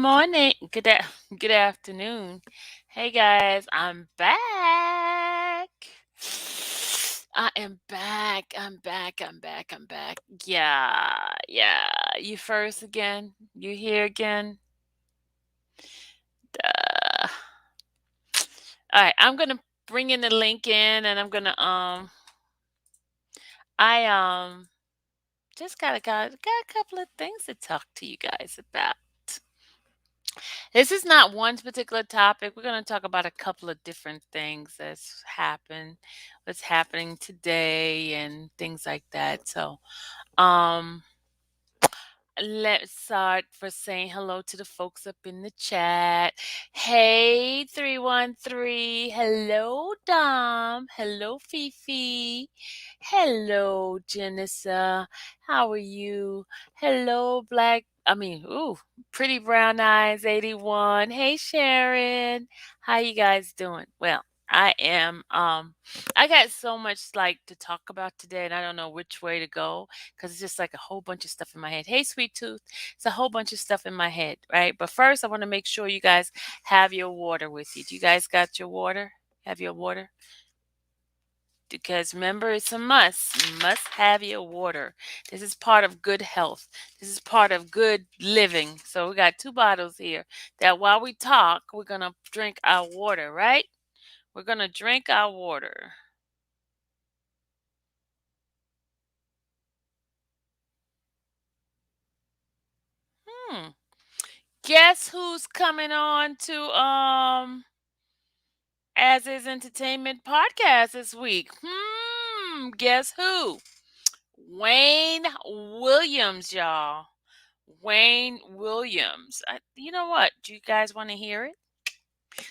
morning. Good afternoon. Hey guys, I'm back. I am back. I'm back. I'm back. I'm back. Yeah. You first again. You here again. Uh, all right. I'm gonna bring in the link in, and I'm gonna I just got a couple of things to talk to you guys about. This is not one particular topic. We're going to talk about a couple of different things what's happening today, and things like that. So, um, let's start for saying hello to the folks up in the chat. Hey, 313. Hello, Dom. Hello, Fifi. Hello, Janissa. How are you? Hello, Pretty Brown Eyes 81. Hey, Sharon. How you guys doing? Well, I got so much like to talk about today, and I don't know which way to go because it's just like a whole bunch of stuff in my head. Hey, sweet tooth, it's a whole bunch of stuff in my head, right? But first, I want to make sure you guys have your water with you. Do you guys got your water? Have your water? Because remember, it's a must. You must have your water. This is part of good health. This is part of good living. So we got two bottles here that while we talk, we're going to drink our water, right? We're going to drink our water. Hmm. Guess who's coming on to As Is Entertainment podcast this week? Guess who? Wayne Williams, y'all. Wayne Williams. You know what? Do you guys want to hear it?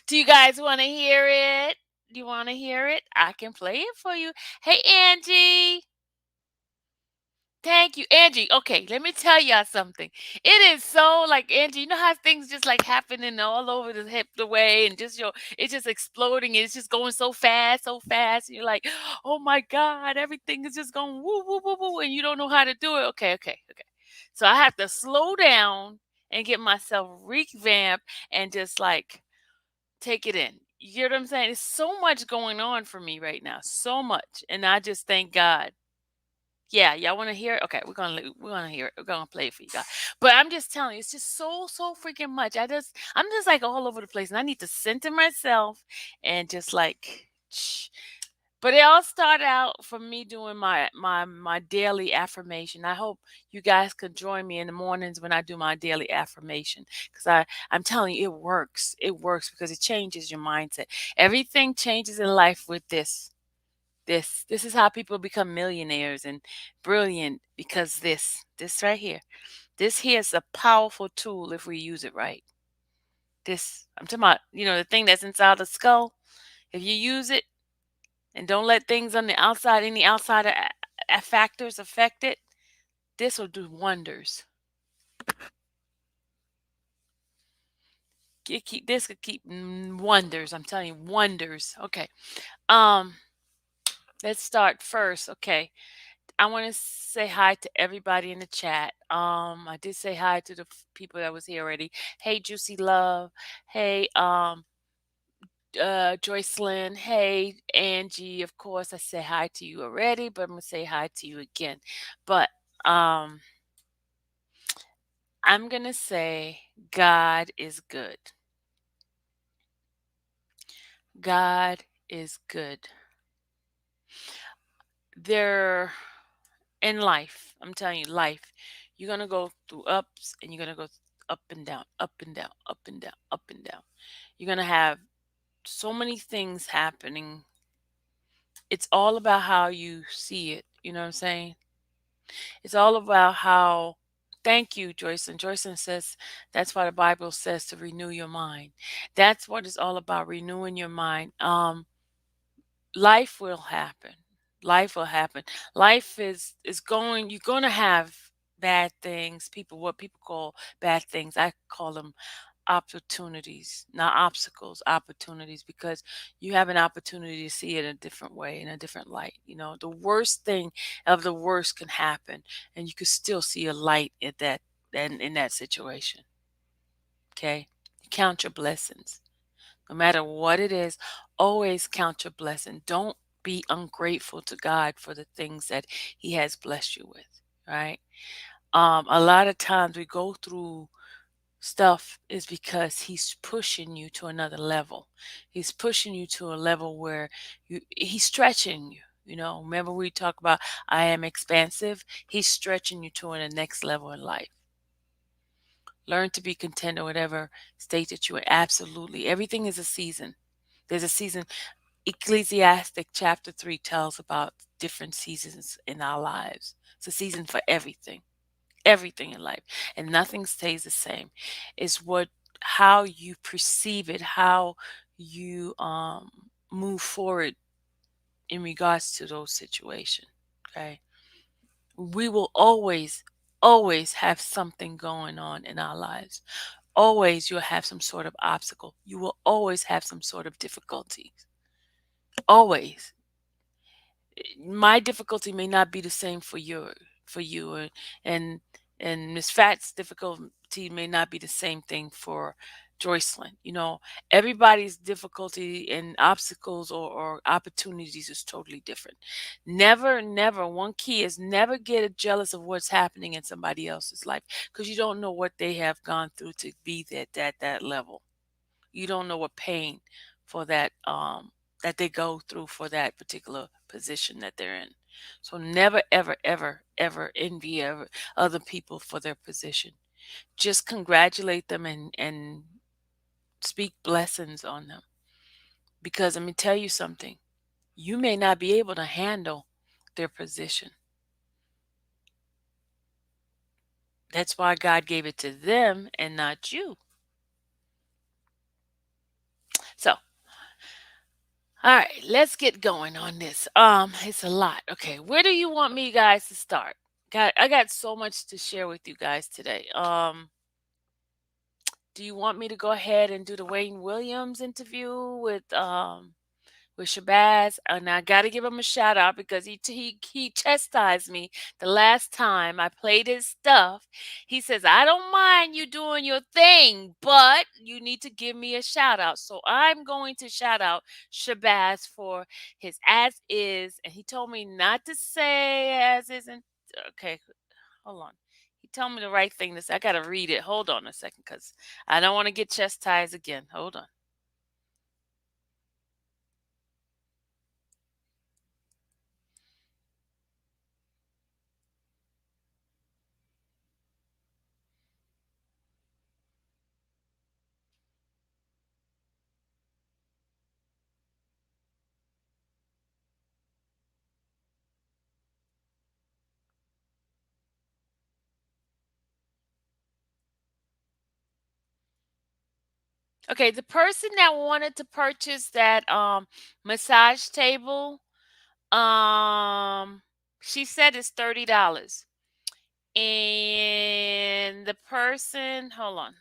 Do you guys want to hear it? Do you want to hear it? I can play it for you. Hey, Angie. Thank you, Angie. Okay, let me tell y'all something. It is so like Angie, you know how things just like happening all over the way, and just it's just exploding. It's just going so fast, so fast. And you're like, oh my God, everything is just going woo woo woo woo, and you don't know how to do it. Okay. So I have to slow down and get myself revamped and just like take it in. You get what I'm saying? It's so much going on for me right now, so much, and I just thank God. Yeah, y'all want to hear it? Okay, we're gonna hear it. We're gonna play it for you guys. But I'm just telling you, it's just so freaking much. I'm just like all over the place, and I need to center myself and just like. But it all started out from me doing my daily affirmation. I hope you guys could join me in the mornings when I do my daily affirmation, because I'm telling you, it works. It works because it changes your mindset. Everything changes in life with this is how people become millionaires and brilliant, because this right here, this here is a powerful tool if we use it right. This, I'm talking about, the thing that's inside the skull. If you use it and don't let things on the outside, any outside factors affect it, this will do wonders. This could keep wonders. I'm telling you, wonders. Okay. Um, let's start first. Okay. I want to say hi to everybody in the chat. I did say hi to the people that was here already. Hey, Juicy Love. Hey, Joycelyn. Hey, Angie. Of course, I said hi to you already, but I'm gonna say hi to you again. But um, I'm gonna say God is good. God is good. There in life, I'm telling you, life, you're gonna go through ups, and you're gonna go up and down, up and down, up and down, up and down. You're gonna have so many things happening. It's all about how you see it. You know what I'm saying? It's all about how. Thank you, Joyce. And Joyce says that's why the Bible says to renew your mind. That's what it's all about, renewing your mind. Life will happen. Life will happen. Life is going. You're going to have bad things. What people call bad things, I call them opportunities, not obstacles, opportunities, because you have an opportunity to see it a different way, in a different light. The worst thing of the worst can happen, and you can still see a light at that and in that situation. Okay? Count your blessings. No matter what it is, always count your blessing. Don't be ungrateful to God for the things that He has blessed you with, right? A lot of times we go through stuff is because He's pushing you to another level. He's pushing you to a level where He's stretching you. You know, remember we talk about I am expansive. He's stretching you to the next level in life. Learn to be content in whatever state that you're in. Absolutely. Everything is a season. There's a season. Ecclesiastic chapter 3 tells about different seasons in our lives. It's a season for everything, everything in life, and nothing stays the same. It's what how you perceive it, how you move forward in regards to those situations. Okay, we will always have something going on in our lives. Always you'll have some sort of obstacle. You will always have some sort of difficulty. Always. My difficulty may not be the same for you and and Miss Fat's difficulty may not be the same thing for Joycelyn. You know, everybody's difficulty and obstacles or opportunities is totally different. Never, one key is never get jealous of what's happening in somebody else's life because you don't know what they have gone through to be that level. You don't know what pain for that they go through for that particular position that they're in. So never ever envy other people for their position. Just congratulate them and speak blessings on them. Because let me tell you something. You may not be able to handle their position. That's why God gave it to them and not you. So, all right, let's get going on this. It's a lot. Okay, where do you want me guys to start? I got so much to share with you guys today. Do you want me to go ahead and do the Wayne Williams interview with Shabazz? And I got to give him a shout out because he chastised me the last time I played his stuff. He says, "I don't mind you doing your thing, but you need to give me a shout out." So I'm going to shout out Shabazz for his as is, and he told me not to say as isn't. Okay, hold on. He told me the right thing to say. I got to read it. Hold on a second because I don't want to get chastised again. Hold on. Okay, the person that wanted to purchase that massage table, um she said it's $30. And the person, hold on.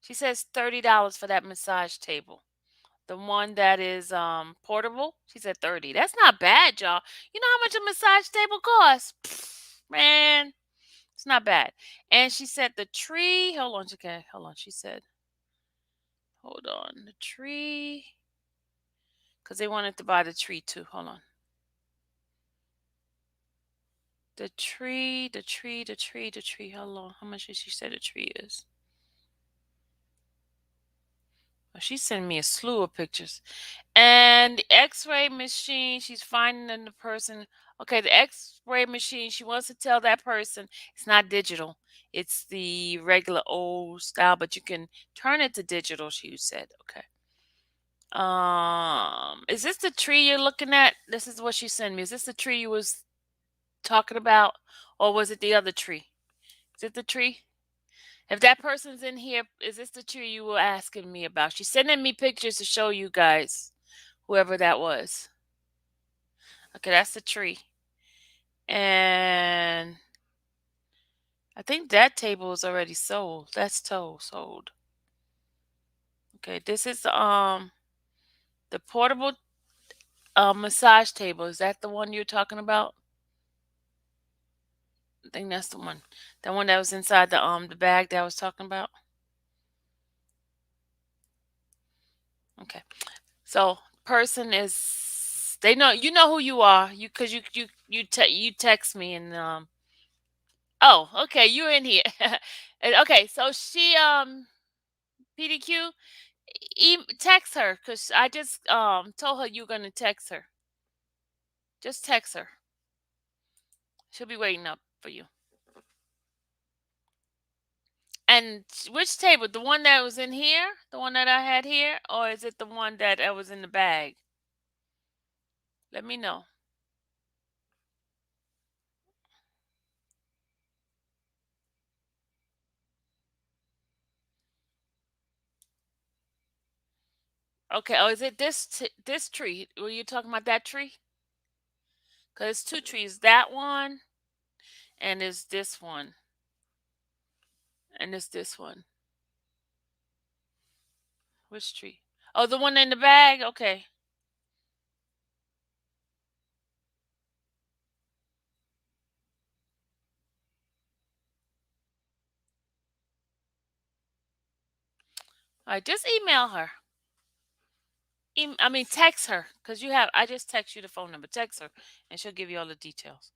She says $30 for that massage table. The one that is portable, she said 30. That's not bad, y'all. You know how much a massage table costs? Pfft, man, it's not bad. And she said the tree, hold on, okay, hold on. She said, hold on, the tree, because they wanted to buy the tree too. Hold on. The tree. Hold on. How much did she say the tree is? Oh, she sent me a slew of pictures. And the X-ray machine, she's finding the person. Okay, the X-ray machine, she wants to tell that person it's not digital. It's the regular old style, but you can turn it to digital, she said. Okay. Is this the tree you're looking at? This is what she sent me. Is this the tree you was talking about? Or was it the other tree? Is it the tree? If that person's in here, is this the tree you were asking me about? She's sending me pictures to show you guys, whoever that was. Okay, that's the tree. And I think that table is already sold. That's sold. Okay, this is the portable massage table. Is that the one you're talking about? I think that's the one. The one that was inside the bag that I was talking about. Okay. So person is they know you know who you are. You cuz you text me and oh, okay, you're in here. And, okay, so she PDQ text her cuz I just told her you're going to text her. Just text her. She'll be waiting up for you. And which table? The one that was in here? The one that I had here? Or is it the one that was in the bag? Let me know. Okay. Oh, is it this tree? Were you talking about that tree? Because it's two trees. That one and it's this one. And it's this one. Which tree? Oh, the one in the bag? Okay. All right. Just email her. I mean, text her because I just text you the phone number. Text her and she'll give you all the details.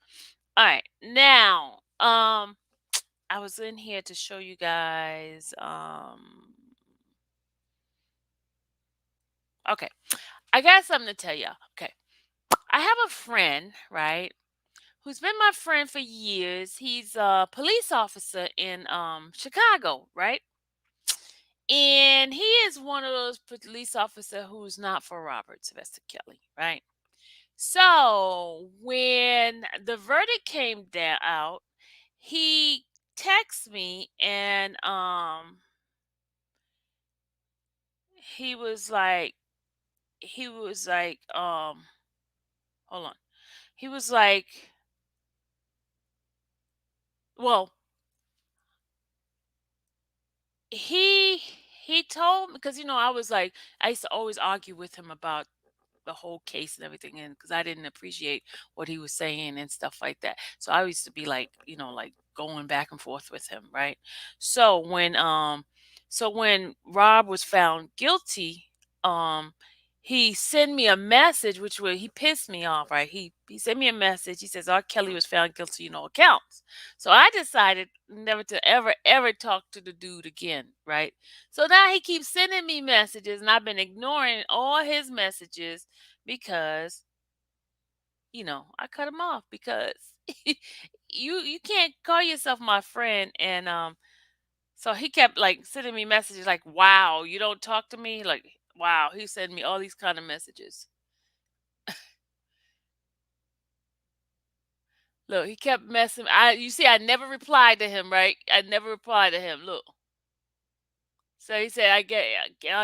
All right. Now, I was in here to show you guys. Okay, I got something to tell y'all. Okay, I have a friend, right, who's been my friend for years. He's a police officer in Chicago, right, and he is one of those police officer who's not for Robert Sylvester Kelly, right. So when the verdict came down out, he texted me and he was like he was like, hold on. He was like, well, he he told me because I was like, I used to always argue with him about the whole case and everything, and because I didn't appreciate what he was saying and stuff like that. So I used to be like, like going back and forth with him, right? So when Rob was found guilty, um he sent me a message he pissed me off, right? He sent me a message. He says R. Kelly was found guilty, accounts. So I decided never to ever talk to the dude again, right? So now he keeps sending me messages and I've been ignoring all his messages because, I cut him off because you can't call yourself my friend and so he kept like sending me messages like, "Wow, you don't talk to me?" Like, "Wow." He sent me all these kind of messages. Look, he kept messing you see I never replied to him, right? I never replied to him. Look. So he said,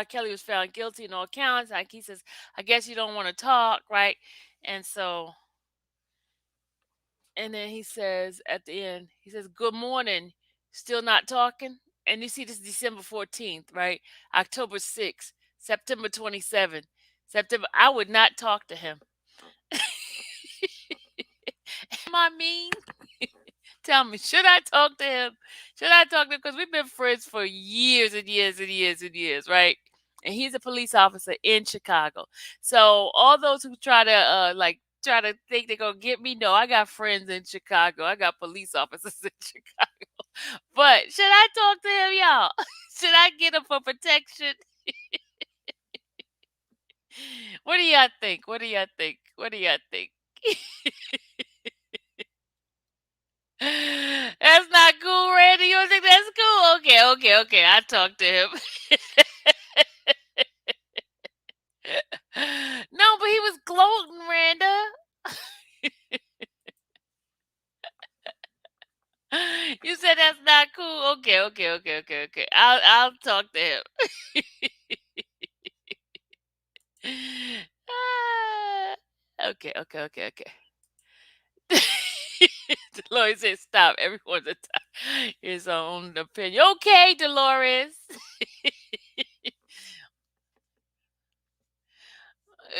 Kelly was found guilty in all counts. Like he says, I guess you don't want to talk, right? And so, and then he says at the end, he says, "Good morning, still not talking." And you see, this is December 14th, right? October 6th, September 27th, September. I would not talk to him. Am I mean? Tell me, should I talk to him? Should I talk to him? Because we've been friends for years and years and years and years, right? And he's a police officer in Chicago. So all those who try to try to think they're gonna get me, no, I got friends in Chicago. I got police officers in Chicago. But should I talk to him, y'all? Should I get him for protection? What do y'all think? What do y'all think? What do y'all think? That's not cool, Randy. You don't think that's cool? Okay, okay, okay. I talked to him. No, but he was gloating, Randa. You said that's not cool. Okay, okay, okay, okay, okay. I'll talk to him. Ah, okay, okay, okay, okay. Dolores said, "Stop. Everyone's a his own opinion." Okay, Dolores.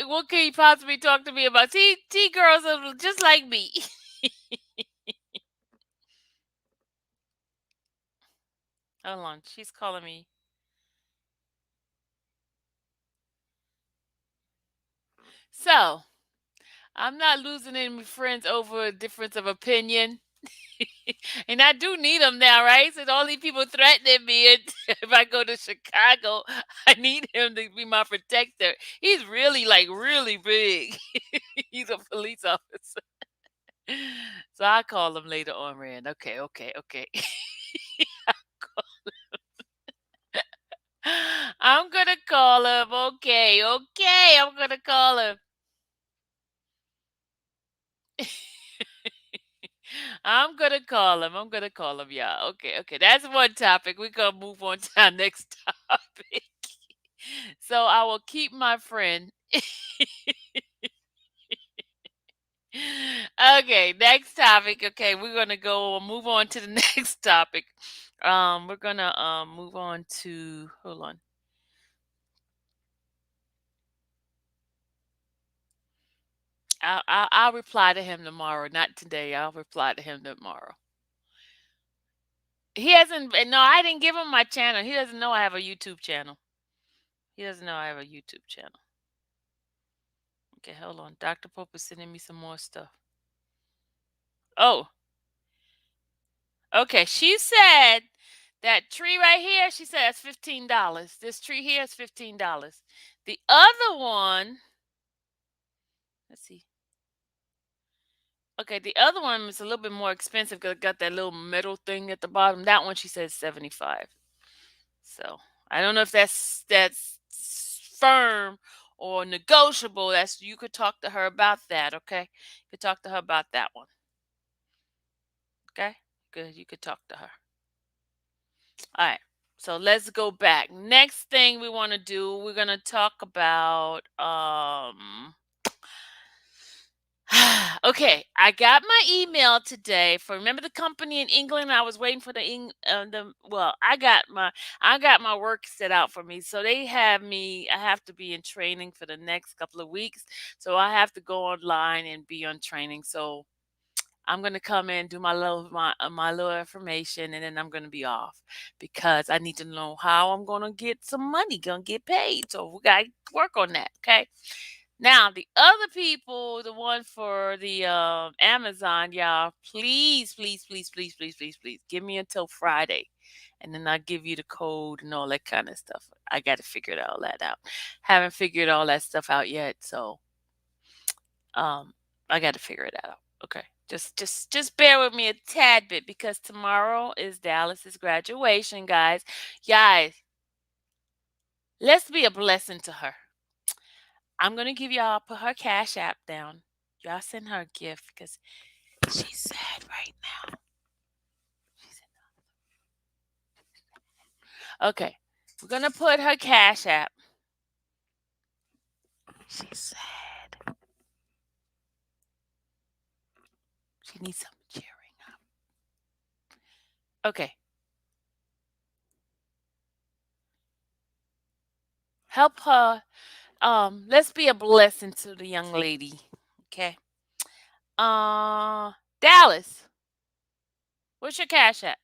What can you possibly talk to me about? T girls are just like me. Hold on. She's calling me. So, I'm not losing any friends over a difference of opinion. And I do need him now, right? So all these people threatening me, and if I go to Chicago, I need him to be my protector. He's really like really big. He's a police officer. So I'll call him later on, Rand. Okay, okay, okay. I'm gonna call him. Okay, okay. I'm gonna call him. I'm gonna call him. I'm gonna call him, y'all. Okay, okay. That's one topic. We're gonna move on to our next topic. So I will keep my friend. Okay, next topic. Okay, we're gonna go move on to the next topic. We're gonna move on to hold on. I'll reply to him tomorrow, not today. I'll reply to him tomorrow. He hasn't. No, I didn't give him my channel. He doesn't know I have a YouTube channel. He doesn't know I have a YouTube channel. Okay, hold on. Dr. Pope is sending me some more stuff. Oh, okay. She said that tree right here, she said it's $15. This tree here is $15. The other one, let's see. Okay, the other one is a little bit more expensive because it got that little metal thing at the bottom. That one she says 75. So I don't know if that's firm or negotiable. That's you could talk to her about that, okay? You could talk to her about that one. Okay? Good. You could talk to her. All right. So let's go back. Next thing we want to do, we're gonna talk about okay, I got my email today for remember the company in England. I was waiting for the well, I got my work set out for me. So they have me I have to be in training for the next couple of weeks. So I have to go online and be on training. So I'm gonna come in, do my little information, and then I'm gonna be off because I need to know how I'm gonna get some money, gonna get paid. So we gotta work on that. Okay. Now the other people, the one for the Amazon, y'all, please, please, please, please, please, please, please, give me until Friday, and then I'll give you the code and all that kind of stuff. I got to figure all that out. Haven't figured all that stuff out yet, so um, I got to figure it out. Okay, just bear with me a tad bit because tomorrow is Dallas's graduation, guys. Guys, let's be a blessing to her. I'm gonna give y'all put her cash app down. Y'all send her a gift because she's sad right now. She's okay. We're gonna put her cash app. She's sad. She needs some cheering up. Okay. Help her. Let's be a blessing to the young lady. Okay. Uh Dallas, what's your cash app?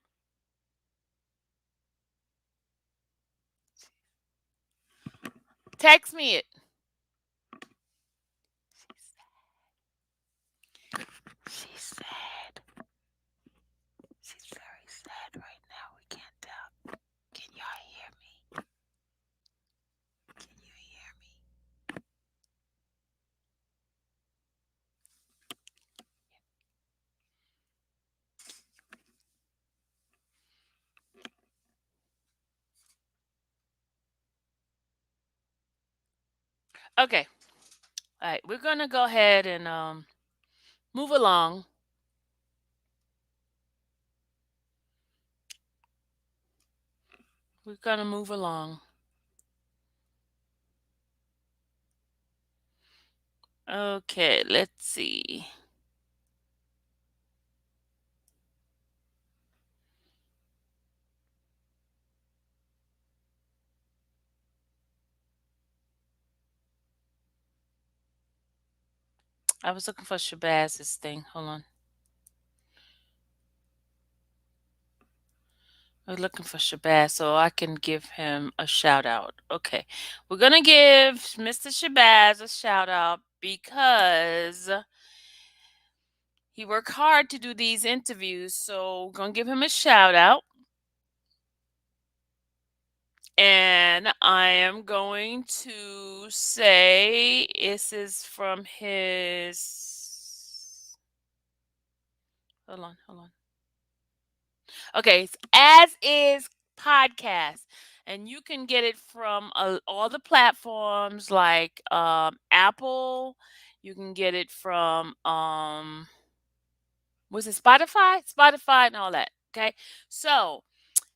Text me it. She's sad. She's very sad right now. We can't tell. Can y'all hear me? Can you hear me? Okay. All right. We're gonna go ahead and move along. We're gonna move along. Okay. Let's see. I was looking for Shabazz thing. Hold on. We're looking for Shabazz so I can give him a shout out. Okay. We're going to give Mr. Shabazz a shout out because he worked hard to do these interviews. So we're going to give him a shout out. And I am going to say this is from his. Hold on. Okay, it's As Is Podcast. And you can get it from all the platforms like Apple. You can get it from, was it Spotify? Spotify and all that. Okay. So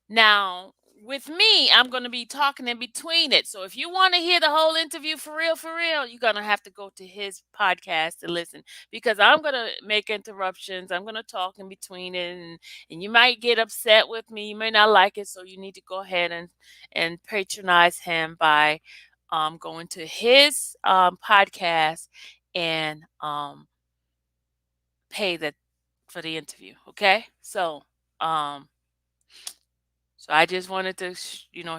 now, with me, I'm going to be talking in between it. So if you want to hear the whole interview for real, you're going to have to go to his podcast to listen because I'm going to make interruptions. I'm going to talk in between it and you might get upset with me. You may not like it. So you need to go ahead and patronize him by going to his podcast and pay for the interview. Okay. Um, so I just wanted to,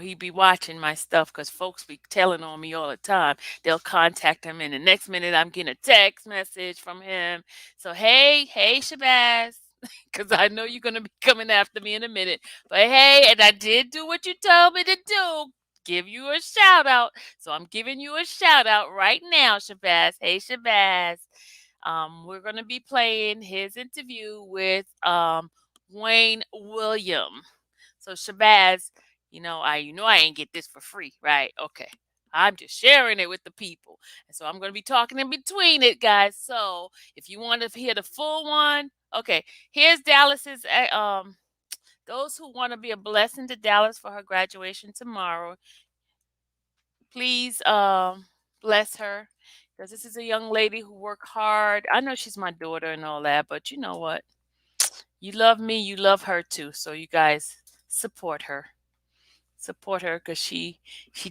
he be watching my stuff because folks be telling on me all the time. They'll contact him, and the next minute I'm getting a text message from him. So hey, Shabazz, because I know you're gonna be coming after me in a minute. But hey, and I did do what you told me to do. Give you a shout out. So I'm giving you a shout out right now, Shabazz. Hey, Shabazz. We're gonna be playing his interview with Wayne William. So Shabazz, I ain't get this for free, right? Okay. I'm just sharing it with the people. And so I'm going to be talking in between it, guys. So if you want to hear the full one, okay. Here's Dallas's those who want to be a blessing to Dallas for her graduation tomorrow. Please bless her because this is a young lady who worked hard. I know she's my daughter and all that, but you know what? You love me, you love her too. So you guys support her. Support her because she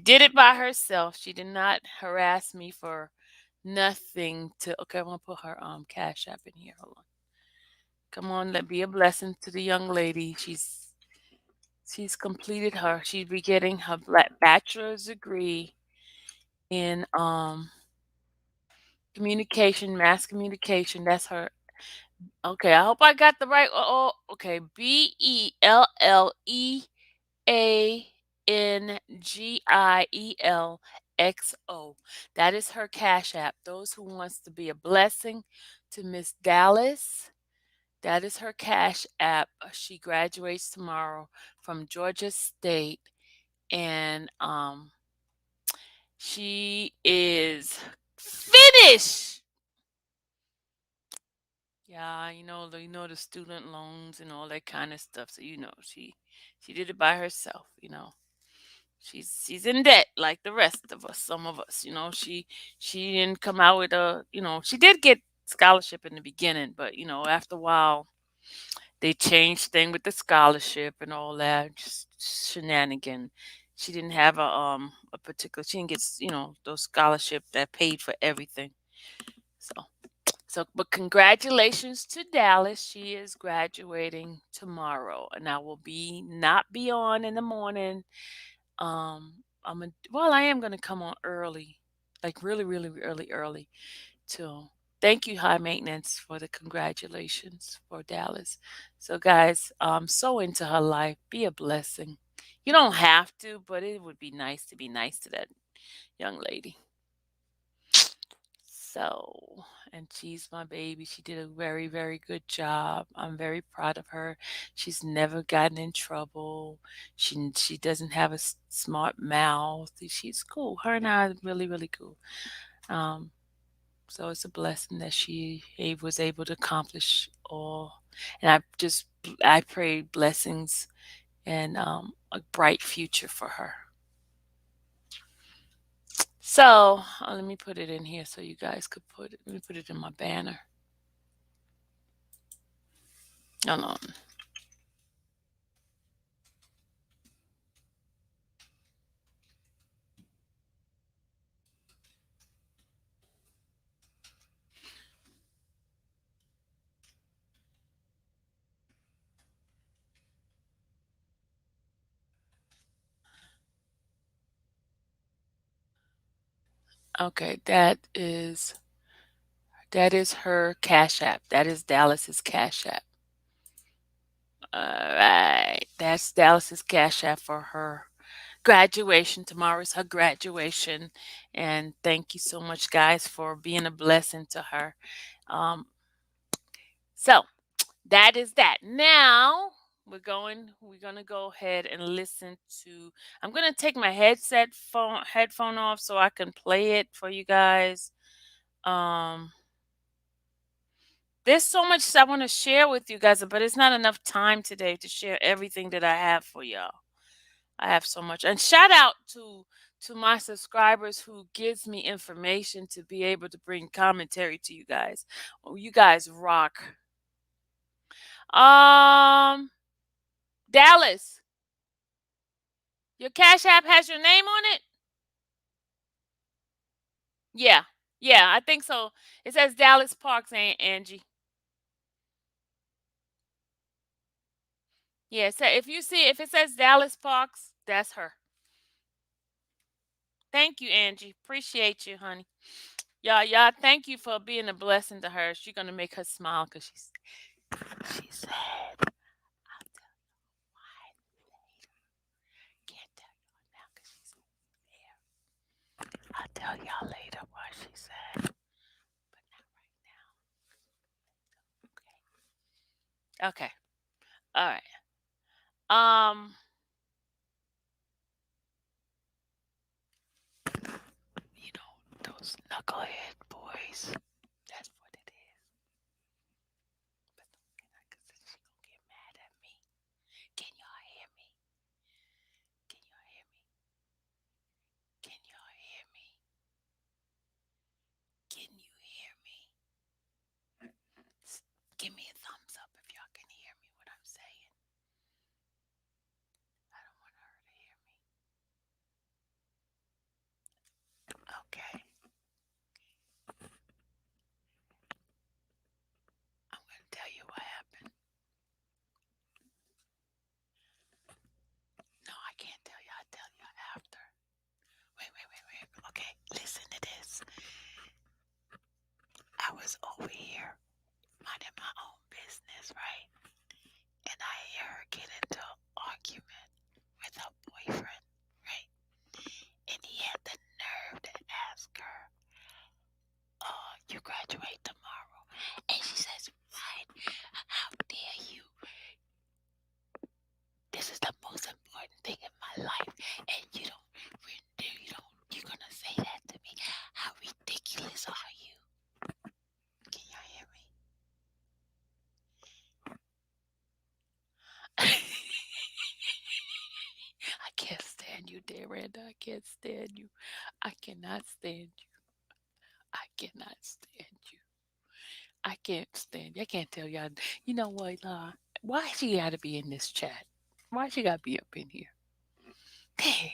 did it by herself. She did not harass me for nothing to. Okay, I'm gonna put her cash app in here. Hold on. Come on, let be a blessing to the young lady. She's completed her. She'd be getting her bachelor's degree in communication, mass communication. That's her. Okay, I hope I got the right. Okay, BELLEANGIELXO. That is her cash app. Those who wants to be a blessing to Miss Dallas. That is her cash app. She graduates tomorrow from Georgia State, and she is finished. Yeah, the student loans and all that kind of stuff. So she did it by herself. She's in debt like the rest of us, some of us. She didn't come out with she did get scholarship in the beginning, but after a while they changed thing with the scholarship and all that just shenanigan. She didn't have a particular she didn't get those scholarship that paid for everything. But congratulations to Dallas. She is graduating tomorrow, and I will not be on in the morning. I am gonna come on early, like really, really, really early to thank you, High Maintenance, for the congratulations for Dallas. So guys, sow into her life, be a blessing. You don't have to, but it would be nice to be nice to that young lady. So, and she's my baby. She did a very, very good job. I'm very proud of her. She's never gotten in trouble. She doesn't have a smart mouth. She's cool. Her and I are really, really cool. Um, so it's a blessing that was able to accomplish all. And I pray blessings and a bright future for her. So let me put it in here so you guys could let me put it in my banner. Hold on. Okay, that is her Cash App. That is Dallas's Cash App. All right. That's Dallas's Cash App for her graduation. Tomorrow's her graduation. And thank you so much, guys, for being a blessing to her. Um, so that is that. Now we're gonna go ahead and listen to I'm gonna take my headphone off so I can play it for you guys. Um there's so much I want to share with you guys, but it's not enough time today to share everything that I have for y'all. I have so much. And shout out to my subscribers who gives me information to be able to bring commentary to you guys. Oh, you guys rock. Um Dallas, your Cash App has your name on it? Yeah. Yeah, I think so. It says Dallas Parks, Angie. Yeah, so if it says Dallas Parks, that's her. Thank you, Angie. Appreciate you, honey. Y'all, thank you for being a blessing to her. She's gonna make her smile because she said, I'll tell you why later. Can't tell you now because she's there. I'll tell y'all later what she said, but not right now. Okay. Okay. All right. You know, those knucklehead boys. That's what it is. But because she gonna get mad at me. Can y'all hear me? Can y'all hear me? Can y'all hear me? Can you hear me? Give me a thumbs up if y'all can hear me what I'm saying. I don't want her to hear me. Okay. I'm gonna tell you what happened. No, I can't tell you. I'll tell you after. Wait. Okay, listen to this. I was over here minding my own business, right? And I hear her get into an argument with her boyfriend, right? And he had the nerve to ask her, you graduate tomorrow. And she says, what? How dare you? This is the most important thing in my life. And you're going to say that to me. How ridiculous are you? Can y'all hear me? I can't stand you, dear Randa. I can't stand you. I cannot stand you. I cannot stand you. I can't stand you. I can't tell y'all. You know what, why she got to be in this chat? Why she got to be up in here? Dang.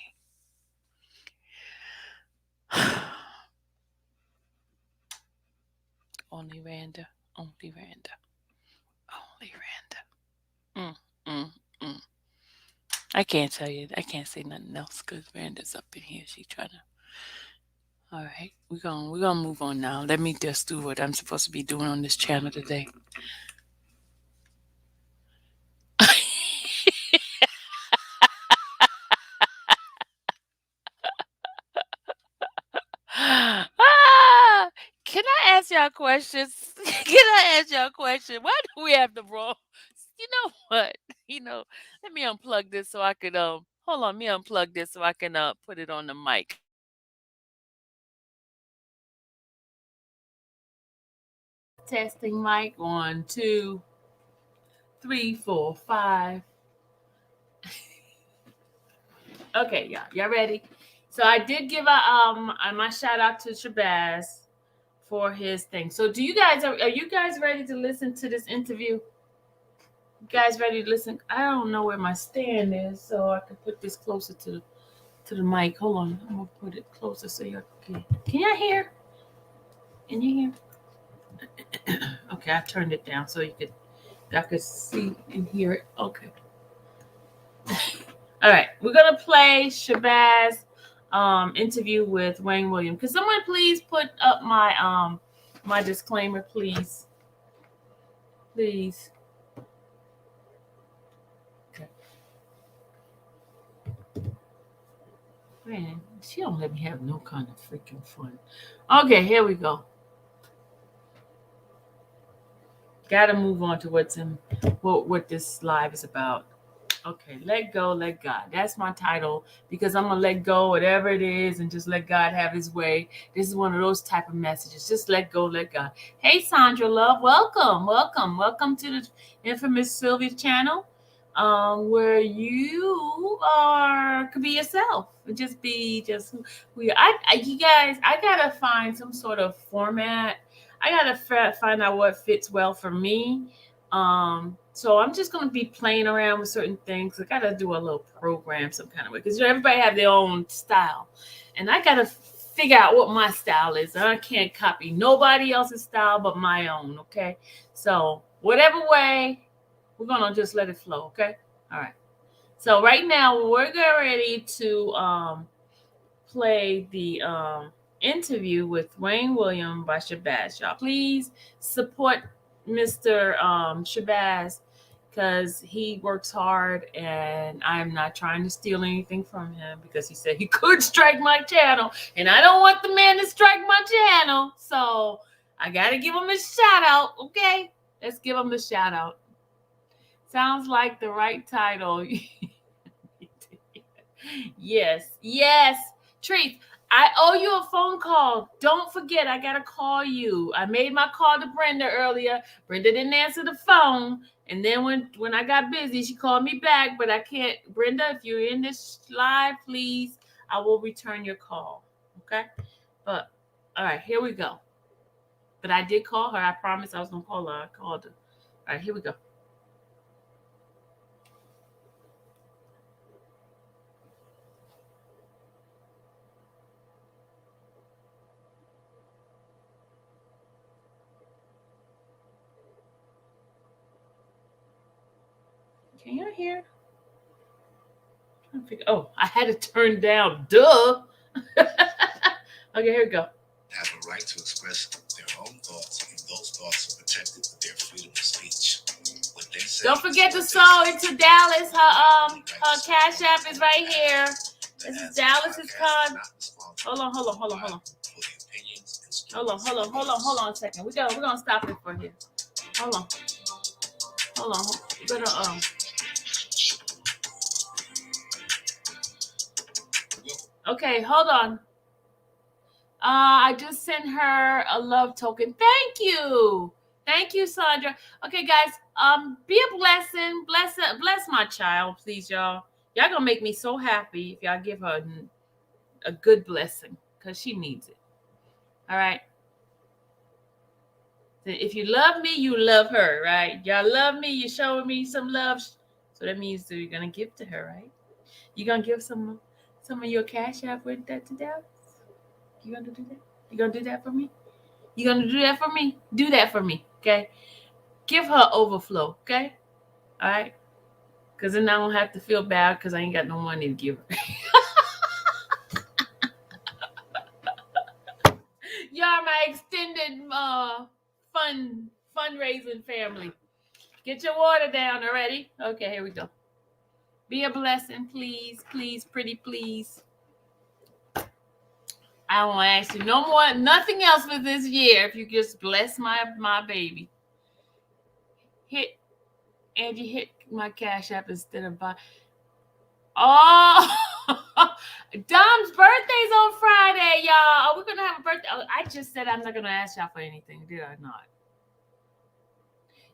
Only Randa. Only Randa. Only Randa. Mm. I can't tell you. I can't say nothing else because Randa's up in here. She trying to. All right, we're gonna move on now. Let me just do what I'm supposed to be doing on this channel today. Ah, can I ask y'all questions? Can I ask y'all a question? Why do we have the wrong? You know what? You know, let me unplug this so I could hold on. Let me unplug this so I can put it on the mic. Testing mic. 1, 2, 3, 4, 5. Okay, y'all ready? So I did give my shout out to Shabazz for his thing. So are you guys ready to listen to this interview? You guys ready to listen? I don't know where my stand is, so I can put this closer to the mic. Hold on, I'm gonna put it closer so y'all can y'all hear? Can you hear? Okay, I turned it down so y'all could see and hear it. Okay. All right, we're gonna play Shabazz interview with Wayne Williams. Could someone please put up my disclaimer, please? Please. Okay. Man, she don't let me have no kind of freaking fun. Okay, here we go. Gotta move on to what this live is about. Okay, let go, let God. That's my title because I'm gonna let go whatever it is and just let God have His way. This is one of those type of messages. Just let go, let God. Hey, Sandra Love, welcome to the infamous Sylvia channel, where you could be yourself and just be just who you. You guys, I gotta find some sort of format. I gotta find out what fits well for me. So I'm just gonna be playing around with certain things. I gotta do a little program some kind of way because everybody have their own style, and I gotta figure out what my style is. I can't copy nobody else's style but my own. Okay, so whatever way, we're gonna just let it flow. Okay, all right. So right now we're getting ready to play the interview with Wayne Williams by Shabazz. Y'all, please support Mr. Shabazz because he works hard and I'm not trying to steal anything from him because he said he could strike my channel and I don't want the man to strike my channel. So I got to give him a shout out. Okay, let's give him a shout out. Sounds like the right title. Yes. Treat, I owe you a phone call. Don't forget, I gotta call you. I made my call to Brenda earlier. Brenda didn't answer the phone. And then when I got busy, she called me back, but I can't. Brenda, if you're in this live, please, I will return your call. Okay? But all right, here we go. But I did call her. I promised I was gonna call her. I called her. All right, here we go. Can you hear? Oh, I had it turned down. Duh. Okay, here we go. Have a right to express their own thoughts, and those thoughts are protected with their freedom of speech. Don't forget to sew into Dallas. Her cash app is right here. This is Dallas's card. Hold on. Hold on a second. We're gonna stop it for here. Hold on. We're gonna Okay, hold on. I just sent her a love token. Thank you, Sandra. Okay, guys. Be a blessing. Bless my child, please, y'all. Y'all gonna make me so happy if y'all give her a good blessing because she needs it. All right. If you love me, you love her, right? Y'all love me. You're showing me some love. So that means that you're gonna give to her, right? You're gonna give some of your cash app with that to Dallas. You gonna do that? You gonna do that for me? You gonna do that for me? Do that for me, okay? Give her overflow, okay? All right? Because then I don't have to feel bad because I ain't got no money to give her. Y'all my extended fundraising family. Get your water down already. Okay, here we go. Be a blessing, please, pretty please. I won't ask you no more, nothing else for this year if you just bless my baby. Angie, hit my cash app instead of buy. Oh, Dom's birthday's on Friday, y'all. We're gonna have a birthday. I just said I'm not gonna ask y'all for anything, did I not?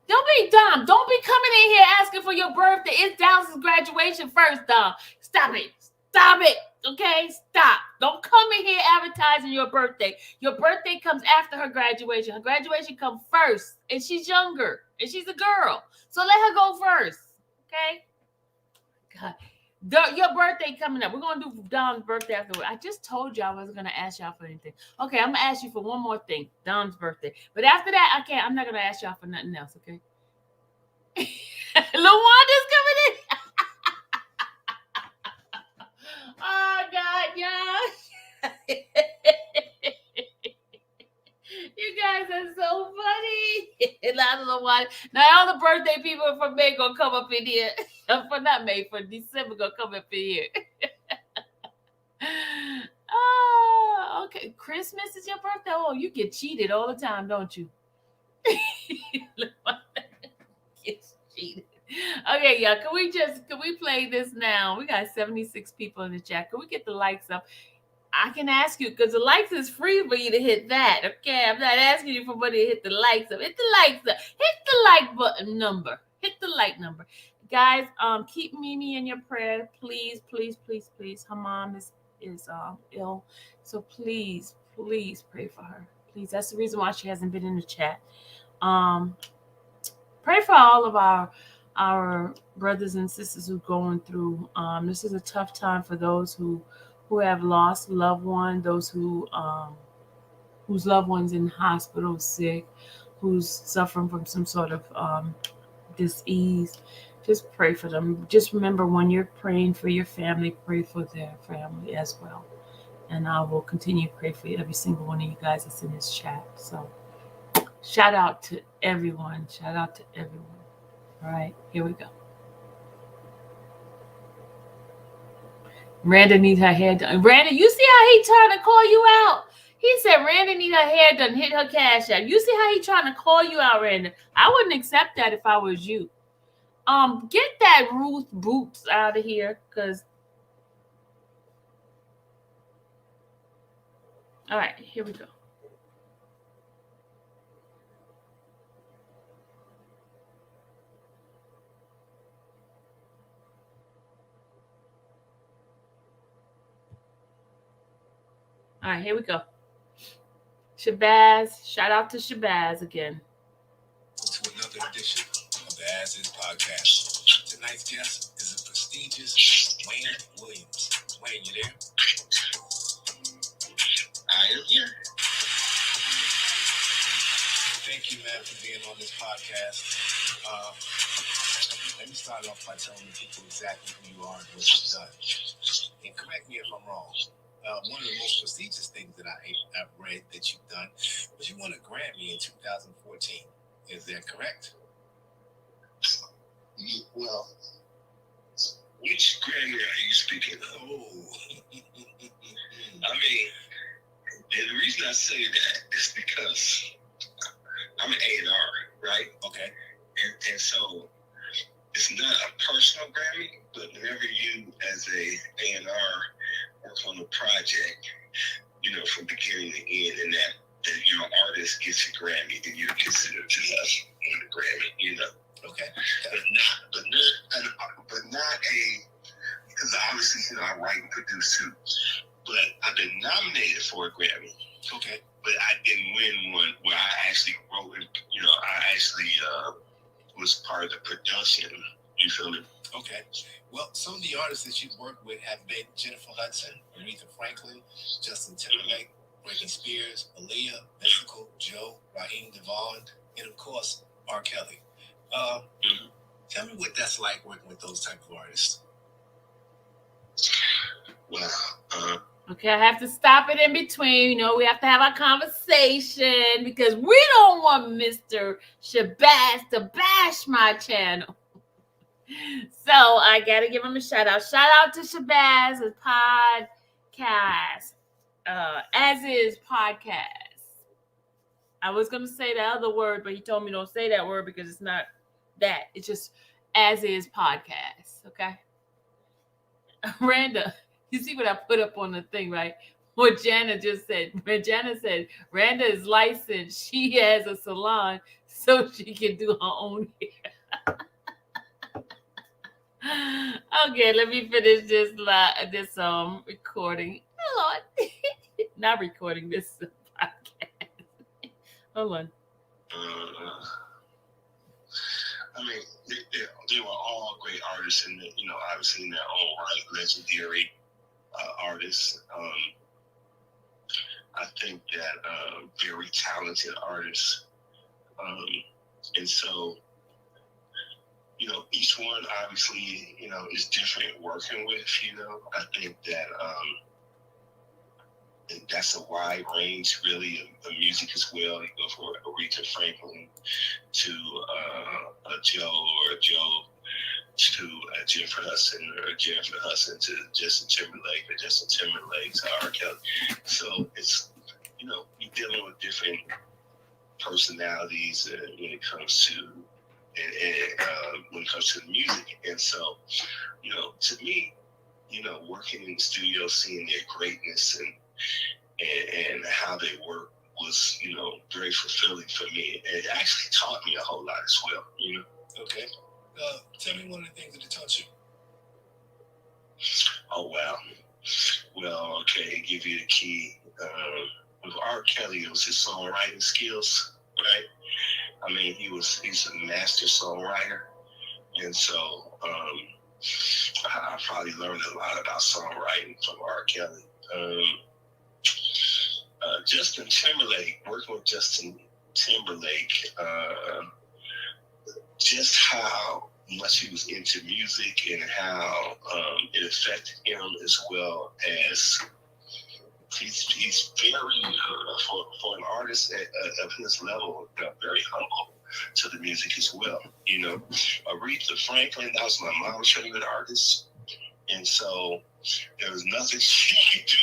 Don't be dumb. Don't be coming in here asking for your birthday. It's Dallas's graduation first, Dom. Stop it. Okay? Stop. Don't come in here advertising your birthday. Your birthday comes after her graduation. Her graduation comes first. And she's younger. And she's a girl. So let her go first. Okay? God. Your birthday coming up. We're going to do Dom's birthday afterward. I just told y'all I wasn't going to ask y'all for anything. Okay, I'm going to ask you for one more thing. Dom's birthday. But after that, I can't. I'm not going to ask y'all for nothing else, okay? LaWanda's coming in. Oh, God, y'all. I don't know why. Now all the birthday people from May gonna come up in here. For not May, for December gonna come up in here. Oh, okay. Christmas is your birthday. Oh, you get cheated all the time, don't you? Get cheated. Okay, y'all. Can we play this now? We got 76 people in the chat. Can we get the likes up? I can ask you because the likes is free for you to hit that. Okay, I'm not asking you for money to hit the likes up. Hit the likes up. Hit the like button number. Hit the like number, guys. Keep Mimi in your prayer, please, please, please, please. Her mom is ill, so please, please pray for her. Please, that's the reason why she hasn't been in the chat. Pray for all of our brothers and sisters who are going through. This is a tough time for those who have lost loved ones, those who whose loved ones in hospital sick, who's suffering from some sort of disease. Just pray for them. Just remember, when you're praying for your family, pray for their family as well. And I will continue to pray for every single one of you guys that's in this chat. So shout out to everyone. Shout out to everyone. All right, here we go. Randa needs her hair done. Randa, you see how he trying to call you out? He said Randa need her hair done. Hit her cash out. You see how he trying to call you out, Randa? I wouldn't accept that if I was you. Get that Ruth Boots out of here, cause. All right, here we go. All right, here we go. Shabazz, shout out to Shabazz again. To another edition of the As Is podcast. Tonight's guest is a prestigious Wayne Williams. Wayne, you there? I am here. Thank you, man, for being on this podcast. Let me start off by telling the people exactly who you are and what you've done. And correct me if I'm wrong. One of the most prestigious things that I've read that you've done was you won a Grammy in 2014. Is that correct? Well, which Grammy are you speaking of? Oh. I mean, and the reason I say that is because I'm an A&R, right? Okay. And so it's not a personal Grammy, but whenever you, as a A&R, work on a project, from beginning to end, and that your artist gets a Grammy, then you're considered to have won a Grammy, Okay. But not because obviously, I write and produce too. But I've been nominated for a Grammy. Okay. But I didn't win one where I actually wrote and, I actually was part of the production. You feel me? Okay. Well, some of the artists that you've worked with have been Jennifer Hudson, Aretha Franklin, Justin Timberlake, Britney Spears, Aaliyah, Mystical, Joe, Raheem DeVaughn, and of course, R. Kelly. Tell me what that's like working with those type of artists. Well, okay, I have to stop it in between. We have to have our conversation because we don't want Mr. Shabazz to bash my channel. So I gotta give him a shout out. Shout out to Shabazz's podcast, As Is podcast. I was gonna say the other word, but he told me don't say that word because it's not that. It's just As Is podcast. Okay, Randa. You see what I put up on the thing, right? What Jana just said. Jana said, Randa is licensed. She has a salon so she can do her own hair. Okay, let me finish this recording. Hold on. Not recording, this podcast. Hold on. I mean, they were all great artists, and obviously in their own right, legendary artists. I think that very talented artists, and so each one obviously is different working with. I think that and that's a wide range, really, of music as well. You go from Aretha Franklin to Joe or Joe to Jennifer Hudson or Jennifer Hudson to Justin Timberlake or Justin Timberlake to R. Kelly. So it's, you're dealing with different personalities when it comes to when it comes to the music. And so, to me, working in the studio, seeing their greatness and how they work was, very fulfilling for me. It actually taught me a whole lot as well, Okay. Tell me one of the things that it taught you. Oh, wow. Well, okay, give you the key. With R. Kelly, it was his songwriting skills, right? I mean, he's a master songwriter. And so I probably learned a lot about songwriting from R. Kelly. Justin Timberlake, working with Justin Timberlake, just how much he was into music and how it affected him, as well as he's very, for an artist of his level, very humble to the music as well. Aretha Franklin, that was my mom's favorite artist. And so there was nothing she could do,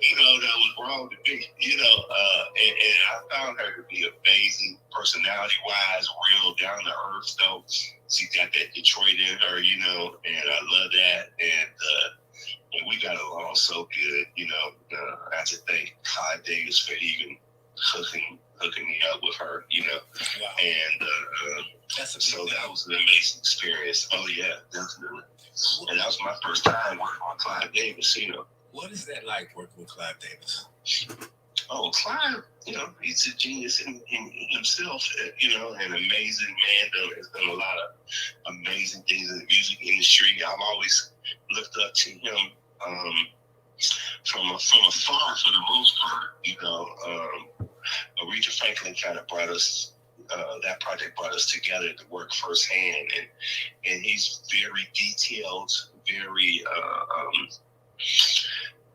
that was wrong with me, and I found her to be amazing personality-wise, real down to earth, though. She got that Detroit in her, and I love that. And we got along so good, I have to thank Clive Davis for even hooking me up with her, Wow. And so that was an amazing experience. Oh, yeah, definitely. And that was my first time working with Clive Davis, What is that like, working with Clive Davis? Oh, Clive, he's a genius in himself, an amazing man. Has done a lot of amazing things in the music industry. I've always looked up to him from afar for the most part. Aretha Franklin kind of brought us, that project brought us together to work firsthand, and he's very detailed, very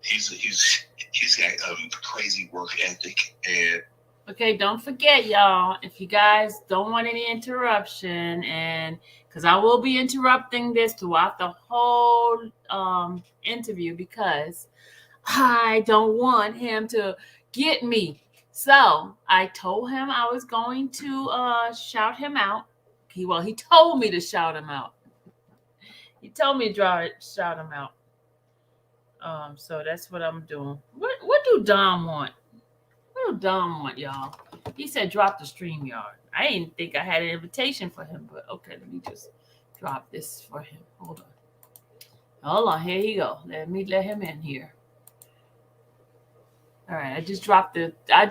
he's got crazy work ethic. And okay, don't forget, y'all, if you guys don't want any interruption, and because I will be interrupting this throughout the whole interview, because I don't want him to get me. So I told him I was going to shout him out. He told me to shout him out. He told me to shout him out. So that's what I'm doing. What do Dom want? What do Dom want, y'all? He said drop the StreamYard. I didn't think I had an invitation for him, but okay, let me just drop this for him. Hold on, here you go. Let him in here. All right, I just dropped it, Dom.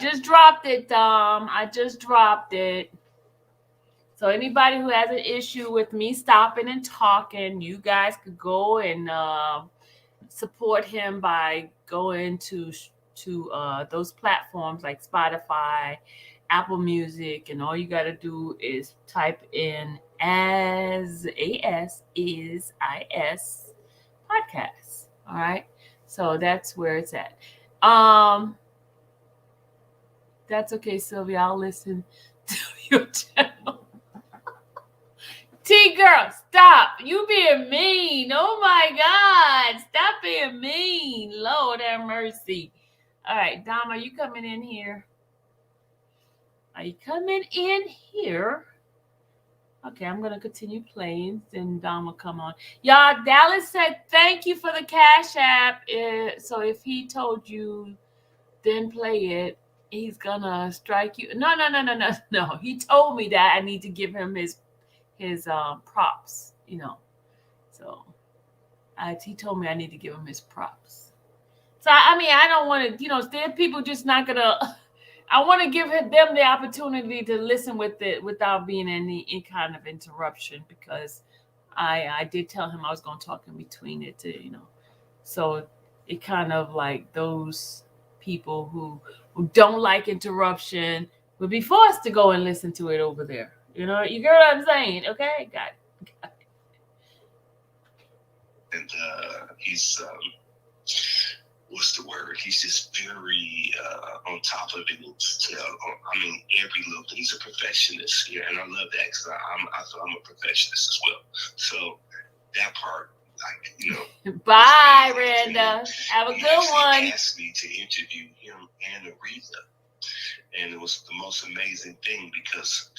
I just dropped it. So anybody who has an issue with me stopping and talking, you guys could go and support him by going to those platforms like Spotify, Apple Music, and all you got to do is type in as is podcasts. All right, so that's where it's at. That's okay, Sylvia. I'll listen to your channel. T-girl, stop. You being mean. Oh my God. Stop being mean. Lord have mercy. All right, Dom, are you coming in here? Are you coming in here? Okay, I'm going to continue playing. Then Dom will come on. Y'all, Dallas said thank you for the Cash App. So if he told you then play it, he's going to strike you. No. He told me that I need to give him his props, So he told me I need to give him his props. So I don't want to, there are people just not gonna. I want to give them the opportunity to listen with it without being any kind of interruption, because I did tell him I was going to talk in between it to, so it kind of like those people who don't like interruption would be forced to go and listen to it over there. You get what I'm saying? Okay, got it. And he's what's the word? he's just very on top of it. I mean, every little thing. He's a perfectionist, yeah, and I love that because I feel I'm a perfectionist as well. So that part, like, you know. Bye, Randa. Have a good one. He asked me to interview him and Aretha, and it was the most amazing thing because,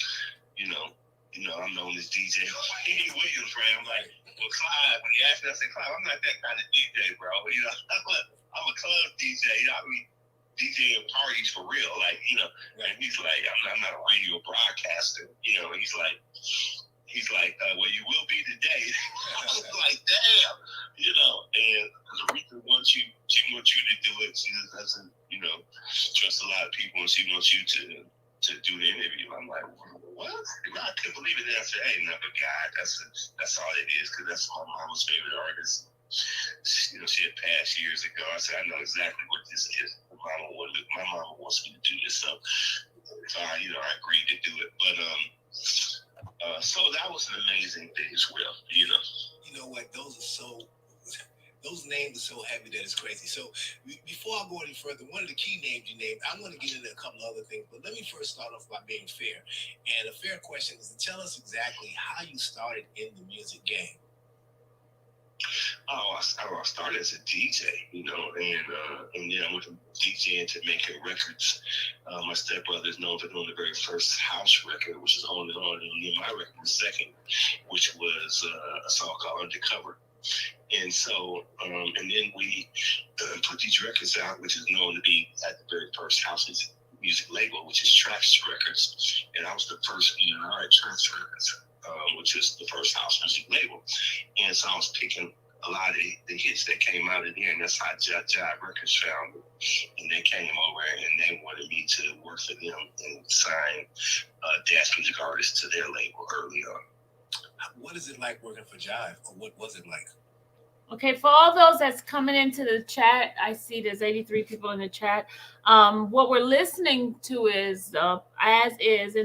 you know, I'm known as DJ Wayne Williams, right? I'm like, well, Clyde, when he asked me, I said, Clyde, I'm not that kind of DJ, bro. You know, I'm a club DJ. You know, I mean, DJing parties for real, like, you know. And he's like, I'm not a radio broadcaster, you know. He's like, well, you will be today. I was like, damn, you know. And Aretha wants you, she wants you to do it. She doesn't, you know, trust a lot of people, and she wants you to do the interview. I'm like, what? I couldn't believe it. And I said, hey, never God. That's all it is, because that's my mama's favorite artist. You know, she had passed years ago. I said, I know exactly what this is. My mama wants me to do this, so I agreed to do it. But so that was an amazing thing as well. You know. You know what? Those names are so heavy that it's crazy. So before I go any further, one of the key names you named, I want to get into a couple of other things, but let me first start off by being fair. And a fair question is to tell us exactly how you started in the music game. I started as a DJ, you know, and then I went from DJing to making records. My stepbrother is known for doing the very first house record, which is On and On, and then my record was second, which was a song called Undercover. And so, and then we put these records out, which is known to be at the very first house music label, which is Trax Records. And I was the first ENR at Trax Records, which is the first house music label. And so I was picking a lot of the hits that came out of there, and that's how Jive Records found me. And they came over and they wanted me to work for them and sign dance music artists to their label early on. What is it like working for Jive, or what was it like? Okay, for all those that's coming into the chat, I see there's 83 people in the chat. What we're listening to is As Is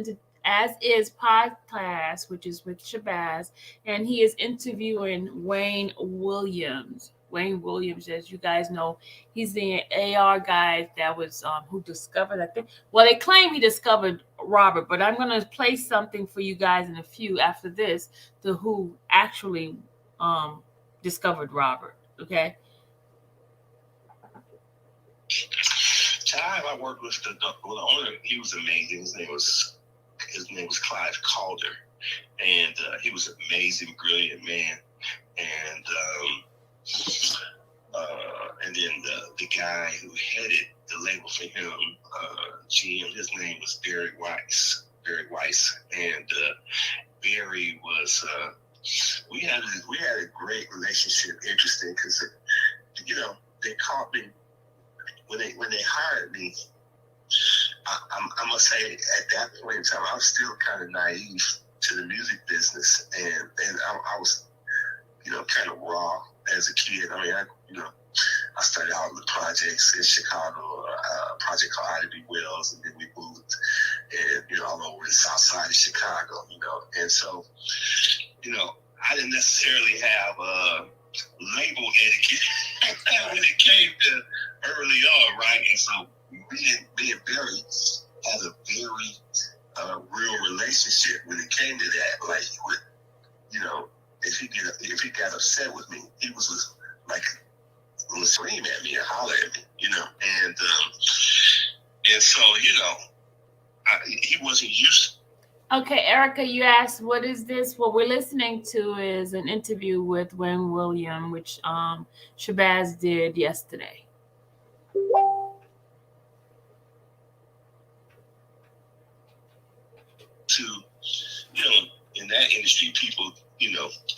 podcast, which is with Shabazz, and he is interviewing Wayne Williams. Wayne Williams, as you guys know, he's the AR guy that was who discovered, I think. Well, they claim he discovered Robert, but I'm going to play something for you guys in a few after this to who actually discovered Robert. Okay. Jive, I worked with the owner. He was amazing. His name was Clive Calder, and he was an amazing, brilliant man. And then the guy who headed the label for him, GM, his name was Barry Weiss, and Barry was. We had a great relationship. Interesting, because they called me when they hired me. I must say, at that point in time, I was still kind of naive to the music business, and I was, kind of raw as a kid. I mean, I started out with projects in Chicago, a project called Ivy Wells, and then we moved, and all over the south side of Chicago, and so, I didn't necessarily have label etiquette when it came to early on, right? And so me and Barry had a very real relationship when it came to that. Like, he would, if he got upset with me, he was like, would scream at me and holler at me, and so, he wasn't used to. Okay, Erica, you asked, what is this? What we're listening to is an interview with Wayne Williams, which Shabazz did yesterday. To, in that industry, people,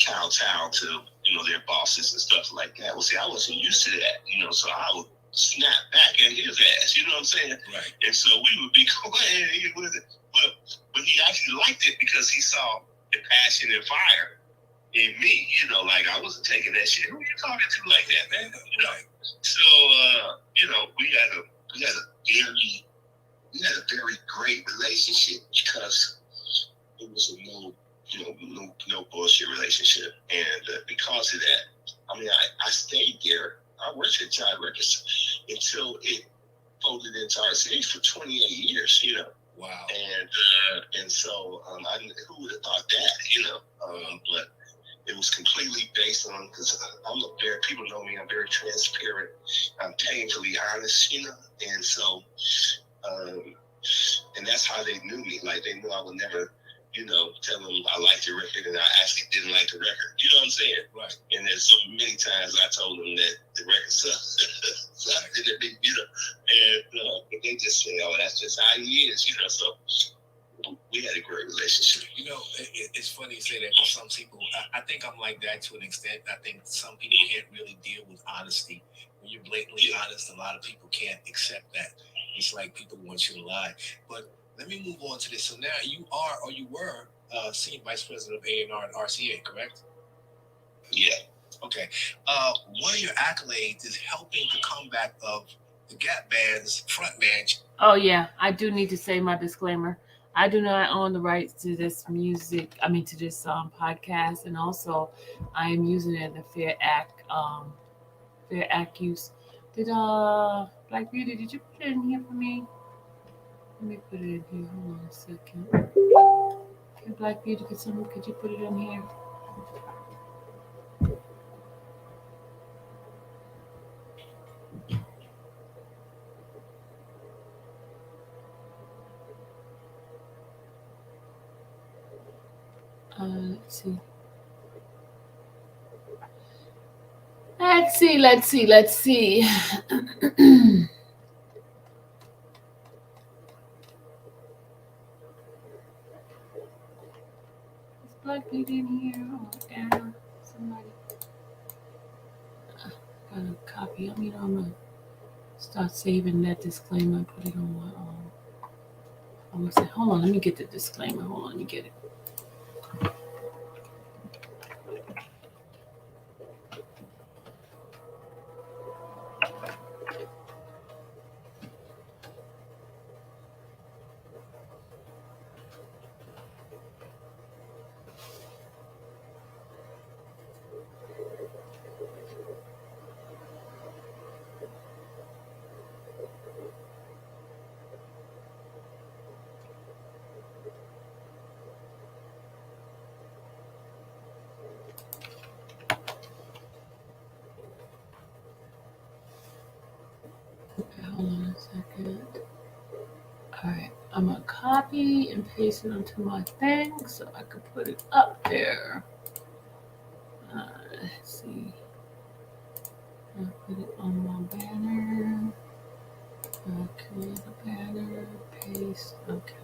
kowtow to, their bosses and stuff like that. Well, see, I wasn't used to that, so I would snap back at his ass, you know what I'm saying? Right. And so we would be going, but he actually liked it because he saw the passion and fire in me, like I wasn't taking that shit. Who are you talking to like that, man? Right. So, we had a very great relationship because it was no bullshit relationship. And because of that, I mean, I stayed there. I worked at Jive Records until it folded into RCA for 28 years, you know. Wow. And so who would have thought that, you know? But it was completely based on, because people know me, I'm very transparent, I'm painfully honest, you know. And so, and that's how they knew me. Like, they knew I would never, you know, tell them I liked the record and I actually didn't like the record. You know what I'm saying? Right. And there's so many times I told them that the record sucked. You know, and but they just say, "Oh, that's just how he is," you know. So we had a great relationship. You know, it's funny you say that, for some people, I think I'm like that to an extent. I think some people can't really deal with honesty. When you're blatantly honest, a lot of people can't accept that. It's like people want you to lie. But let me move on to this. So now you were Senior Vice President of A&R at RCA, correct? Yeah. Okay. One of your accolades is helping the comeback of the Gap Band's frontman. Oh yeah, I do need to say my disclaimer. I do not own the rights to this music. I mean, to this podcast, and also I am using it in the Fair Act use. Did Black Beauty? Did you put it in here for me? Let me put it in here. Hold on a second. Okay, Black Beauty, could you put it in here? Let's see. Let's see. Is Black Beauty in here? Oh, yeah. Somebody. Got a copy. I mean, I'm gonna start saving that disclaimer and put it on my I'm gonna say, hold on, let me get the disclaimer. Hold on, let me get it. Okay, hold on a second. All right, I'm gonna copy and paste it onto my thing so I can put it up there. Let's see. I'll put it on my banner. Okay, the banner, paste. Okay.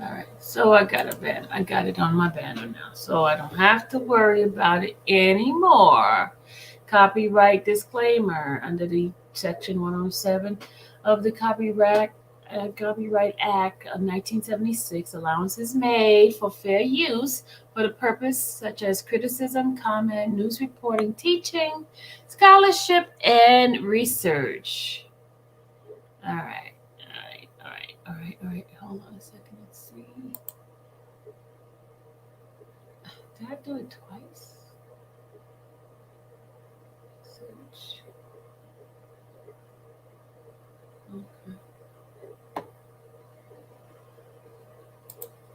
All right, so I got a banner. I got it on my banner now, so I don't have to worry about it anymore. Copyright disclaimer under the Section 107 of the Copyright Act of 1976. Allowances made for fair use for the purpose such as criticism, comment, news reporting, teaching, scholarship, and research. All right. Hold on a second. Let's see. Did I do it twice? Search. Okay.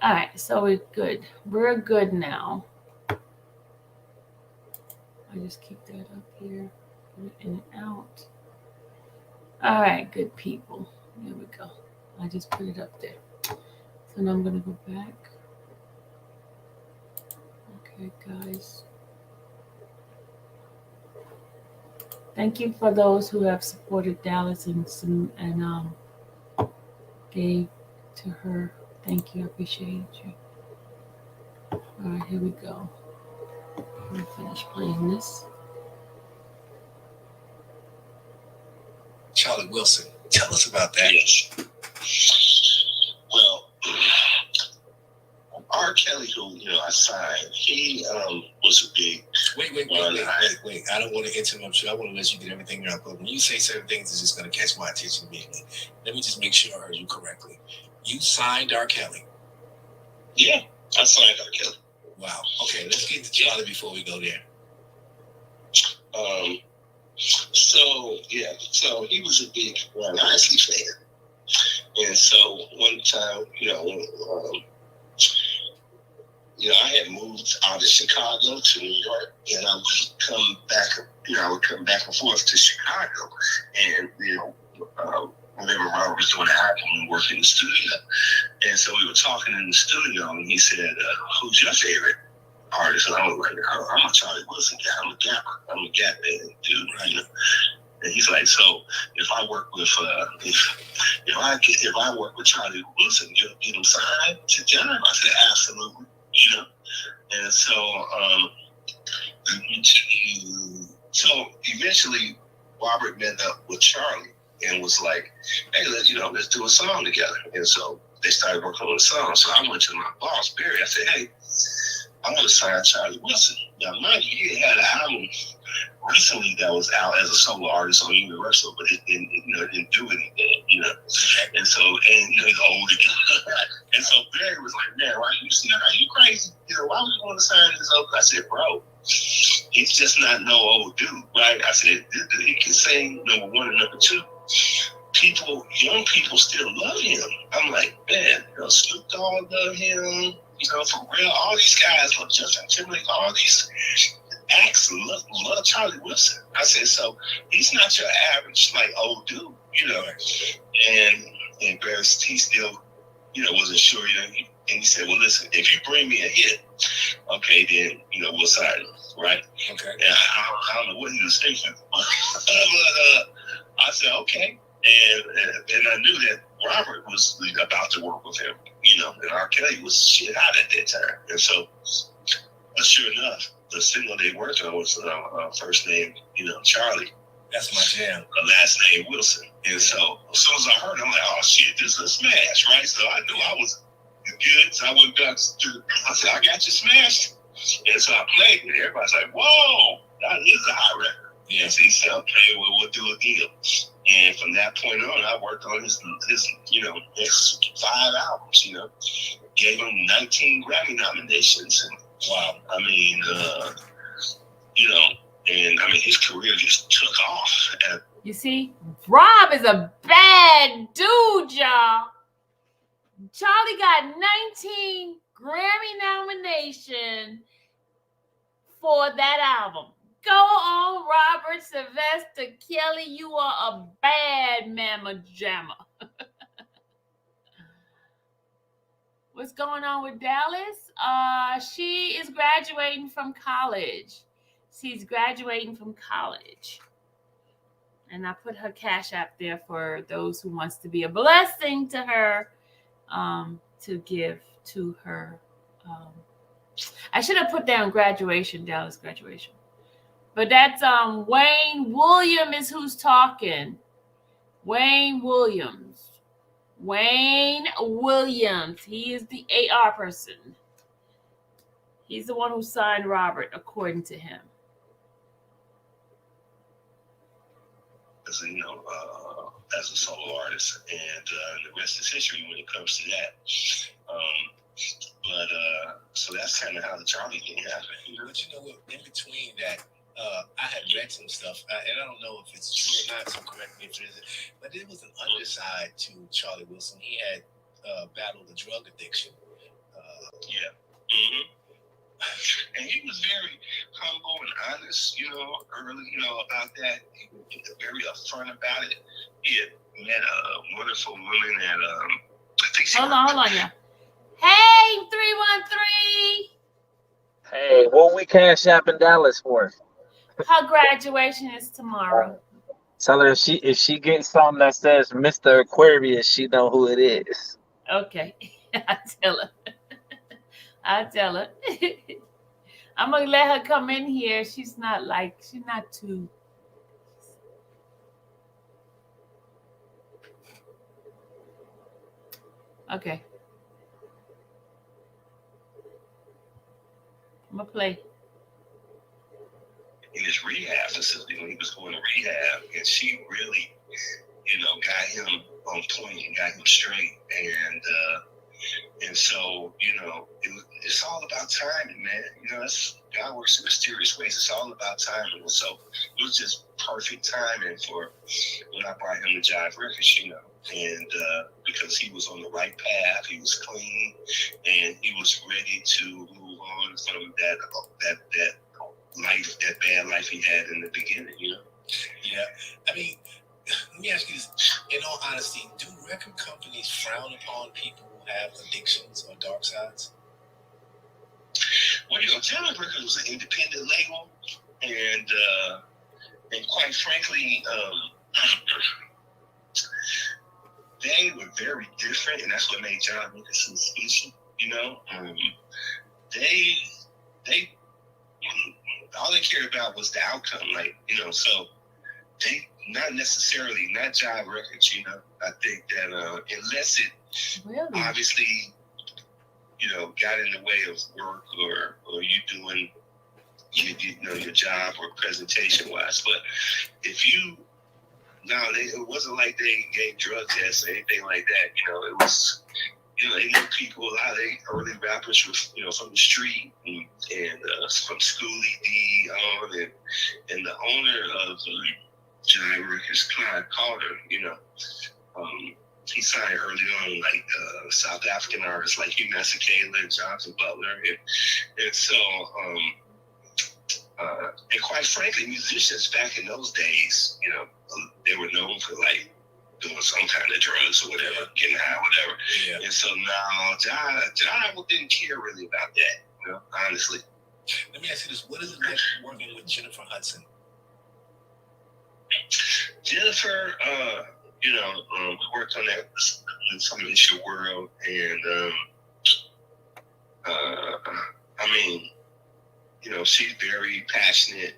All right, so we're good. We're good now. I just keep that up here, put it in and out. All right, good people. There we go. I just put it up there. So now I'm gonna go back. Okay, guys. Thank you for those who have supported Dallas and gave to her. Thank you. I appreciate you. All right, here we go. I'm gonna finish playing this. Charlie Wilson, tell us about that. Yes. Well, R. Kelly, who I signed, he was a big. Wait. I don't want to interrupt you. I want to let you get everything out. But when you say certain things, it's just going to catch my attention immediately. Let me just make sure I heard you correctly. You signed R. Kelly. Yeah, I signed R. Kelly. Wow. Okay, let's get to Charlie before we go there. So yeah, so he was a big Ron Isley fan, and so one time, I had moved out of Chicago to New York, and I would come back. I would come back and forth to Chicago, and whenever Robert was doing the album, we worked in the studio, and so we were talking in the studio, and he said, "Who's your favorite artist?" And I was like, "I'm a Charlie Wilson guy. I'm a Gap band dude." Right. And he's like, "So if I work with if I work with Charlie Wilson, you'll get him signed to Jam?" I said, "Absolutely." And so so eventually Robert met up with Charlie and was like, "Hey, let's do a song together." And so they started working on the song. So I went to my boss, Barry. I said, "Hey, I want to sign Charlie Wilson." Now, mind you, he had an album recently that was out as a solo artist on Universal, but it didn't do anything, And so, he's older guy. And so Barry was like, "Man, are you crazy? Why would you want to sign this up?" I said, "Bro, he's just not no old dude, right?" I said, "He can sing, number one, and number two. Young people still love him." I'm like, "Man, Snoop Dogg love him. For real, all these guys love Justin Timberlake, all these acts love Charlie Wilson." I said, "So he's not your average old dude, And Barry, he still, wasn't sure, and he said, "Well, listen, if you bring me a hit, okay, then we'll sign him, right?" Okay. And I don't know what he was thinking, but I said, "Okay," and I knew that Robert was about to work with him, and R. Kelly was shit hot at that time, and so, sure enough, the single they worked on was first name, Charlie. That's my jam. Last name Wilson. And so as soon as I heard it, I'm like, "Oh shit, this is a smash," right? So I knew I was good. So I went back to I said, "I got you smashed." And so I played it. Everybody's like, "Whoa, that is a hot record." Yeah. So he said, "Okay, well, we'll do a deal." And from that point on, I worked on his next 5 albums, gave him 19 Grammy nominations. And wow. I mean, his career just took off. You see, Rob is a bad dude, y'all. Charlie got 19 Grammy nominations for that album. Go on, Robert Sylvester Kelly. You are a bad mamma jamma. What's going on with Dallas? She is graduating from college. She's graduating from college. And I put her Cash App there for those who wants to be a blessing to her, to give to her. I should have put down graduation, Dallas graduation. But that's Wayne Williams is who's talking. Wayne Williams. Wayne Williams. He is the AR person. He's the one who signed Robert, according to him. As a solo artist, and the rest is history when it comes to that. So that's kind of how the Charlie thing happened. But you know what? In between that, I had read some stuff, and I don't know if it's true or not, so correct me if it isn't, but there was an underside to Charlie Wilson. He had battled a drug addiction. Yeah. Mm-hmm. And he was very humble and honest, early, about that. He was very upfront about it. He had met a wonderful woman at, I think she Hold on, yeah. Hey, 313. Hey, what we Cash App in Dallas for? Her graduation is tomorrow. Tell her if she gets something that says Mr. Aquarius, she know who it is. Okay. I tell her. I'm gonna let her come in here. She's not too. Okay. I'm gonna play. In his rehab facility, when he was going to rehab, and she really, got him on point and got him straight, and so, it's all about timing, man. You know, God works in mysterious ways. It's all about timing. And so it was just perfect timing for when I brought him to Jive Records, you know. And because he was on the right path, he was clean, and he was ready to move on from that life, that bad life he had in the beginning, you know. Yeah, I mean, let me ask you this: in all honesty, do record companies frown upon people who have addictions or dark sides? Well, you know, Jive Records was an independent label, and quite frankly, they were very different, and that's what made John Nicholson special. You know, they all they cared about was the outcome, like, you know. So they not Jive Records. You know, I think that unless it Really? obviously, you know, got in the way of work or you doing you know your job or presentation wise, but if you it wasn't like they gave drug tests or anything like that. You know, it was, you know, they knew people, a lot of the early rappers were, you know, from the street and from Schoolie D on, and the owner of Jive Records, Clyde Carter, you know, he signed early on like South African artists like Hugh Masekela and Jonathan Butler, and so and quite frankly, musicians back in those days, you know, they were known for like doing some kind of drugs or whatever, getting high, whatever. Yeah. And so now Jive didn't care really about that, you know, honestly. Let me ask you this: what is it like working with Jennifer Hudson? Jennifer, you know, we worked on that with some Issue World, and I mean, you know, she's very passionate,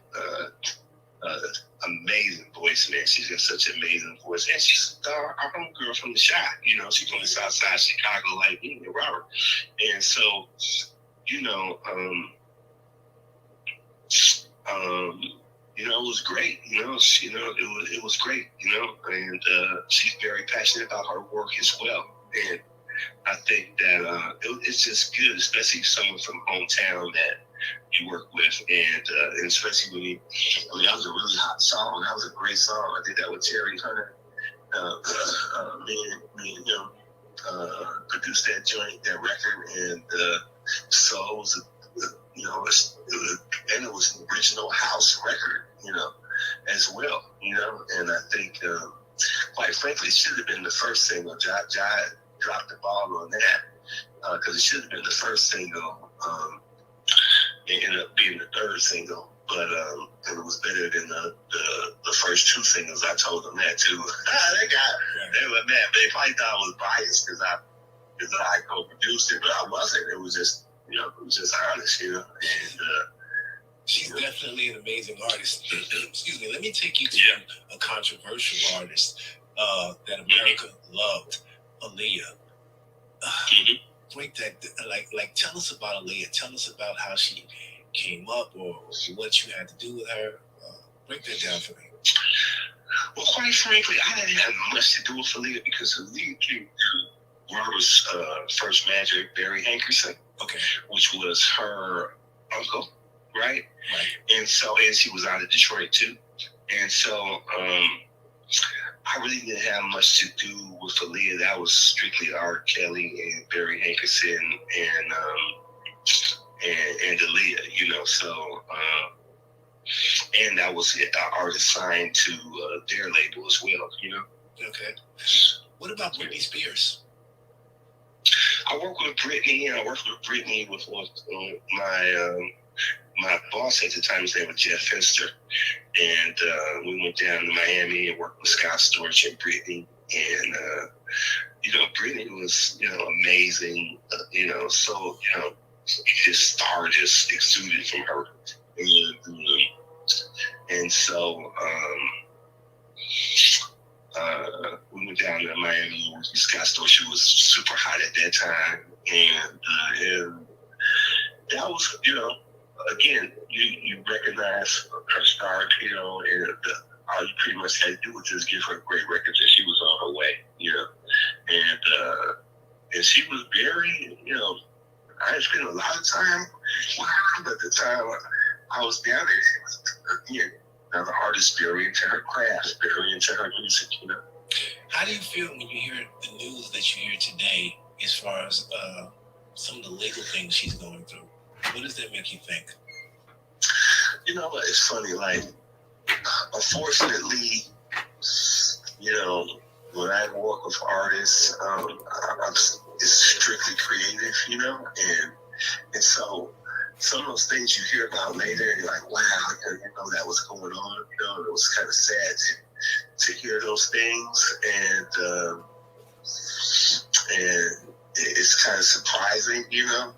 amazing voice, man. She's got such an amazing voice. And she's our homegirl from the shop. You know, she's from the south side of Chicago, like me and Robert. And so, you know, you know, it was great. You know, it was great, you know, and she's very passionate about her work as well. And I think that it's just good, especially someone from hometown that you work with, and especially when that was a really hot song. That was a great song. I did that with Terry Hunter. Me and him produced that that record, and so it was you know, it was an original house record, you know, as well, you know, and I think quite frankly, it should have been the first single. Jai dropped the ball on that because it should have been the first single. It ended up being the third single, but and it was better than the first two singles. I told them that too. They were mad. They probably thought I was biased because I co-produced it, but I wasn't. It was just, you know, it was just honest, you know. And she's definitely an amazing artist. Excuse me. Let me take you to a controversial artist that America loved, Aaliyah. Break that, like tell us about Aaliyah. Tell us about how she came up or what you had to do with her. Break that down for me. Well, quite frankly, I didn't have much to do with Aaliyah because Aaliyah came through Robert's first manager, Barry Hankerson, which was her uncle, right? And so, and she was out of Detroit too. And so, I really didn't have much to do with Aaliyah. That was strictly R. Kelly and Barry Hankerson and Aaliyah, you know. So, and that was artist signed to their label as well, you know. Okay. What about Britney Spears? I worked with Britney with my boss at the time. His name was Jeff Fester, and we went down to Miami and worked with Scott Storch and Britney. And you know, Britney was, you know, amazing. You know, so, you know, his star just exuded from her. And so we went down to Miami with Scott Storch. She was super hot at that time, and that was, you know, again, you recognize her star, you know, and all you pretty much had to do was just give her great records, and she was on her way, you know. And she was very, you know, I spent a lot of time with her, but the time I was down there, she was, again, another artist very into her craft, very into her music, you know. How do you feel when you hear the news that you hear today as far as some of the legal things she's going through? What does that make you think? You know, it's funny, like, unfortunately, you know, when I work with artists, it's strictly creative, you know, and so some of those things you hear about later, you're like, wow, you know, that was going on, you know, it was kind of sad to hear those things, and it's kind of surprising, you know,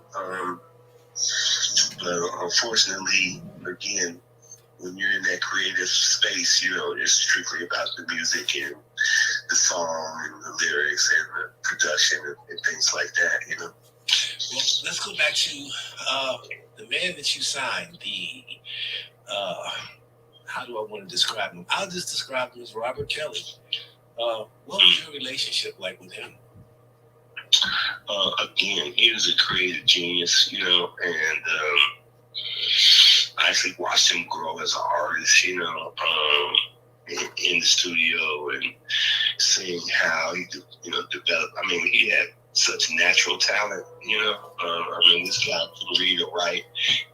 but unfortunately, again, when you're in that creative space, you know, it's strictly about the music and the song and the lyrics and the production and things like that, you know. Well, let's go back to the man that you signed, how do I want to describe him? I'll just describe him as Robert Kelly. What was your relationship like with him? Again, he was a creative genius, you know, and I actually watched him grow as an artist, you know, in the studio and seeing how he, you know, developed. I mean, he had such natural talent, you know. I mean, this guy could read or write,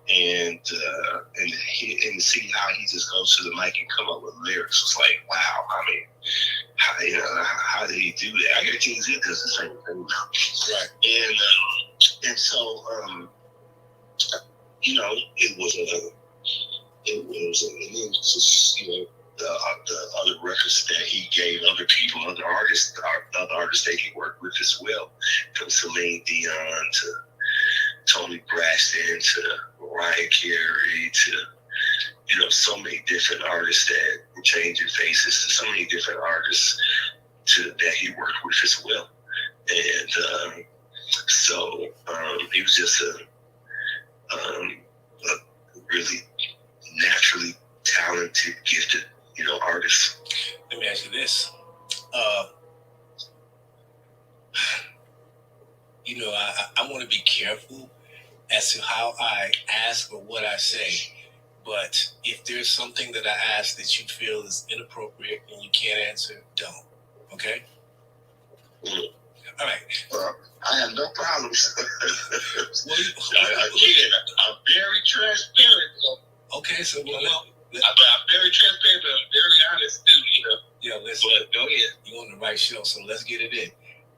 and to see how he just goes to the mic and come up with lyrics was like, wow. I mean, how did he do that? I got things he does the same thing now, right? And so, you know, it was just, you know, the other records that he gave other people, other artists that he worked with as well, from Celine Dion to Toni Braxton to Mariah Carey to, you know, so many different artists that were changing faces to so many different artists that he worked with as well. And so he was just a really naturally talented, gifted, you know, artist. Let me ask you this. You know, I want to be careful as to how I ask or what I say. But if there's something that I ask that you feel is inappropriate and you can't answer, don't. Okay? All right. I have no problems. I'm very transparent. Okay, so I'm very transparent, but I'm very honest too, you know. Yeah, listen. But go ahead. You're on the right show, so let's get it in.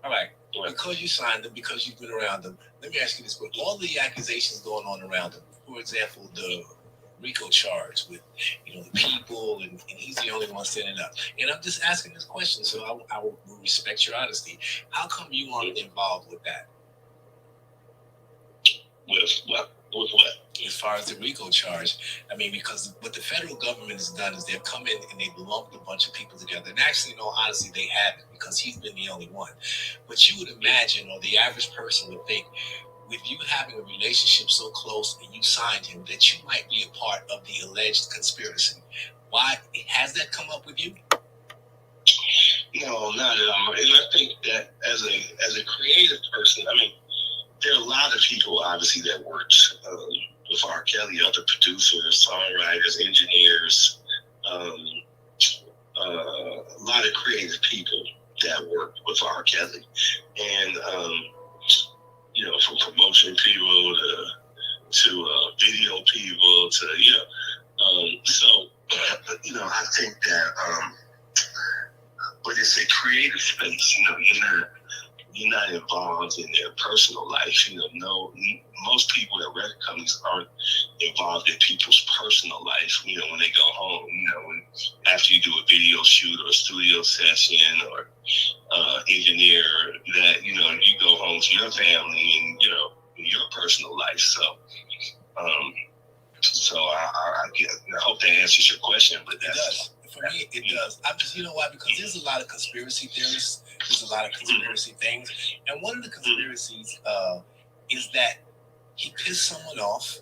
All right. Because you signed them, because you've been around them, let me ask you this: with all the accusations going on around them, for example, the RICO charge with, you know, the people, and he's the only one standing up. And I'm just asking this question, so I will respect your honesty. How come you aren't involved with that? With what? With what? As far as the RICO charge, I mean, because what the federal government has done is they've come in and they've lumped a bunch of people together. And actually, in all honesty, they haven't, because he's been the only one. But you would imagine, or the average person would think, with you having a relationship so close and you signed him, that you might be a part of the alleged conspiracy. Why has that come up with you? No, not at all. And I think that as a creative person, I mean, there are a lot of people, obviously, that worked with R. Kelly, other producers, songwriters, engineers, a lot of creative people that worked with R. Kelly. And, you know, from promotion people to video people to, you know, so, you know, I think that, but it's a creative space, you know, you're not involved in their personal life. You know, most people at record companies aren't involved in people's personal life. You know, when they go home, you know, after you do a video shoot or a studio session or engineer, that, you know, you go home to your family and, you know, your personal life. So, I hope that answers your question. But that does. For me, it does. I'm just, you know why? Because there's a lot of conspiracy theorists. There's a lot of conspiracy things. And one of the conspiracies is that he pissed someone off,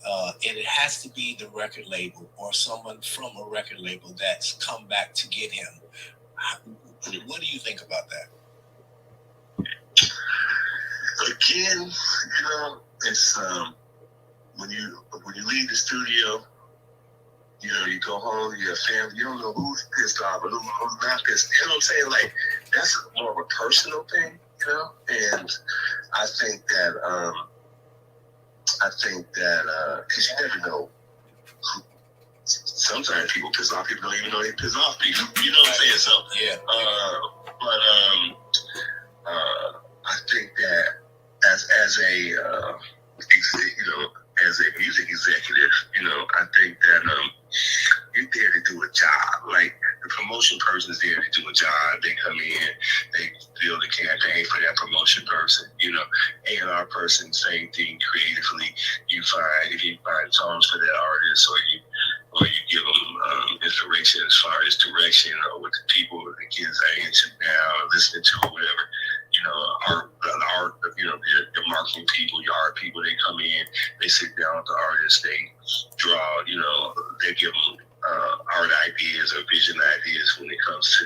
and it has to be the record label or someone from a record label that's come back to get him. What do you think about that? Again, you know, it's when you leave the studio, you go home, you have family, you don't know who's pissed off or who's not pissed. You know what I'm saying? Like, that's more of a personal thing, and I think that because you never know who. Sometimes people piss off people don't even know they piss off people. You know what I'm saying? So Yeah. I think that as a as a music executive, I think that you're there to do a job. Like, the promotion person is there to do a job. They come in, they build a campaign for that promotion person. A&R person, same thing. Creatively, if you find songs for that artist, or you give them inspiration as far as direction, or what the people, the kids are into now, listening to, or whatever. Art, the marketing people, your art people, they come in, they sit down with the artists, they draw, they give them art ideas or vision ideas when it comes to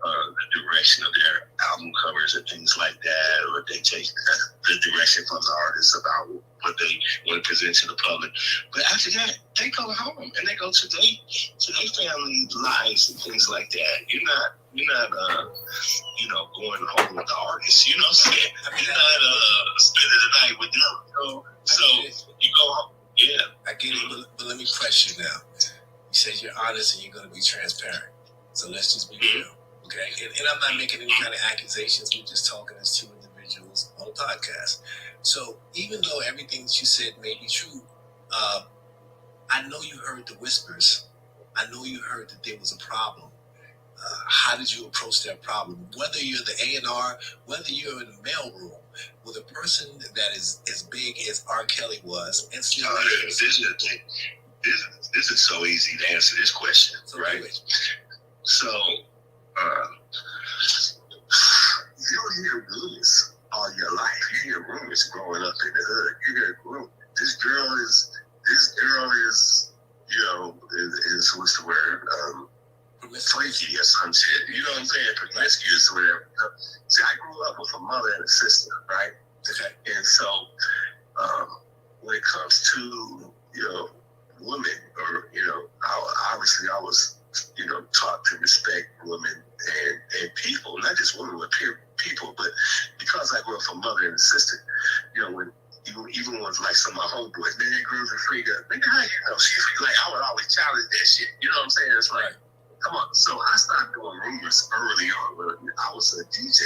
the direction of their album covers and things like that, or they take the direction from the artists about what they want to present to the public. But after that, they go home and they go to their family lives and things like that. You're not going home with the artists. You know what I'm saying? You're not spending the night with them. So you go home. Yeah, I get it, but let me press you now. You said you're honest and you're going to be transparent. So let's just be real, okay? And I'm not making any kind of accusations. We're just talking as two individuals on a podcast. So even though everything that you said may be true, I know you heard the whispers. I know you heard that there was a problem. How did you approach that problem? Whether you're the A&R, whether you're in the mailroom with a person that is as big as R. Kelly was, and still this is so easy to answer this question, right? So, you hear rumors all your life. You hear rumors growing up in the hood. You hear rumors. This girl is, is what's the word? Flaky or some shit. You know what I'm saying? Promiscuous or whatever. See, I grew up with a mother and a sister, right? Okay. And so, when it comes to, women, or, obviously I was, taught to respect women and people, not just women, but people, but because I grew up with a mother and a sister, when even with like some of my homeboys, man, that girl's a freak. Nigga, how you know she's like, I would always challenge that shit. You know what I'm saying? It's like, come on. So I started doing rumors early on. I was a DJ,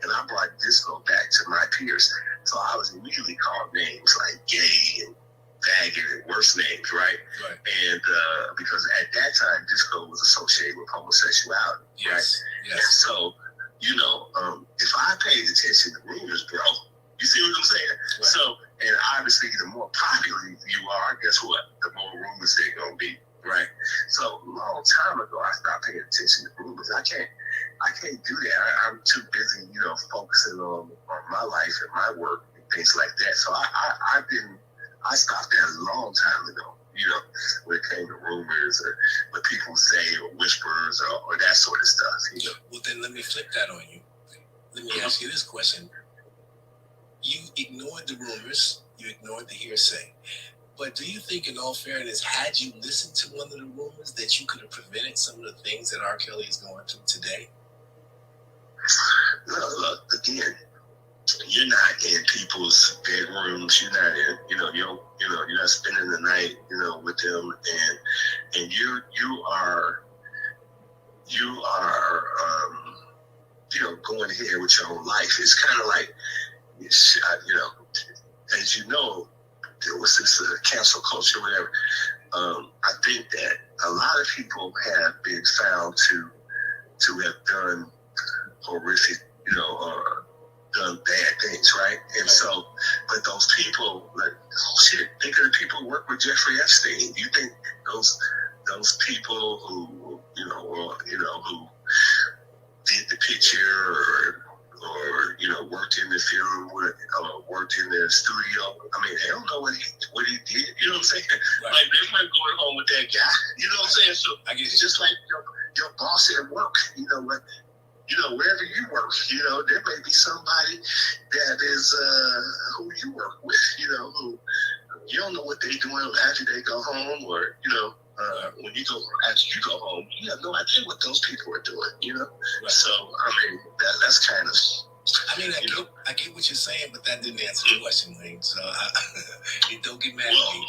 and I brought disco back to my peers. So I was immediately called names like gay and faggot and worse names, right? And because at that time, disco was associated with homosexuality, right? Yes. And so, if I paid attention to rumors, bro, you see what I'm saying? Right. So, and obviously, the more popular you are, guess what? The more rumors they're gonna be, right? So, a long time ago, I stopped paying attention to rumors. I can't do that. I'm too busy, focusing on my life and my work and things like that. So I stopped that a long time ago, when it came to rumors or what people say or whispers or that sort of stuff, Well, then let me flip that on you. Let me ask you this question. You ignored the rumors, you ignored the hearsay. But do you think, in all fairness, had you listened to one of the rumors, that you could have prevented some of the things that R. Kelly is going through today? No, look, again, you're not in people's bedrooms. You're not in, you're not spending the night, with them, and you are, going ahead with your own life. It's kind of like, as you know, there was this cancel culture, whatever. I think that a lot of people have been found to have done horrific, done bad things, right? And so, but those people, like, oh shit, think of the people who work with Jeffrey Epstein. You think those people who, who did the picture or worked in the film, worked in the studio. I mean, they don't know what he did. You know what I'm saying? Right. Like, they might going home with that guy. You know what I'm saying? So I guess it's just like your boss at work. wherever you work, there may be somebody that is who you work with, who you don't know what they're doing after they go home, or when you go after you go home, you have no idea what those people are doing, Right. So I mean, that's kind of. I mean, I get what you're saying, but that didn't answer the question, Wayne. So don't get mad at me.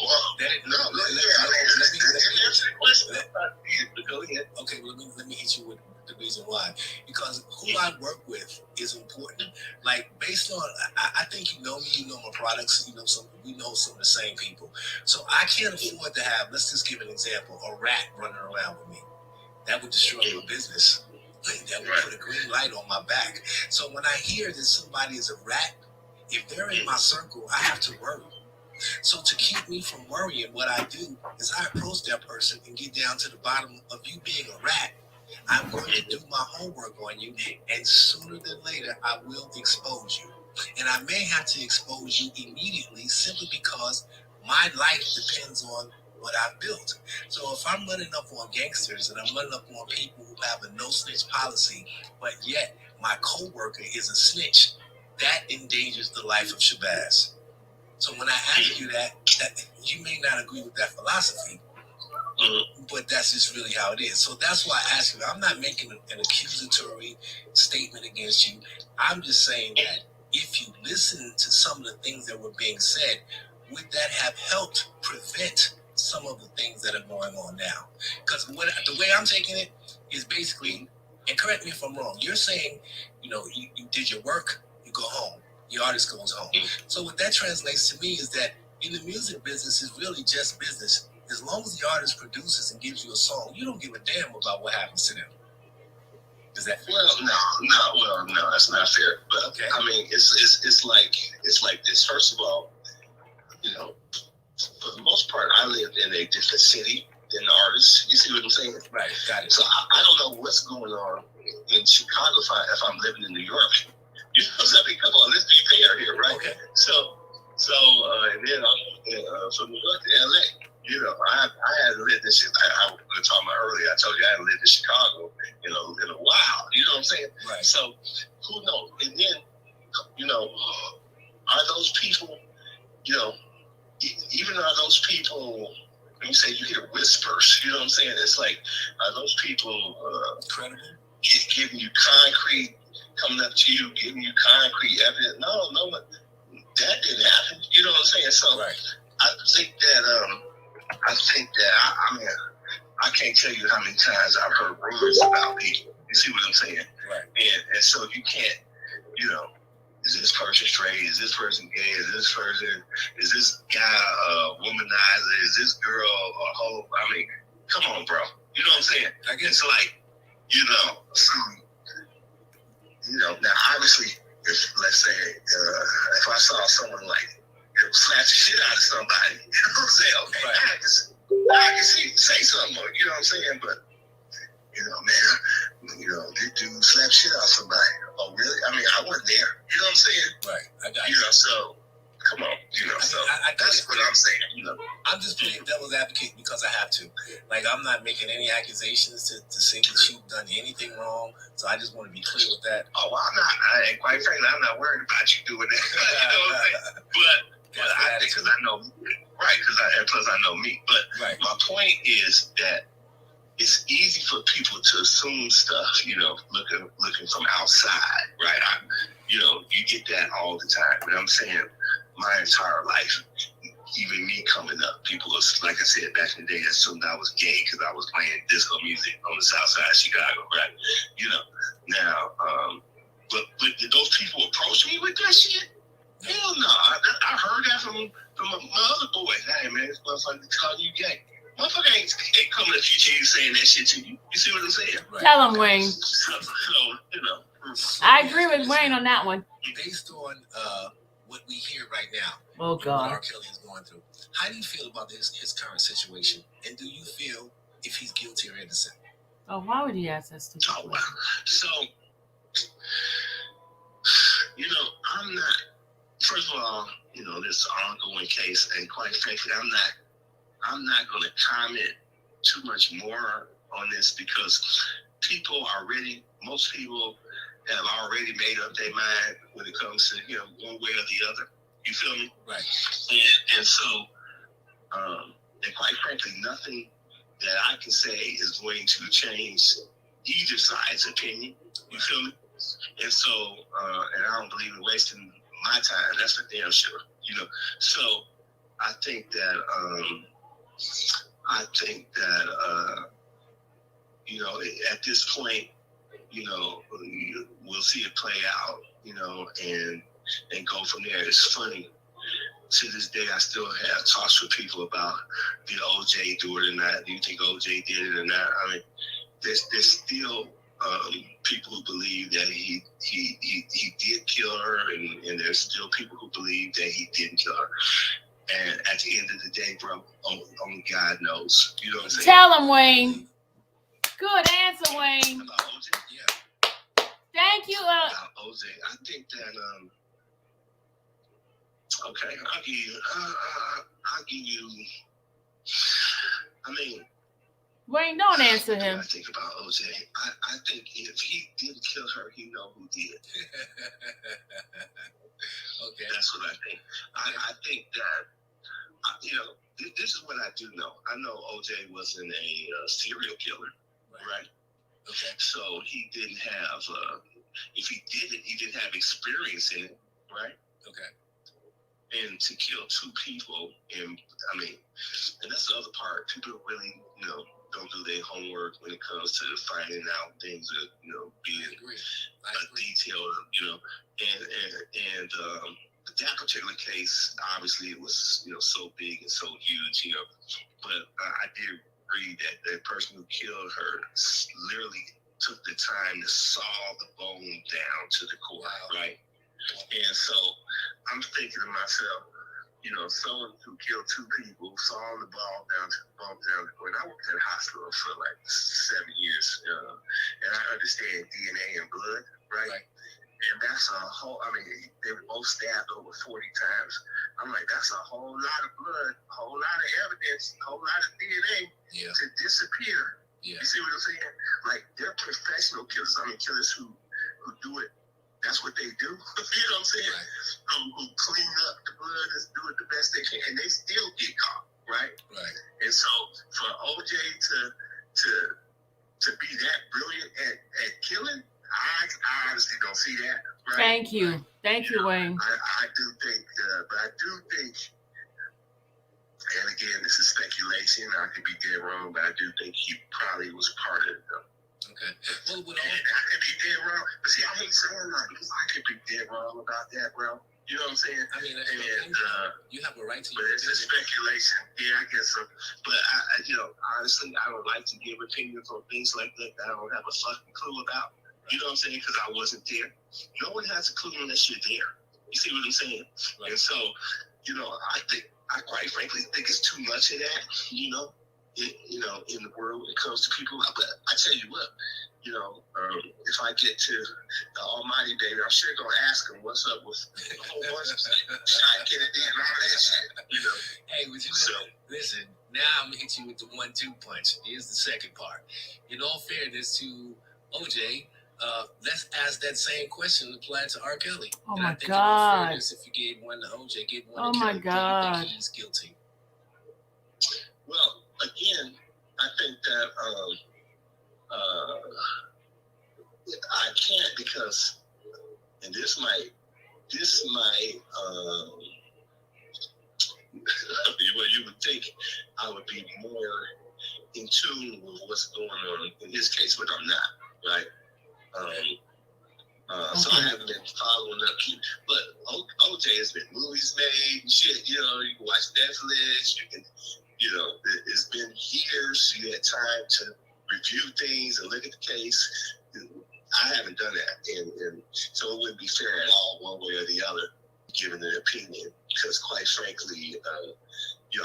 Go ahead. Okay, well, let me hit you with the reason why. Because who I work with is important. Like, based on, I think you know me, you know my products, we know some of the same people. So I can't afford to have, let's just give an example, a rat running around with me. That would destroy my business. That would put a green light on my back. So when I hear that somebody is a rat, if they're in my circle, I have to worry. So to keep me from worrying, what I do is I approach that person and get down to the bottom of you being a rat. I'm going to do my homework on you, and sooner than later, I will expose you. And I may have to expose you immediately simply because my life depends on what I've built. So if I'm running up on gangsters and I'm running up on people who have a no snitch policy, but yet my coworker is a snitch, that endangers the life of Shabazz. So when I ask you that you may not agree with that philosophy, but that's just really how it is. So that's why I ask you. I'm not making an accusatory statement against you. I'm just saying that if you listen to some of the things that were being said, would that have helped prevent some of the things that are going on now? Because the way I'm taking it is basically, and correct me if I'm wrong, you're saying, you did your work, you go home, the artist goes home. So what that translates to me is that in the music business, it's really just business. As long as the artist produces and gives you a song, you don't give a damn about what happens to them. Is that fair? Well, no, that's not fair. But okay. I mean, it's like this. First of all, for the most part, I lived in a different city than the artists. You see what I'm saying? Right, got it. So I don't know what's going on in Chicago if I'm living in New York. So I mean, come on, let's be fair here, right? Okay. So and then I'm from New York to LA. I hadn't lived in Chicago. I was talking about earlier. I told you I hadn't lived in Chicago, in a while. You know what I'm saying? Right. So who knows? And then, are those people, even are those people, when you say you hear whispers, you know what I'm saying? It's like, are those people credible? Giving you concrete, coming up to you, giving you concrete evidence? No, that didn't happen. You know what I'm saying? So right. I think that I mean, I can't tell you how many times I've heard rumors about people. You see what I'm saying? Right. And so you can't, is this person straight? Is this person gay? Is this guy a womanizer? Is this girl a hoe? I mean, come on, bro. You know what I'm saying? I guess it's like, now obviously, if let's say, if I saw someone like slap the shit out of somebody, you know what I'm saying? Okay, right. I can say something, you know what I'm saying? But, man, this dude slap shit out of somebody. Oh, really? I mean, I wasn't there. You know what I'm saying? Right, I got you. So, come on, that's what I'm saying, I'm just playing devil's advocate because I have to. Like, I'm not making any accusations to say that you've done anything wrong, so I just want to be clear with that. Oh, well, I'm not, quite frankly, I'm not worried about you doing that. You know what I'm saying? But I think because I know, right, and plus I know me. But right. My point is that it's easy for people to assume stuff, looking from outside, right? You get that all the time. But I'm saying my entire life, even me coming up, people, like I said, back in the day, assumed I was gay because I was playing disco music on the south side of Chicago, right? Now, but did those people approach me with that shit? Hell no. I heard that from my other boys. Hey, man, this motherfucker calling you gay. Motherfucker ain't coming at you saying that shit to you. You see what I'm saying? Right. Tell him, Wayne. So, I agree with Wayne on that one. Based on what we hear right now, oh God, what R. Kelly is going through, how do you feel about his current situation? And do you feel if he's guilty or innocent? Oh, why would he ask us to? Oh, wow. So, I'm not. First of all, this ongoing case, and quite frankly, I'm not going to comment too much more on this because most people have already made up their mind when it comes to, you know, one way or the other. You feel me? Right. And so, and quite frankly, nothing that I can say is going to change either side's opinion. You feel me? And so, and I don't believe in wasting my time. That's for damn sure. You know. So, I think that, you know, at this point, you know, we'll see it play out. You know, and go from there. It's funny. To this day, I still have talks with people about did OJ do it or not? Do you think OJ did it or not? I mean, there's still people who believe that he did kill her, and there's still people who believe that he didn't kill her. And at the end of the day, bro, only God knows. You know what I'm saying? Tell him, Wayne. Good answer, Wayne. About OJ? Yeah. Thank you. About OJ, I think that okay, I'll give you. I mean, Wayne, don't answer what do him. I think about OJ? I think if he didn't kill her, he know who did. Okay. That's what I think. I think that, you know, this is what I do know. I know OJ wasn't a serial killer, right? Okay. So he didn't have, if he did it, he didn't have experience in it, right? Okay. And to kill two people, and I mean, and that's the other part. People really, you know, don't do their homework when it comes to finding out things that, you know, being detailed, you know, and that particular case, obviously, it was, you know, so big and so huge, you know, but I did read that the person who killed her literally took the time to saw the bone down to the core, right? And so I'm thinking to myself, you know, someone who killed two people, saw the bone down to the core. And I worked at a hospital for like 7 years, and I understand DNA and blood, right? And that's a whole, I mean, they were both stabbed over 40 times. I'm like, that's a whole lot of blood, a whole lot of evidence, a whole lot of DNA to disappear. Yeah. You see what I'm saying? Like, they're professional killers. I mean, killers who do it. That's what they do. You know what I'm saying? Right. Who clean up the blood and do it the best they can, and they still get caught, right? Right. And so for OJ to be that brilliant at killing, I honestly don't see that. Right? Thank you. Thank you, Wayne. I do think, but I do think, and again, this is speculation. I could be dead wrong, but I do think he probably was part of it, though. Okay. Well, And I could be dead wrong. But see, I hate saying that because I could be dead wrong about that, bro. You know what I'm saying? I mean, And, you have a right to. but it's just speculation. Yeah, I guess so. But I, you know, honestly, I don't like to give opinions on things like that I don't have a fucking clue about. You know what I'm saying? Because I wasn't there. No one has a clue unless you're there. You see what I'm saying? Right. And so, you know, I quite frankly think it's too much of that. You know, you know, in the world when it comes to people. But I tell you what, you know, if I get to the Almighty, baby, I'm sure gonna ask him what's up with a whole bunch of shot Kennedy and all that shit. You know. Hey, would you know, listen, now I'm gonna hit you with the 1-2 punch. Here's the second part. In all fairness to OJ, let's ask that same question applied to R. Kelly. Oh and my I think God. in all fairness, if you gave one to OJ, give one Oh to my Kelly, God. do you think he's guilty? Well, again, I think that I can't because, and this might well, you would think I would be more in tune with what's going on in his case, but I'm not, right? So I haven't been following up. But OJ has been movies made and shit. You know, you can watch Netflix. You can, you know, it's been years. You had time to review things and look at the case. I haven't done that, and so it wouldn't be fair at all, one way or the other, giving an opinion. Because quite frankly, you know,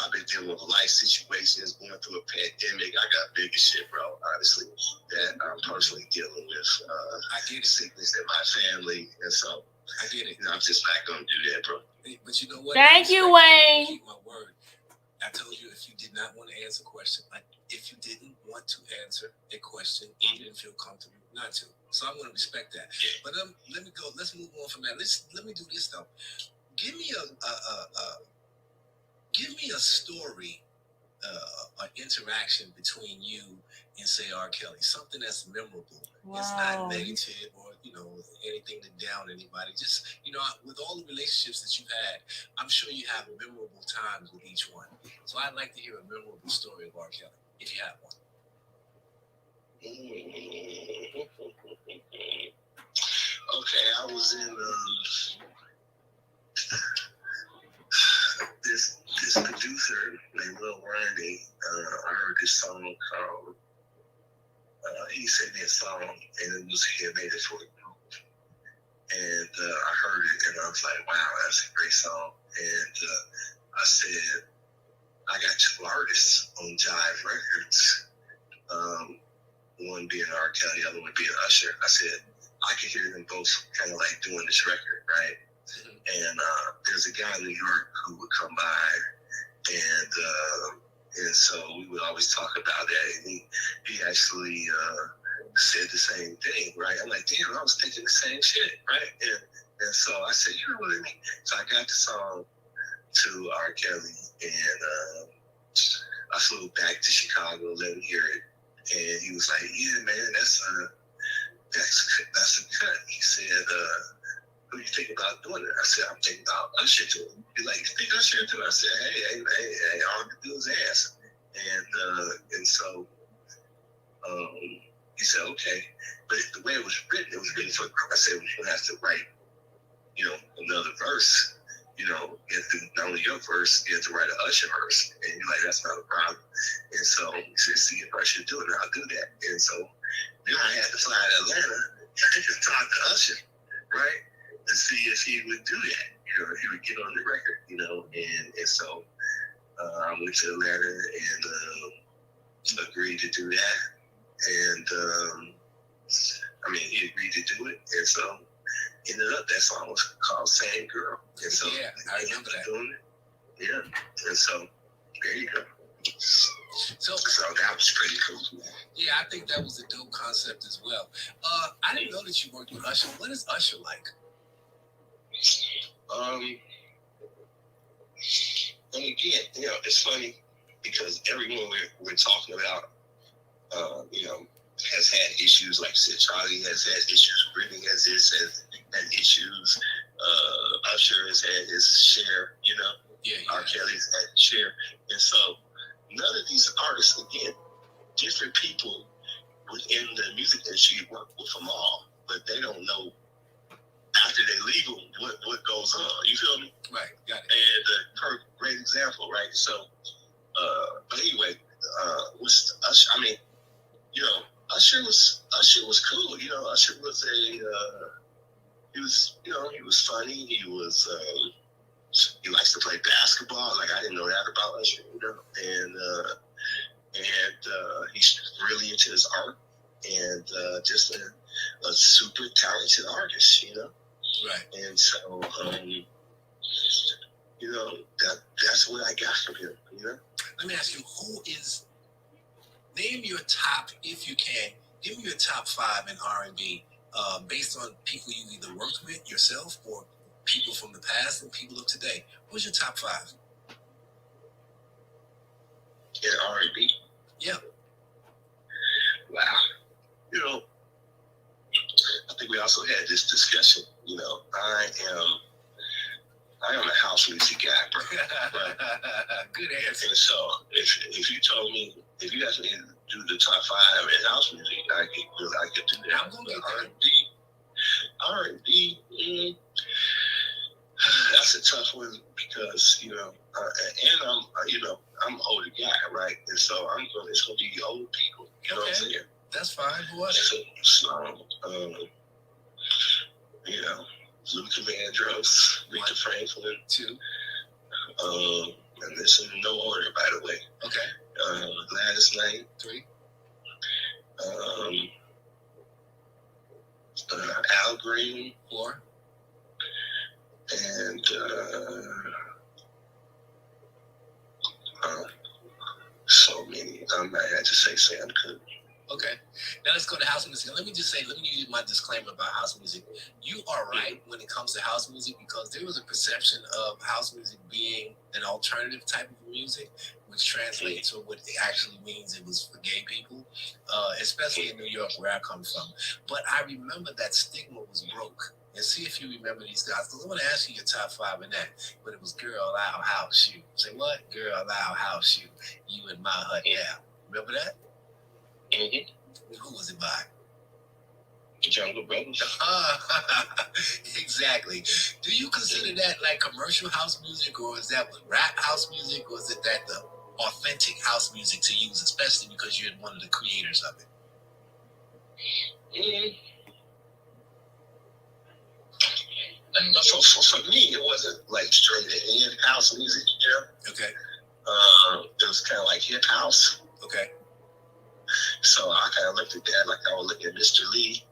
I've been dealing with life situations, going through a pandemic. I got bigger shit, bro, honestly, that I'm personally dealing with. I get it. Sickness in my family, and so I get it. you know, I'm just not gonna do that, bro. But you know what? Thank you, Wayne. Keep my word. I told you if you did not want to answer a question, like if you didn't want to answer a question, you didn't feel comfortable not to. So I'm going to respect that. But let me go. Let's move on from that. Let me do this though. Give me a story, an interaction between you and say R. Kelly, something that's memorable. Wow. It's not negative or anything to down anybody. Just with all the relationships that you've had, I'm sure you have memorable times with each one. So I'd like to hear a memorable story of R. Kelly, if you have one. Okay, I was in this producer named Lil Randy. I heard this song called he sent me a song, and it was he made it for a group. And I heard it, and I was like, wow, that's a great song. And I said, I got two artists on Jive Records. One being R. Kelly, the other one being Usher. I said, I could hear them both kind of like doing this record, right? Mm-hmm. And there's a guy in New York who would come by, and so we would always talk about that. And he actually said the same thing, right? I'm like, damn, I was thinking the same shit, right? And so I said, you know what I mean? So I got the song to R. Kelly, and I flew back to Chicago, let him hear it, and he was like, yeah, man, that's a cut. He said, what do you think about doing it? I said, I'm thinking about Usher to it. He's like, you think Usher to it? I said, hey, all you do is ask. And so he said, okay. But the way it was written for the group. I said, well, you're going to have to write, another verse. You have to, not only your verse, you have to write an Usher verse. And you're like, that's not a problem. And so he said, see if I should do it, and I'll do that. And so then I had to fly to Atlanta and just talk to Usher, right? To see if he would do that, if he would get on the record, and so I went to Atlanta and agreed to do that, and he agreed to do it, and so ended up that song was called "Same Girl," and so yeah, I remember that. Doing it. Yeah, and so there you go. So that was pretty cool. Yeah, I think that was a dope concept as well. I didn't know that you worked with Usher. What is Usher like? And again, it's funny because everyone we're talking about, has had issues. Like I said, Charlie has had issues. Britney has had issues. Usher has had his share. Yeah. R. Kelly's had his share, and so none of these artists, again, different people within the music industry work with them all, but they don't know after they legal what goes on. You feel me? Right, got it. And great example, right? So, but anyway, with Usher, Usher was cool. Usher was he was funny. He was he likes to play basketball. Like, I didn't know that about Usher, and he's really into his art, and just a super talented artist, Right. And so, that's what I got from him, Let me ask you, name your top, if you can, give me your top 5 in R&B, based on people you either worked with yourself or people from the past and people of today. What's your top 5? In R&B? Yeah. Wow. I think we also had this discussion. I am a house music guy, bro. Right? Good answer. And so, if you told me, if you asked me to do the top 5 in house music, I could do that. I'm gonna get R&B, that's a tough one because and I'm an older guy, right? And so it's gonna be old people. You know what I'm saying? That's fine. Who was it? So, Luther Vandross, Rita Franklin. 2. And this is in no order, by the way. Okay. Gladys Knight. 3. Al Green. 4. And So many. I might have to say Sam Cooke. Okay. Now let's go to house music. Let me use my disclaimer about house music. You are right when it comes to house music because there was a perception of house music being an alternative type of music, which translates to what it actually means. It was for gay people, especially in New York where I come from. But I remember that stigma was broke. And see if you remember these guys. Because I want to ask you your top 5 in that. But it was Girl Out House Shoe. Say what? Girl Out House Shoe. You in my hut now. Remember that? Mm-hmm. Who was it by? Jungle Brothers. Exactly. Do you consider that like commercial house music, or is that rap house music, or is it that the authentic house music to use, especially because you're one of the creators of it? For me, it wasn't like straight in house music, you know? Okay. It was kind of like hip house. Okay. So I kind of looked at that like I would look at Mr. Lee,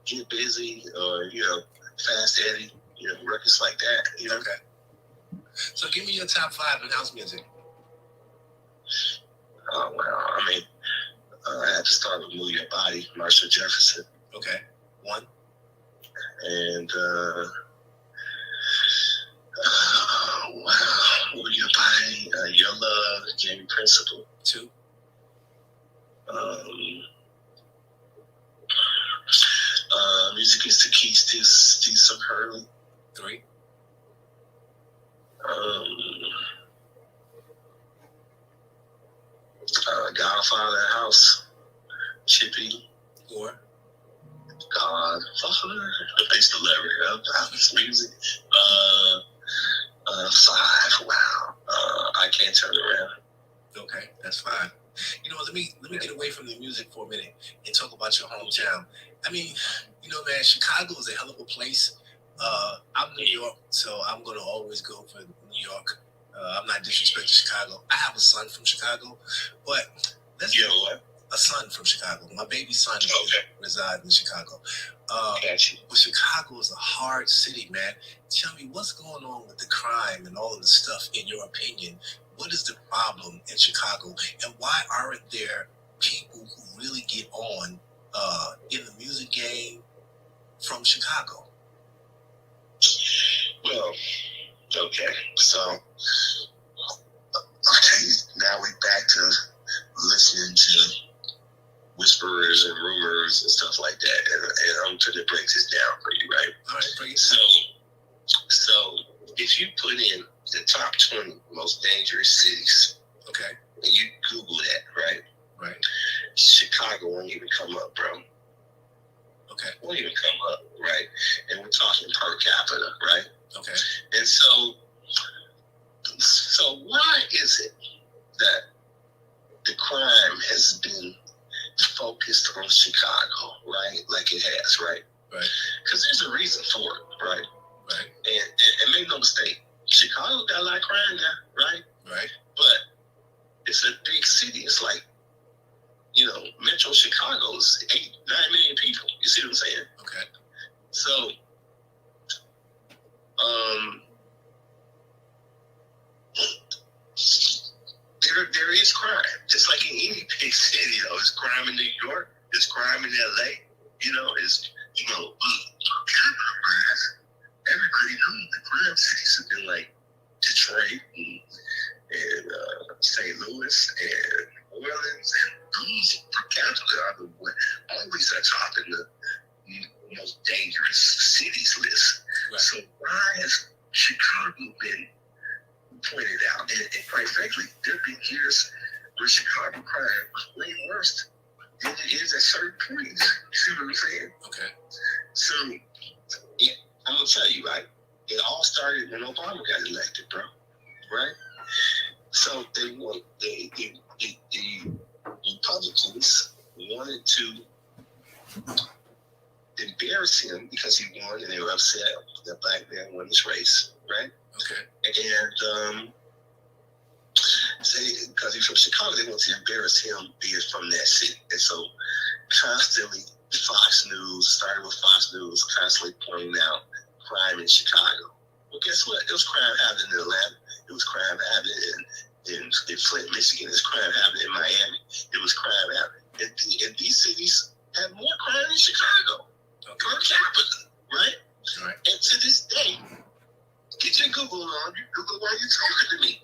Get Busy, or, Fast Eddie, records like that, Okay. So give me your top 5 in house music. Well, I mean, I had to start with Move Your Body, Marshall Jefferson. Okay. 1. And, Move Your Body, Your Love, Jamie Principle. 2. Music is the Key, Steve Hurley. 3. Godfather House, Chippy. 4. Godfather. I used to love it. House music. 5. Wow. I Can't Turn Around. Okay, that's fine. Let me get away from the music for a minute and talk about your hometown. I mean, man, Chicago is a hell of a place. I'm New York, so I'm gonna always go for New York. I'm not disrespecting Chicago. I have a son from Chicago, but a son from Chicago. My baby son resides in Chicago. But Chicago is a hard city, man. Tell me what's going on with the crime and all of the stuff, in your opinion. What is the problem in Chicago, and why aren't there people who really get on in the music game from Chicago? Well, okay, so now we're back to listening to whisperers and rumors and stuff like that, and I'm trying to break this down for you, right? All right, break it So, down. so if you put in the top 20 most dangerous cities, Okay. and you Google that, right? Right. Chicago won't even come up, bro. Okay. Won't even come up, right? And we're talking per capita, right? Okay. And so why is it that the crime has been focused on Chicago, right? Like it has, right? Right. Because there's a reason for it, right? Right. And make no mistake, Chicago got a lot of crime now, right? Right. But it's a big city. It's like, Metro Chicago is 8-9 million people. You see what I'm saying? Okay. So, there is crime, just like in any big city. There's crime in New York. There's crime in LA. It's everybody knows the crime cities have been like Detroit and St. Louis and New Orleans, and these per capita are always at top in the most dangerous cities list. Right. So why has Chicago been pointed out? And quite frankly, there have been years where Chicago crime was way worse than it is at certain points. You see what I'm saying? Okay. So, yeah, I'm gonna tell you, right? It all started when Obama got elected, bro. Right? So the Republicans wanted to embarrass him because he won, and they were upset that black man won this race, right? Okay. And because he's from Chicago, they want to embarrass him being from that city. And so constantly Fox News, starting with Fox News, constantly pointing out crime in Chicago. Well, guess what? It was crime happening in Atlanta. It was crime happening in Flint, Michigan, there's crime happening. In Miami, it was crime happening. And these cities have more crime than Chicago per capita, right? Right. And to this day, get your Google on. You Google while you're talking to me.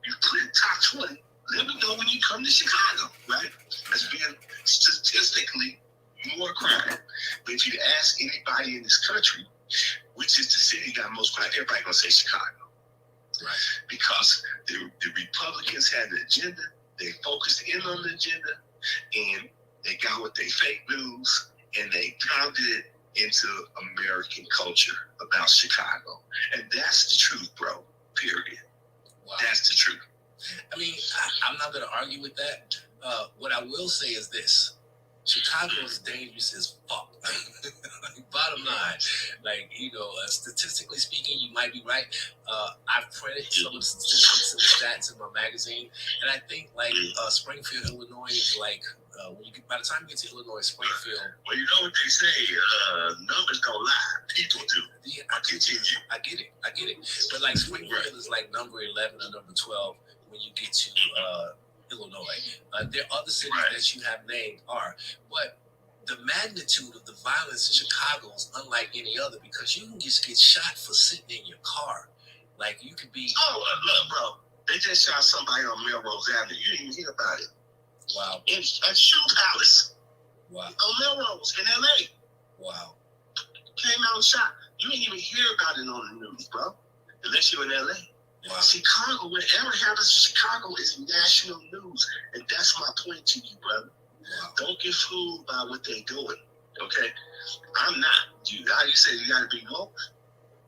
You put in top 20. Let me know when you come to Chicago, right? That's being statistically more crime. But if you ask anybody in this country, which is the city got most crime, everybody gonna say Chicago. Right. Because the Republicans had an agenda, they focused in on the agenda, and they got with their fake news, and they pounded it into American culture about Chicago. And that's the truth, bro. Period. Wow. That's the truth. I mean, I'm not going to argue with that. What I will say is this. Chicago is dangerous as fuck. Bottom line, like, you know, statistically speaking, you might be right. I've printed some of the statistics and the stats in my magazine, and I think like Springfield, Illinois is like when you get, by the time you get to Illinois, Springfield. Well, you know what they say, numbers don't lie, people do. Yeah, I get it. But like Springfield is like number 11 or number 12 when you get to Illinois. There are other cities that you have named but the magnitude of the violence in Chicago is unlike any other because you can just get shot for sitting in your car. Like you could be. Oh, look, bro. They just shot somebody on Melrose Avenue. You didn't even hear about it. Wow. In a shoe palace. Wow. On Melrose in LA. Wow. Came out and shot. You didn't even hear about it on the news, bro. Unless you're in LA. Wow. Chicago, whatever happens in Chicago is national news. And that's my point to you, brother. Wow. Don't get fooled by what they're doing. Okay? I'm not. How you say you gotta be woke?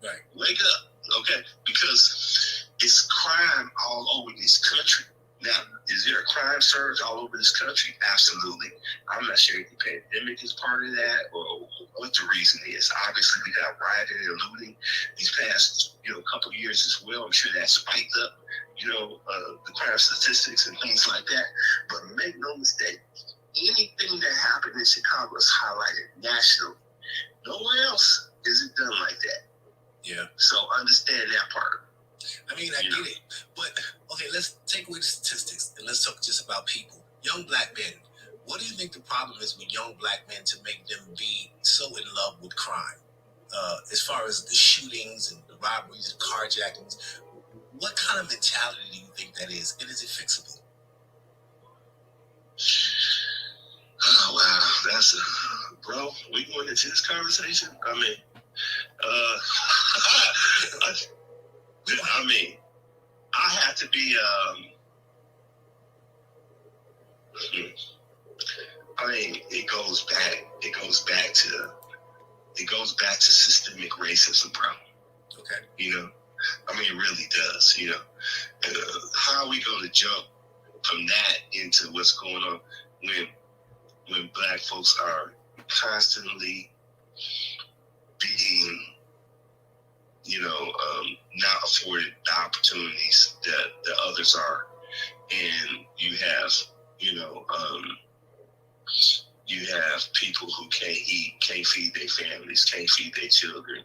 Right. Wake up. Okay? Because it's crime all over this country. Now, is there a crime surge all over this country? Absolutely. I'm not sure if the pandemic is part of that or what the reason is. Obviously, we got rioting and looting these past, couple of years as well. I'm sure that spiked up, the crime statistics and things like that. But make no mistake, anything that happened in Chicago is highlighted nationally. Nowhere else is it done like that. Yeah. So understand that part. I mean, I get it. But, okay, let's take away the statistics and let's talk just about people. Young black men. What do you think the problem is with young black men to make them be so in love with crime? As far as the shootings and the robberies and carjackings, what kind of mentality do you think that is? And is it fixable? Oh, wow. That's bro, we going into this conversation? I mean, I have to be, it goes back to systemic racism, bro. Okay. It really does, how are we going to jump from that into what's going on when black folks are constantly being not afforded the opportunities that others are, and you have people who can't eat, can't feed their families, can't feed their children,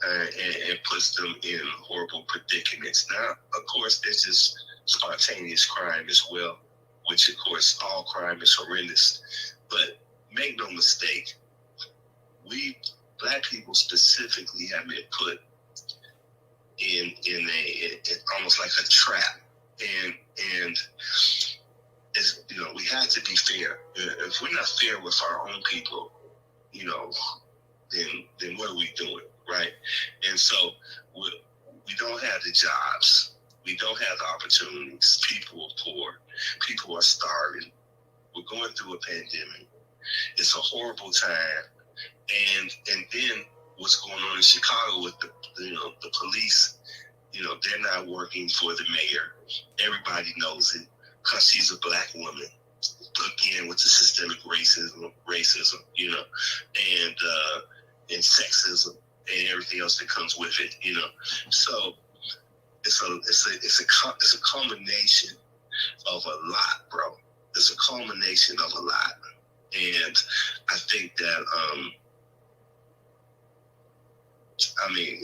and puts them in horrible predicaments. Now, of course, there's just spontaneous crime as well, which, of course, all crime is horrendous. But make no mistake, we black people specifically have been put in almost like a trap, and it's, we have to be fair. If we're not fair with our own people, then what are we doing, right? And so we don't have the jobs, we don't have the opportunities. People are poor, people are starving. We're going through a pandemic. It's a horrible time. And then what's going on in Chicago with the police, they're not working for the mayor. Everybody knows it because she's a black woman. Again, with the systemic racism, and sexism and everything else that comes with it, So it's a culmination of a lot, bro. It's a culmination of a lot. And I think that I mean,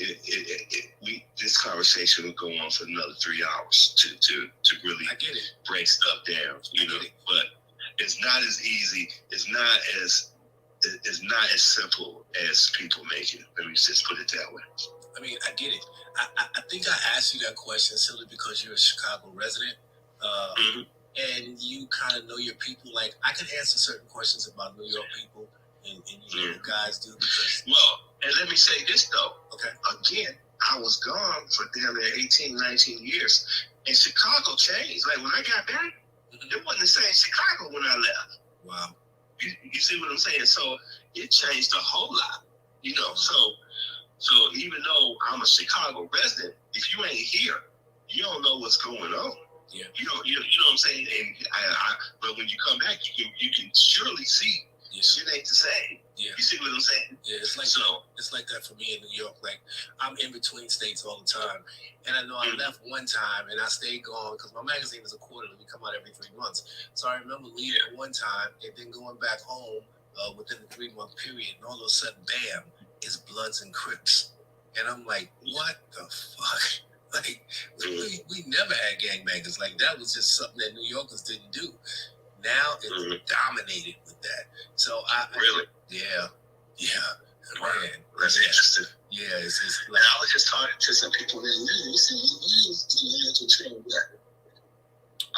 this conversation would go on for another 3 hours to really I get it. break stuff down, you know. But it's not as easy. It's not as simple as people make it. Let me just put it that way. I mean, I get it. I think I asked you that question simply because you're a Chicago resident. And you kind of know your people. Like, I can answer certain questions about New York people, and you know, guys do because. Well, and let me say this though. Okay. Again, I was gone for damn near 18, 19 years, and Chicago changed. Like when I got back, it wasn't the same Chicago when I left. Wow. You see what I'm saying? So it changed a whole lot. You know. So even though I'm a Chicago resident, if you ain't here, you don't know what's going on. Yeah. You know what I'm saying? And but when you come back, you can surely see shit ain't the same. Yeah. You see what I'm saying? Yeah, it's like that for me in New York. Like, I'm in between states all the time, and I know I left one time and I stayed gone because my magazine is a quarterly. We come out every 3 months, so I remember leaving one time and then going back home within the 3-month period, and all of a sudden, bam, it's Bloods and Crips, and I'm like, what the fuck? Like, we never had gangbangers. Like, that was just something that New Yorkers didn't do. Now it's dominated with that. So really? Yeah. Wow. Man, that's interesting. Yeah, it's like, I was just talking to some people that you see,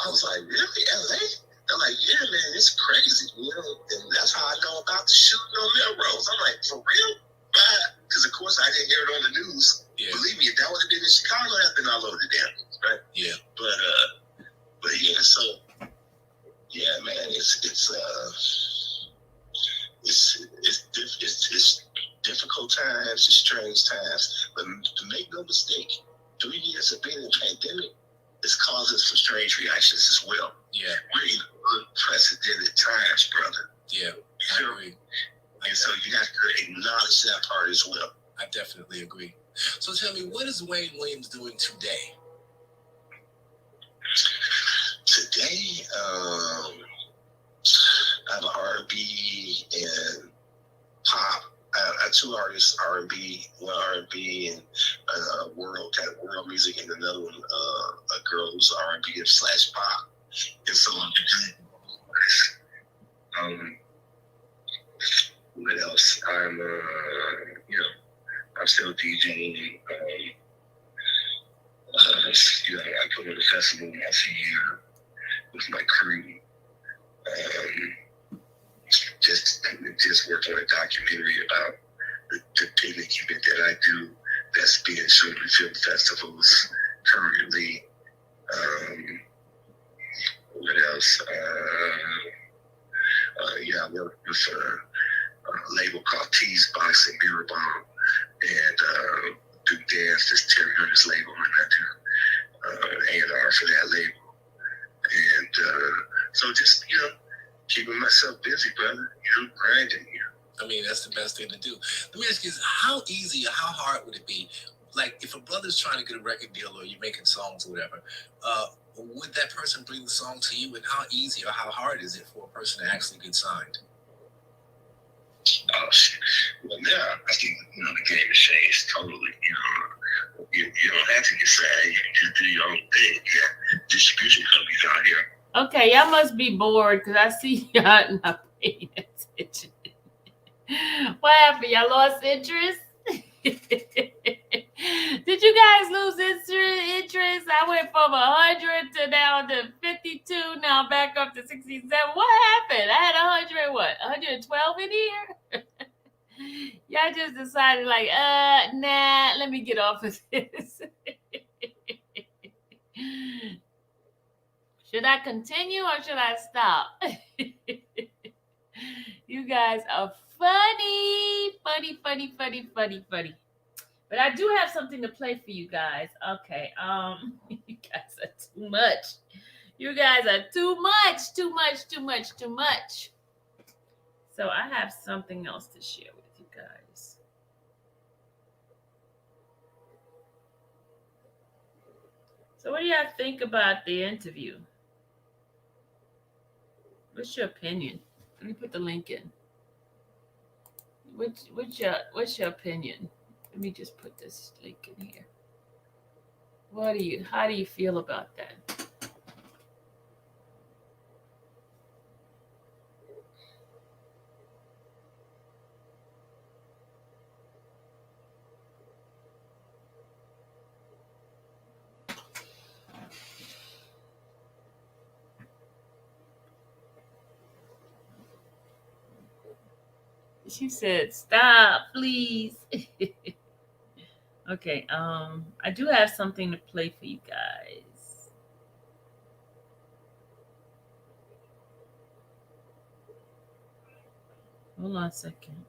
I was like, really, LA? They're like, yeah, man, it's crazy, you know. And that's how I know about the shooting on Melrose. I'm like, for real? Because of course I didn't hear it on the news. Yeah. Believe me, if that would have been in Chicago, I'd been all over the damn news, right? Yeah. But yeah, so yeah, man, it's difficult times, it's strange times. But to make no mistake, 3 years of being in a pandemic is causing some strange reactions as well. Yeah. We're in unprecedented times, brother. Yeah. I agree. And so you have to acknowledge that part as well. I definitely agree. So tell me, what is Wayne Williams doing today? Today, I have an R&B and pop. I have 2 artists, R&B, one R&B and world music, and another one, a girl who's R&B / pop. And so what else? I'm still DJing. I put on a festival once a year with my crew. Just worked on a documentary about the picnic event that I do that's being shown in film festivals currently. What else? I work with a label called Tease Box and Mirror Bomb, and do dance. This Terry Hunter's label, and I do A&R for that label. And so just, keeping myself busy, brother, grinding. I mean, that's the best thing to do. Let me ask you, how easy or how hard would it be? Like, if a brother's trying to get a record deal or you're making songs or whatever, would that person bring the song to you? And how easy or how hard is it for a person to actually get signed? Oh, shit. Well, now I think, the game has changed totally. You don't have to get signed. You can just do your own thing. Yeah. Distribution companies out here. Okay, y'all must be bored because I see y'all not paying attention. What happened? Y'all lost interest? Did you guys lose interest? I went from 100 to down to 52, now back up to 67. What happened? I had 112 in here? Y'all just decided like, nah, let me get off of this. Should I continue or should I stop? You guys are funny. But I do have something to play for you guys. Okay. You guys are too much. You guys are too much. So I have something else to share with you guys. So what do y'all think about the interview? What's your opinion? Let me put the link in. What's your opinion? Let me just put this link in here. How do you feel about that? She said, "Stop, please." Okay, I do have something to play for you guys. Hold on a second.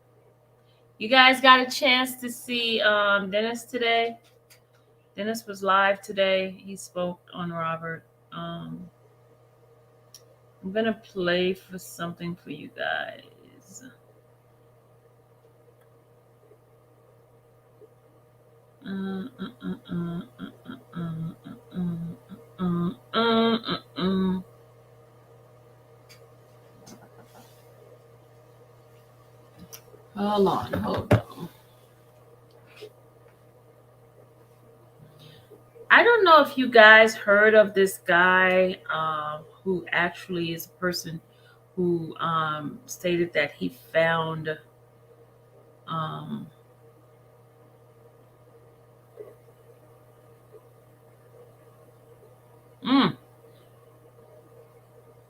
You guys got a chance to see Dennis today? Dennis was live today. He spoke on Robert. I'm gonna play for something for you guys. Hold on. I don't know if you guys heard of this guy who actually is a person who stated that he found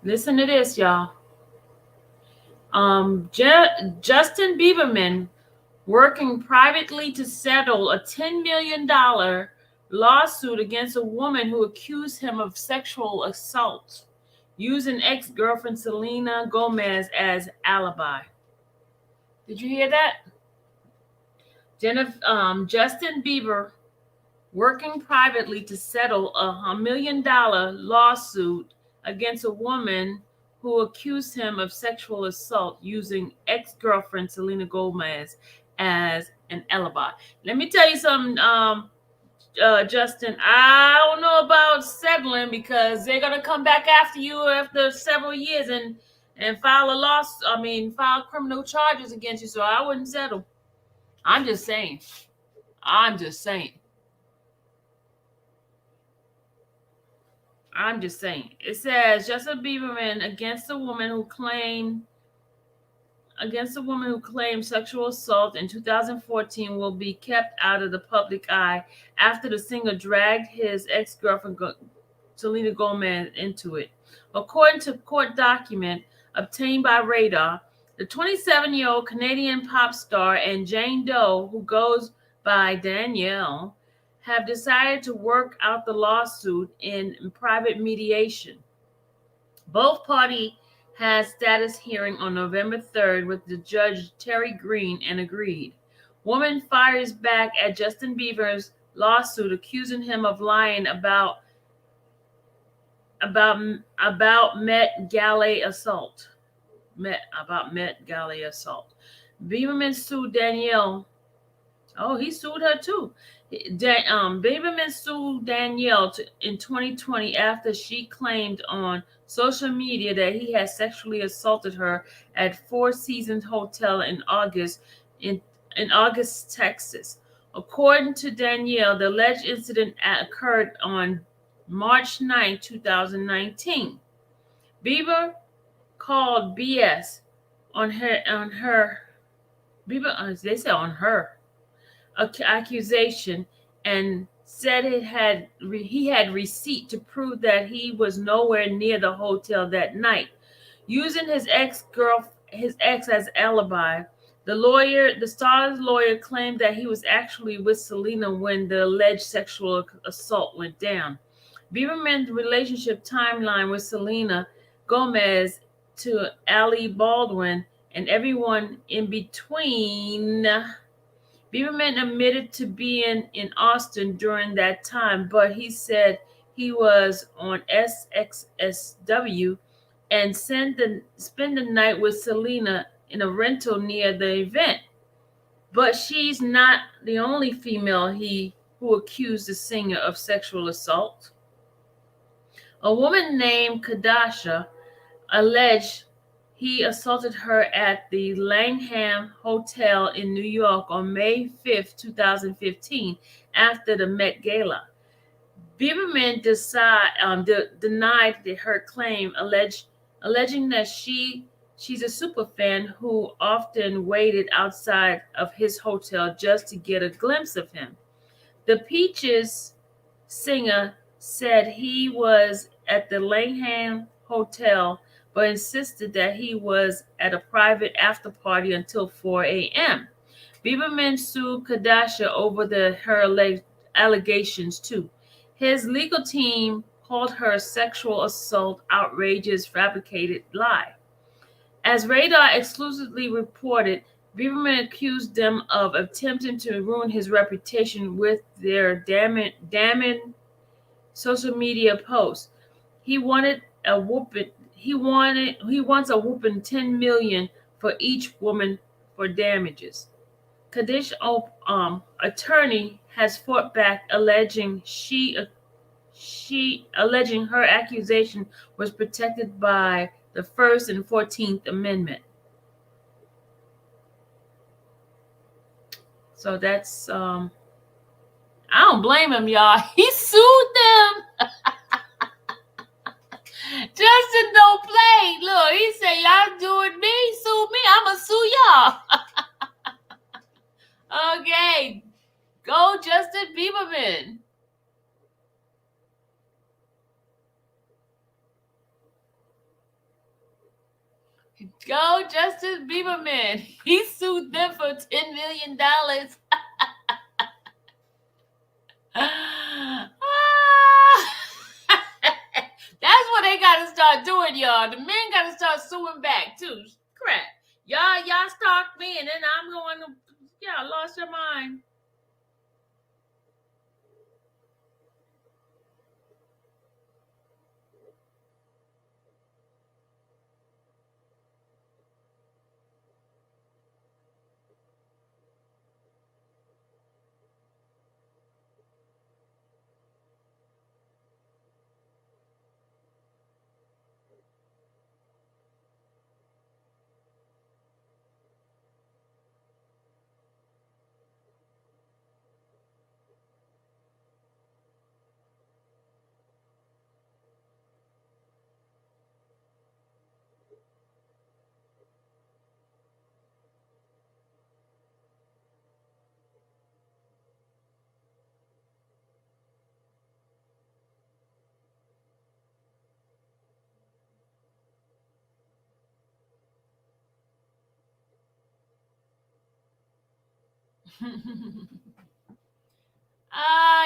listen to this, y'all. Justin Bieberman working privately to settle a $10 million lawsuit against a woman who accused him of sexual assault, using ex-girlfriend Selena Gomez as alibi. Did you hear that? Justin Bieber working privately to settle a $1 million lawsuit against a woman who accused him of sexual assault, using ex-girlfriend Selena Gomez as an alibi. Let me tell you something, Justin. I don't know about settling, because they're gonna come back after you after several years and file criminal charges against you. So I wouldn't settle. I'm just saying. It says Justin Bieberman against a woman who claimed sexual assault in 2014 will be kept out of the public eye after the singer dragged his ex-girlfriend Selena Gomez into it. According to court document obtained by Radar, the 27-year-old Canadian pop star and Jane Doe, who goes by Danielle, have decided to work out the lawsuit in private mediation. Both parties had status hearing on November 3rd with the judge Terry Green and agreed. Woman fires back at Justin Bieber's lawsuit, accusing him of lying about Met Gala assault. Bieberman sued Danielle. Oh, he sued her too. Bieberman sued Danielle in 2020 after she claimed on social media that he had sexually assaulted her at Four Seasons Hotel in August, Texas. According to Danielle, the alleged incident occurred on March 9, 2019. Bieber called BS on her accusation and said he had receipt to prove that he was nowhere near the hotel that night. Using his ex as alibi, the star's lawyer claimed that he was actually with Selena when the alleged sexual assault went down. Bieberman's relationship timeline with Selena Gomez to Alec Baldwin and everyone in between. Bieberman admitted to being in Austin during that time, but he said he was on SXSW and spend the night with Selena in a rental near the event. But she's not the only female who accused the singer of sexual assault. A woman named Kadasha alleged He assaulted her at the Langham Hotel in New York on May 5th, 2015, after the Met Gala. Bieberman denied her claim, alleging that she's a superfan who often waited outside of his hotel just to get a glimpse of him. The Peaches singer said he was at the Langham Hotel, but insisted that he was at a private after party until 4 a.m. Bieberman sued Kardashian over her allegations too. His legal team called her sexual assault outrageous fabricated lie. As Radar exclusively reported, Bieberman accused them of attempting to ruin his reputation with their damning social media posts. He wanted a whooping. He wants a whooping 10 million for each woman for damages. Kardashian's attorney has fought back, alleging her accusation was protected by the First and 14th Amendment. So that's I don't blame him, y'all. He sued them. Justin don't play. Look, he said, y'all doing me, sue me, I'ma sue y'all. Okay. Go Justin Bieberman. Go Justin Bieberman. He sued them for $10 million. That's what they gotta start doing, y'all. The men gotta start suing back too. Crap. Y'all stalked me and then I'm going to y'all lost your mind.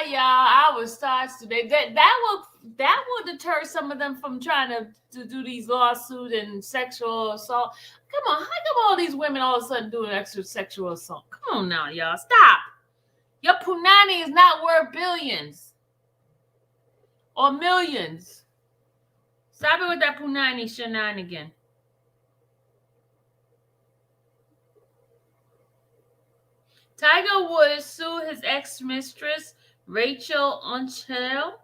Y'all, I was starts today. That will deter some of them from trying to do these lawsuits and sexual assault. Come on, how come all these women all of a sudden doing extra sexual assault? Come on now, y'all, stop. Your punani is not worth billions or millions. Stop it with that punani shenanigan. Tiger Woods sued his ex-mistress, Rachel Unchel,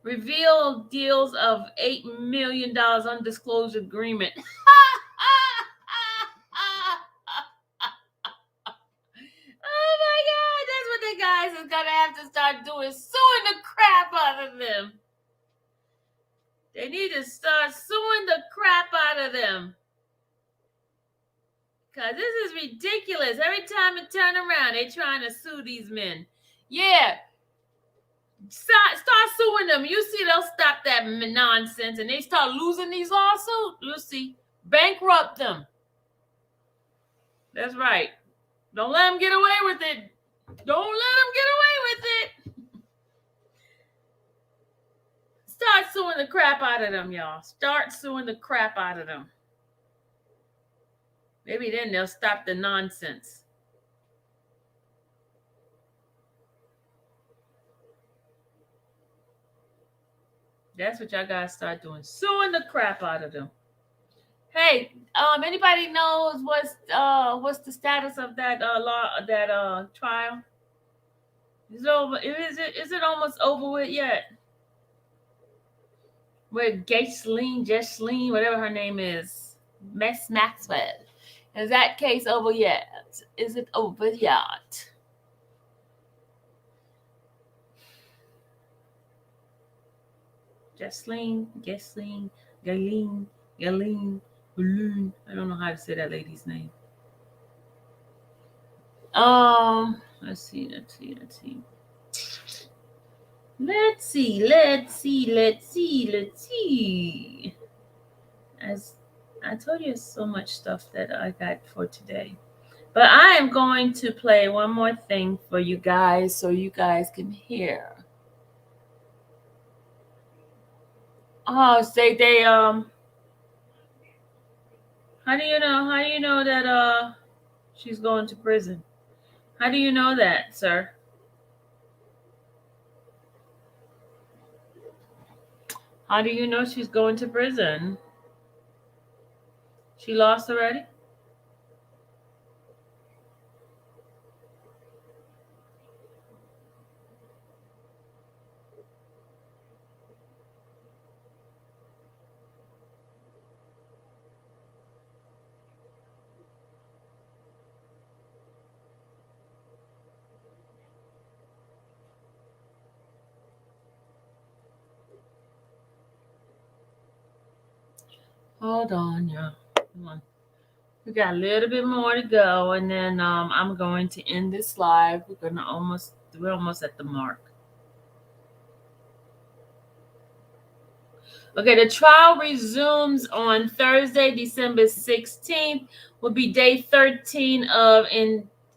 revealed deals of $8 million undisclosed agreement. Oh my God, that's what the guys is gonna have to start doing, suing the crap out of them. They need to start suing the crap out of them. Because this is ridiculous. Every time it turn around, they trying to sue these men. Yeah. Start suing them. You see, they'll stop that nonsense and they start losing these lawsuits. You'll see. Bankrupt them. That's right. Don't let them get away with it. Don't let them get away with it. Start suing the crap out of them, y'all. Start suing the crap out of them. Maybe then they'll stop the nonsense. That's what y'all gotta start doing. Suing the crap out of them. Hey, anybody knows what's the status of that trial? Is it over? Is it almost over with yet? Where Ghislaine, whatever her name is. Maxwell. Is that case over yet? Is it over yet? Ghislaine, Galen. I don't know how to say that lady's name. Let's see. As I told you, so much stuff that I got for today. But I am going to play one more thing for you guys so you guys can hear. Oh, say they how do you know that she's going to prison? How do you know that, sir? How do you know she's going to prison? She lost already? Hold on, y'all. Come on. We got a little bit more to go, and then I'm going to end this live. We're almost at the mark. Okay, the trial resumes on Thursday, December 16th. Will be day 13 of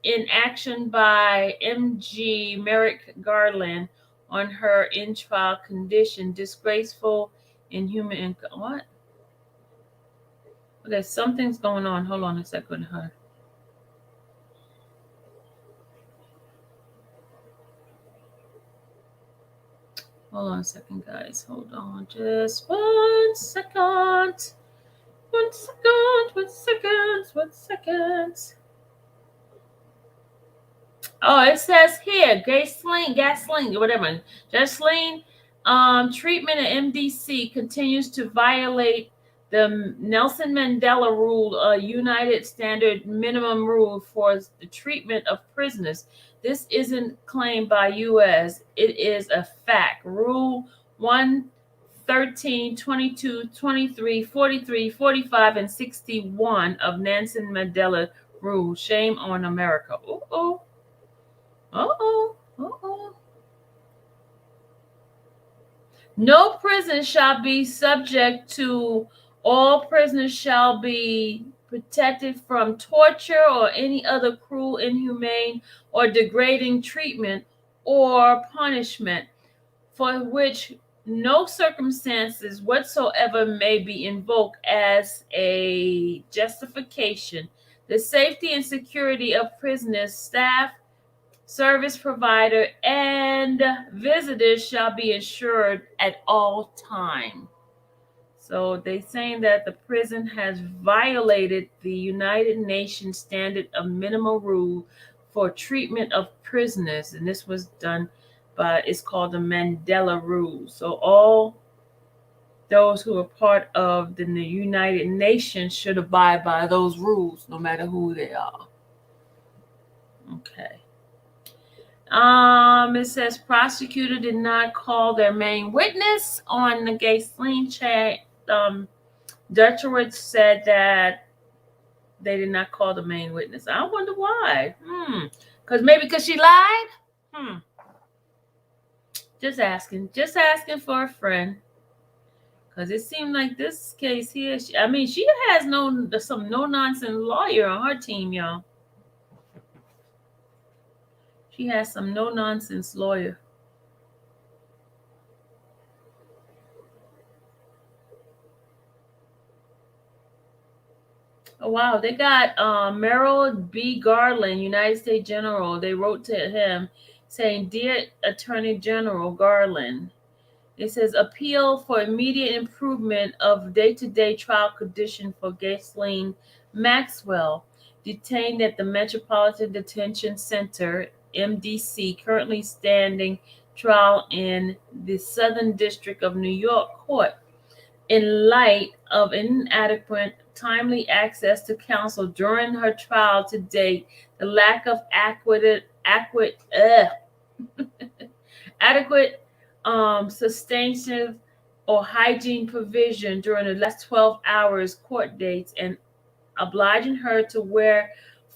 inaction by M.G. Merrick Garland on her in-trial condition. Disgraceful, inhuman, what? Okay, something's going on. Hold on a second, huh? Hold on a second, guys. Hold on. Just 1 second. 1 second. 1 second. 1 second. Oh, it says here, gasoline, whatever. Gasoline treatment at MDC continues to violate the Nelson Mandela rule, a United Standard minimum rule for the treatment of prisoners. This isn't claimed by U.S. It is a fact. Rule 1, 13, 22, 23, 43, 45, and 61 of Nelson Mandela rule. Shame on America. Uh-oh. No prison shall be subject to. All prisoners shall be protected from torture or any other cruel, inhumane, or degrading treatment or punishment for which no circumstances whatsoever may be invoked as a justification. The safety and security of prisoners, staff, service provider, and visitors shall be ensured at all time. So they're saying that the prison has violated the United Nations standard of minimum rule for treatment of prisoners, and this was done by, it's called the Mandela Rule. So all those who are part of the United Nations should abide by those rules, no matter who they are. Okay. It says prosecutor did not call their main witness on the Ghislaine chat. Dershowitz said that they did not call the main witness. I wonder why. Because she lied. Just asking for a friend. Because it seemed like this case here. She has some no nonsense lawyer on her team, y'all. She has some no nonsense lawyer. Oh, wow. They got Merrill B. Garland, United States General. They wrote to him saying, "Dear Attorney General Garland," it says, "appeal for immediate improvement of day-to-day trial condition for Ghislaine Maxwell, detained at the Metropolitan Detention Center, MDC, currently standing trial in the Southern District of New York Court. In light of inadequate timely access to counsel during her trial to date, the lack of adequate substantive or hygiene provision during the last 12 hours court dates, and obliging her to wear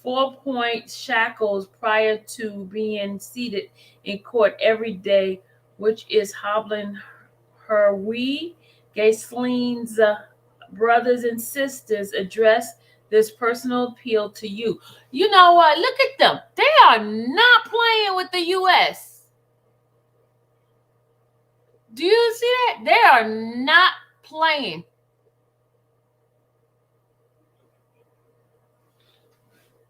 4-point shackles prior to being seated in court every day, which is hobbling her. We, Gaislene's brothers and sisters, address this personal appeal to you. You know what? Look at them. They are not playing with the U.S. Do you see that? They are not playing.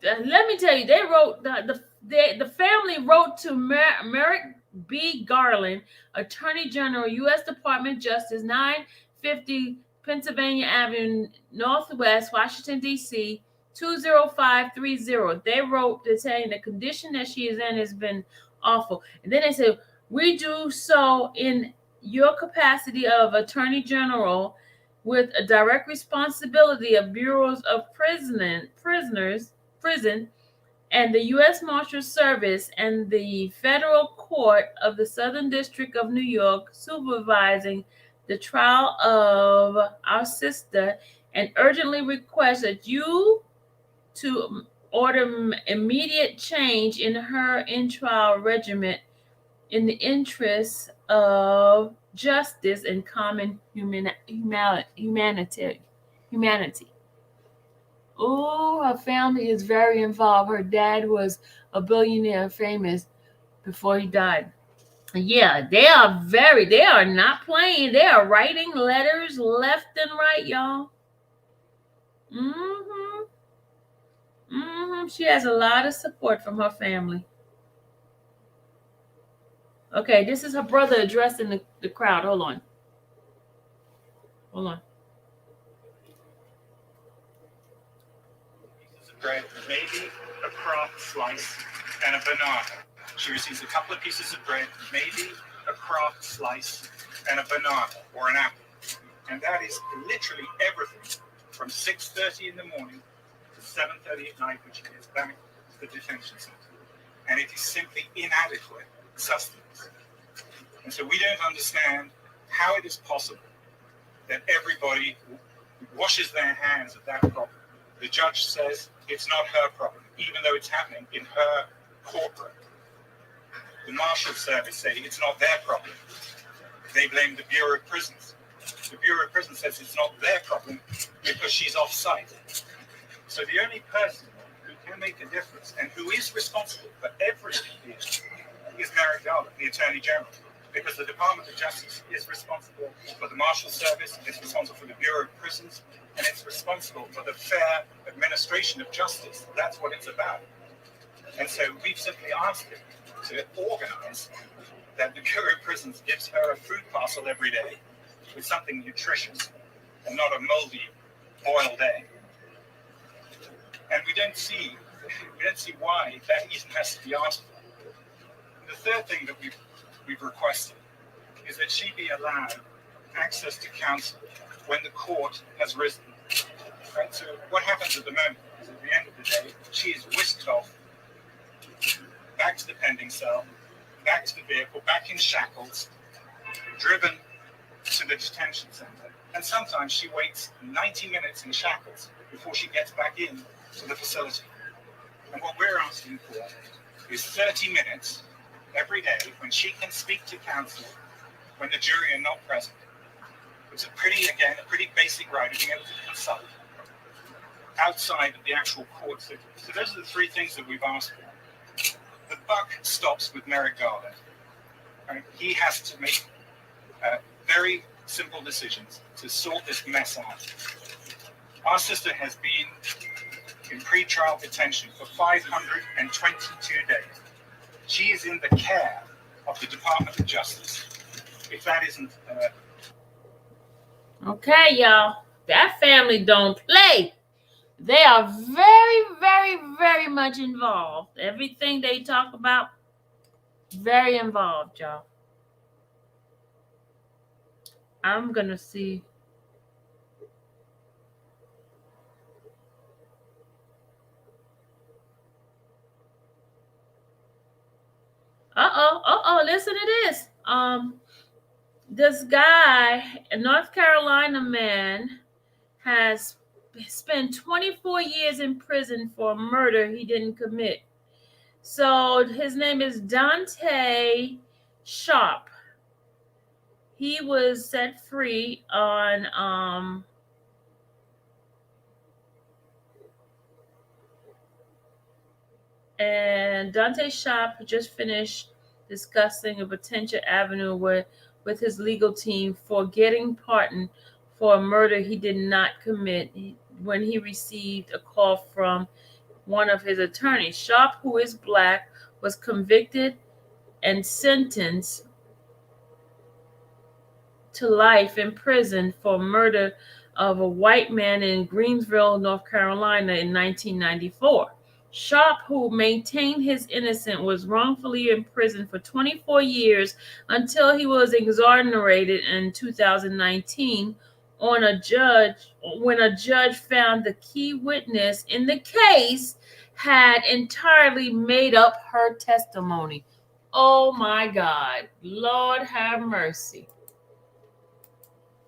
Let me tell you, they wrote the family wrote to Merrick B. Garland, Attorney General, U.S. Department of Justice, 950 Pennsylvania Avenue, Northwest, Washington, D.C., 20530. They wrote to saying the condition that she is in has been awful. And then they said, we do so in your capacity of Attorney General with a direct responsibility of bureaus of prisons, and the U.S. Marshal Service and the Federal Court of the Southern District of New York supervising the trial of our sister, and urgently request that you to order immediate change in her in-trial regimen in the interests of justice and common humanity. Oh, her family is very involved. Her dad was a billionaire, famous before he died. Yeah, they are not playing. They are writing letters left and right, y'all. She has a lot of support from her family. Okay, this is her brother addressing the crowd. Hold on. Bread, maybe a Kraft slice, and a banana. She receives a couple of pieces of bread, maybe a Kraft slice, and a banana or an apple. And that is literally everything from 6:30 in the morning to 7:30 at night when she gets back to the detention center. And it is simply inadequate sustenance. And so we don't understand how it is possible that everybody washes their hands of that problem. The judge says it's not her problem, even though it's happening in her courtroom. The Marshal Service say it's not their problem. They blame the Bureau of Prisons. The Bureau of Prisons says it's not their problem because she's off-site. So the only person who can make a difference and who is responsible for everything here is Merrick Garland, the Attorney General. Because the Department of Justice is responsible for the Marshal Service, it's responsible for the Bureau of Prisons, and it's responsible for the fair administration of justice. That's what it's about. And so we've simply asked it to organize that the Bureau of Prisons gives her a food parcel every day with something nutritious and not a moldy boiled egg. And we don't see why that even has to be asked for. The third thing that we've requested is that she be allowed access to counsel when the court has risen. Right? So what happens at the moment is at the end of the day, she is whisked off, back to the pending cell, back to the vehicle, back in shackles, driven to the detention center. And sometimes she waits 90 minutes in shackles before she gets back in to the facility. And what we're asking for is 30 minutes every day when she can speak to counsel when the jury are not present. It's a pretty basic right of being able to consult outside of the actual court sitting. So those are the three things that we've asked for. The buck stops with Merrick Garland. Right? He has to make very simple decisions to sort this mess out. Our sister has been in pre-trial detention for 522 days. She is in the care of the Department of Justice. If that isn't... Okay, y'all. That family don't play. They are very, very, very much involved. Everything they talk about, very involved, y'all. I'm going to see. Listen to this. This guy, a North Carolina man, has spent 24 years in prison for a murder he didn't commit. So his name is Dante Sharp. He was set free on and Dante Sharp just finished discussing a potential avenue with his legal team for getting pardoned for a murder he did not commit when he received a call from one of his attorneys. Sharp, who is black, was convicted and sentenced to life in prison for murder of a white man in Greensville, North Carolina in 1994. Sharp, who maintained his innocence, was wrongfully imprisoned for 24 years until he was exonerated in 2019 when a judge found the key witness in the case had entirely made up her testimony. Oh my God. Lord have mercy.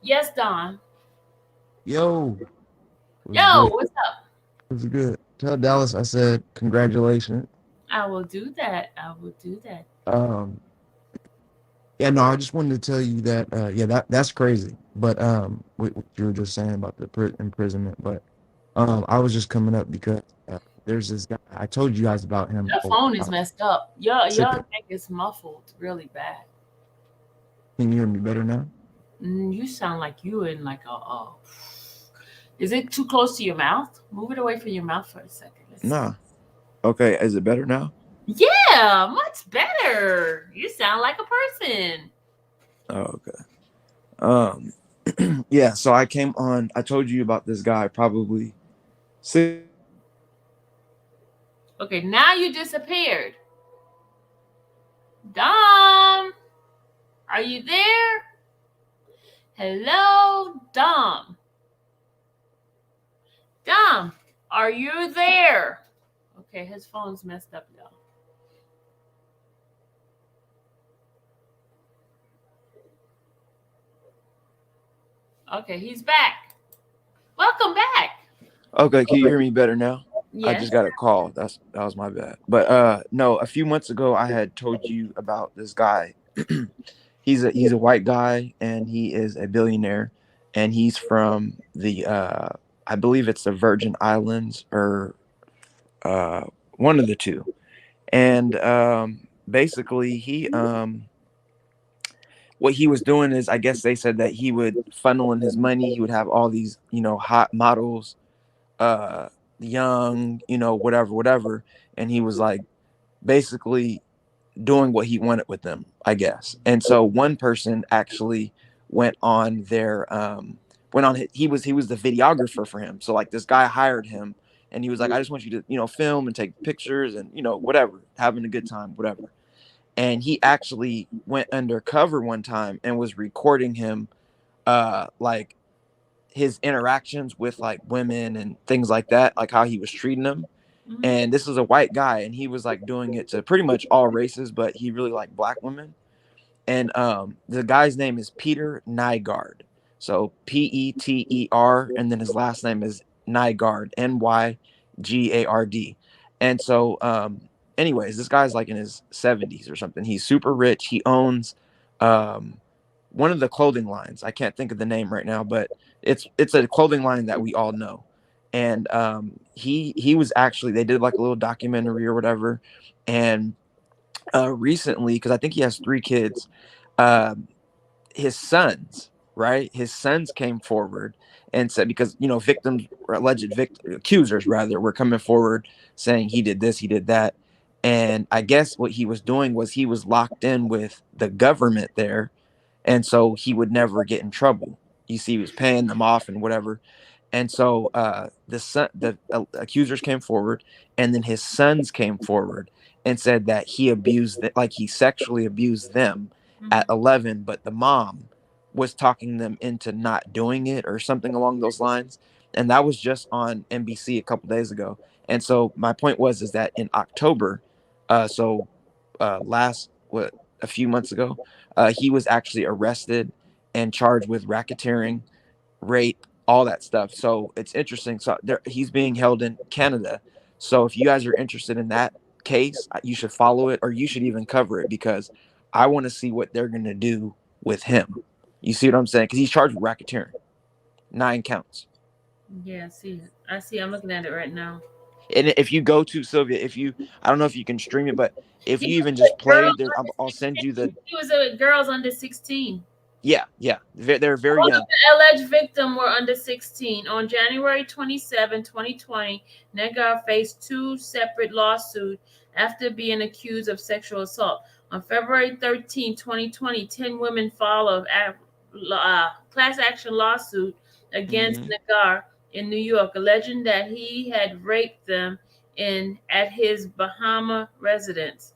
Yes, Don. Yo, Yo, what's up? it was good. Tell Dallas I said congratulations. I will do that. I will do that. Yeah, no, I just wanted to tell you that that's crazy. But what you were just saying about the imprisonment. But I was just coming up because there's this guy. I told you guys about him. Your phone is messed up. Your thing is muffled really bad. Can you hear me better now? You sound like you in like a. Is it too close to your mouth? Move it away from your mouth for a second. Nah. Okay, is it better now? Yeah, much better. You sound like a person. Oh, okay. Yeah, so I came on. I told you about this guy probably 6. Okay, now you disappeared. Dom, are you there? Hello, Dom. Dom, are you there? Okay, his phone's messed up, y'all. Okay, he's back. Welcome back. Okay, can you hear me better now? Yes. I just got a call. That was my bad. But no, a few months ago I had told you about this guy. He's a white guy and he is a billionaire, and he's from the I believe it's the Virgin Islands or one of the two. And basically he what he was doing is, I guess they said that he would funnel in his money. He would have all these, hot models, young, whatever. And he was like basically doing what he wanted with them, I guess. And so one person actually went on he was the videographer for him. So like this guy hired him and he was like, I just want you to, film and take pictures and, whatever, having a good time, whatever. And he actually went undercover one time and was recording him, like his interactions with like women and things like that, like how he was treating them. Mm-hmm. And this was a white guy, and he was like doing it to pretty much all races, but he really liked black women. And the guy's name is Peter Nygard. So Peter, and then his last name is Nygard, Nygard. And so anyways, this guy's like in his 70s or something. He's super rich. He owns one of the clothing lines. I can't think of the name right now, but it's a clothing line that we all know. And he was actually, they did like a little documentary or whatever. And recently, because I think he has 3 kids, his sons came forward and said, because victims or alleged accusers rather were coming forward saying he did this, he did that. And I guess what he was doing was he was locked in with the government there, and so he would never get in trouble. You see, he was paying them off and whatever. And so the accusers came forward, and then his sons came forward and said that he he sexually abused them at 11, but the mom was talking them into not doing it or something along those lines. And that was just on NBC a couple days ago. And so my point is that in October, last a few months ago. He was actually arrested and charged with racketeering, rape, all that stuff. So it's interesting. So he's being held in Canada. So if you guys are interested in that case, you should follow it, or you should even cover it, because I want to see what they're going to do with him. You see what I'm saying? Because he's charged with racketeering, 9 counts. Yeah, I see. I'm looking at it right now. And if you go to Sylvia, I don't know if you can stream it, but if you even just play, I'll send you the. He was with girls under 16. Yeah, they're very All young. of the alleged victims were under 16. On January 27, 2020, Negar faced 2 separate lawsuits after being accused of sexual assault. On February 13, 2020, 10 women filed a class action lawsuit against Negar in New York, alleging that he had raped them at his Bahama residence.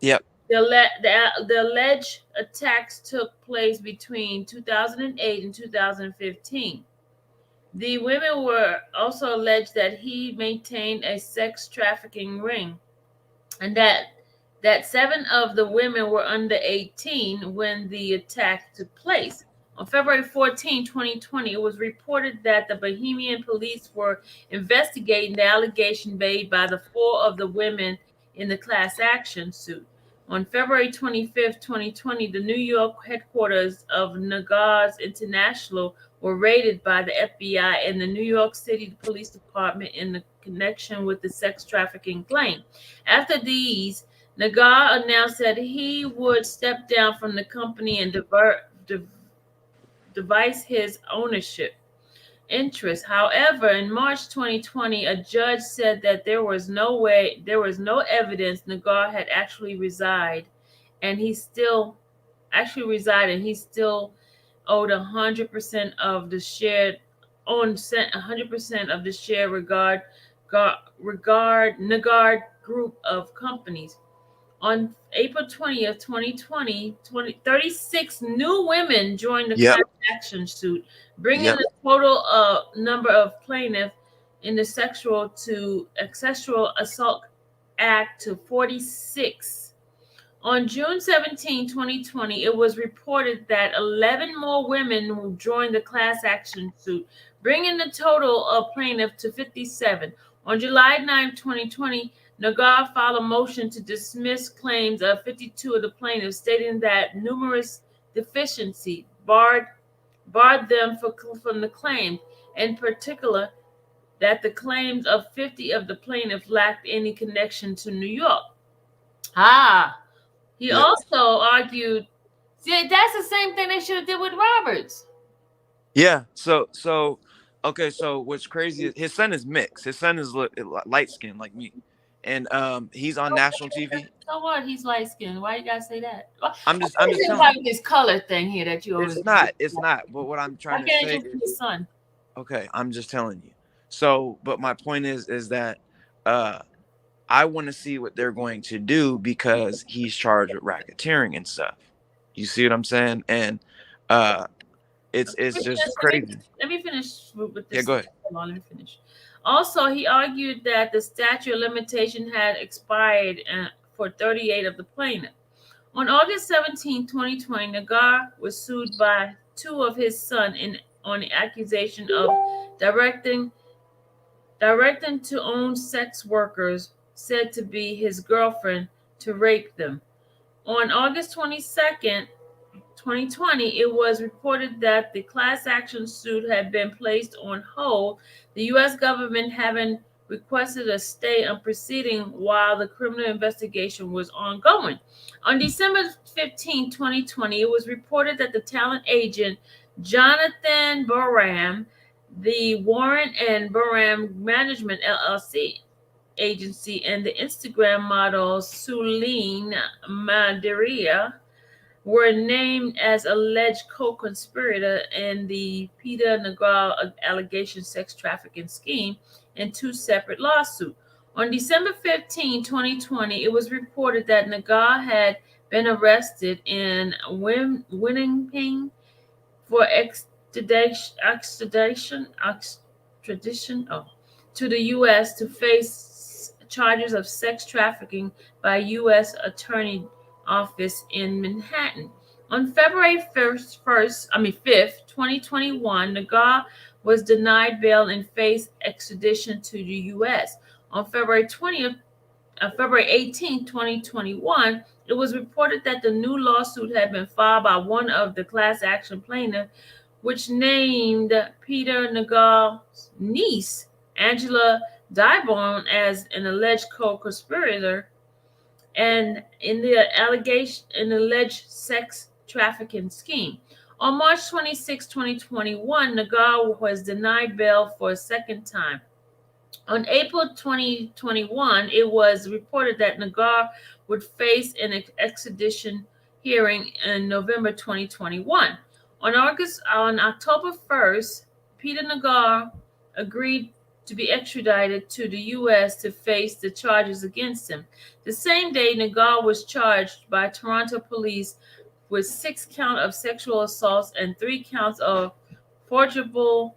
Yep. The alleged attacks took place between 2008 and 2015. The women were also alleged that he maintained a sex trafficking ring, and that 7 of the women were under 18 when the attack took place. On February 14, 2020, it was reported that the Bahamian police were investigating the allegation made by the 4 of the women in the class action suit. On February 25, 2020, the New York headquarters of Negar's International were raided by the FBI and the New York City Police Department in connection with the sex trafficking claim. After these, Negar announced that he would step down from the company and devise his ownership interest. However, in March 2020, a judge said that there was no evidence Negar had actually resided, and he still owed 100% of the share, regard Negar group of companies. On April 20th, 2020, 36 new women joined the class action suit, bringing the total number of plaintiffs in the sexual assault act to 46. On June 17, 2020, it was reported that 11 more women joined the class action suit, bringing the total of plaintiffs to 57. On July 9, 2020, Negar filed a motion to dismiss claims of 52 of the plaintiffs, stating that numerous deficiencies barred them from the claim. In particular, that the claims of 50 of the plaintiffs lacked any connection to New York. He also argued, see, that's the same thing they should have did with Roberts. Yeah. So okay. So what's crazy is his son is mixed. His son is light skinned like me, and he's on national TV. So what? He's light skinned. Why you gotta say that? I'm just telling this color thing here that you always. It's not. But what I'm trying to say is, his son. Okay, I'm just telling you. So, but my point is that I want to see what they're going to do, because he's charged with racketeering and stuff. You see what I'm saying? And it's just crazy. Let me finish with this. Yeah, go ahead. Hold on, let me finish. Also, he argued that the statute of limitation had expired for 38 of the plaintiffs. On August 17, 2020, Negar was sued by 2 of his sons on the accusation of directing to own sex workers said to be his girlfriend to rape them. On August 22nd, 2020, it was reported that the class action suit had been placed on hold, the U.S. government having requested a stay on proceeding while the criminal investigation was ongoing. On December 15, 2020, it was reported that the talent agent Jonathan Barham, the Warren and Barham Management LLC agency, and the Instagram model Sulene Madeira were named as alleged co-conspirator in the Peter Negar allegation sex trafficking scheme in 2 separate lawsuits. On December 15, 2020, it was reported that Negar had been arrested in Winnipeg for extradition to the U.S. to face charges of sex trafficking by U.S. Attorney office in Manhattan. On February 5th, 2021, Nagar was denied bail and faced extradition to the U.S. On February 18, 2021, it was reported that the new lawsuit had been filed by one of the class action plaintiffs, which named Peter Nagar's niece, Angela Dybone, as an alleged co-conspirator and in the alleged sex trafficking scheme. On March 26, 2021, Nagar was denied bail for a second time. On April 2021, it was reported that Nagar would face an extradition hearing in November 2021. On October 1st, Peter Nagar agreed to be extradited to the U.S. to face the charges against him. The same day, Nagar was charged by Toronto police with 6 counts of sexual assaults and 3 counts of forcible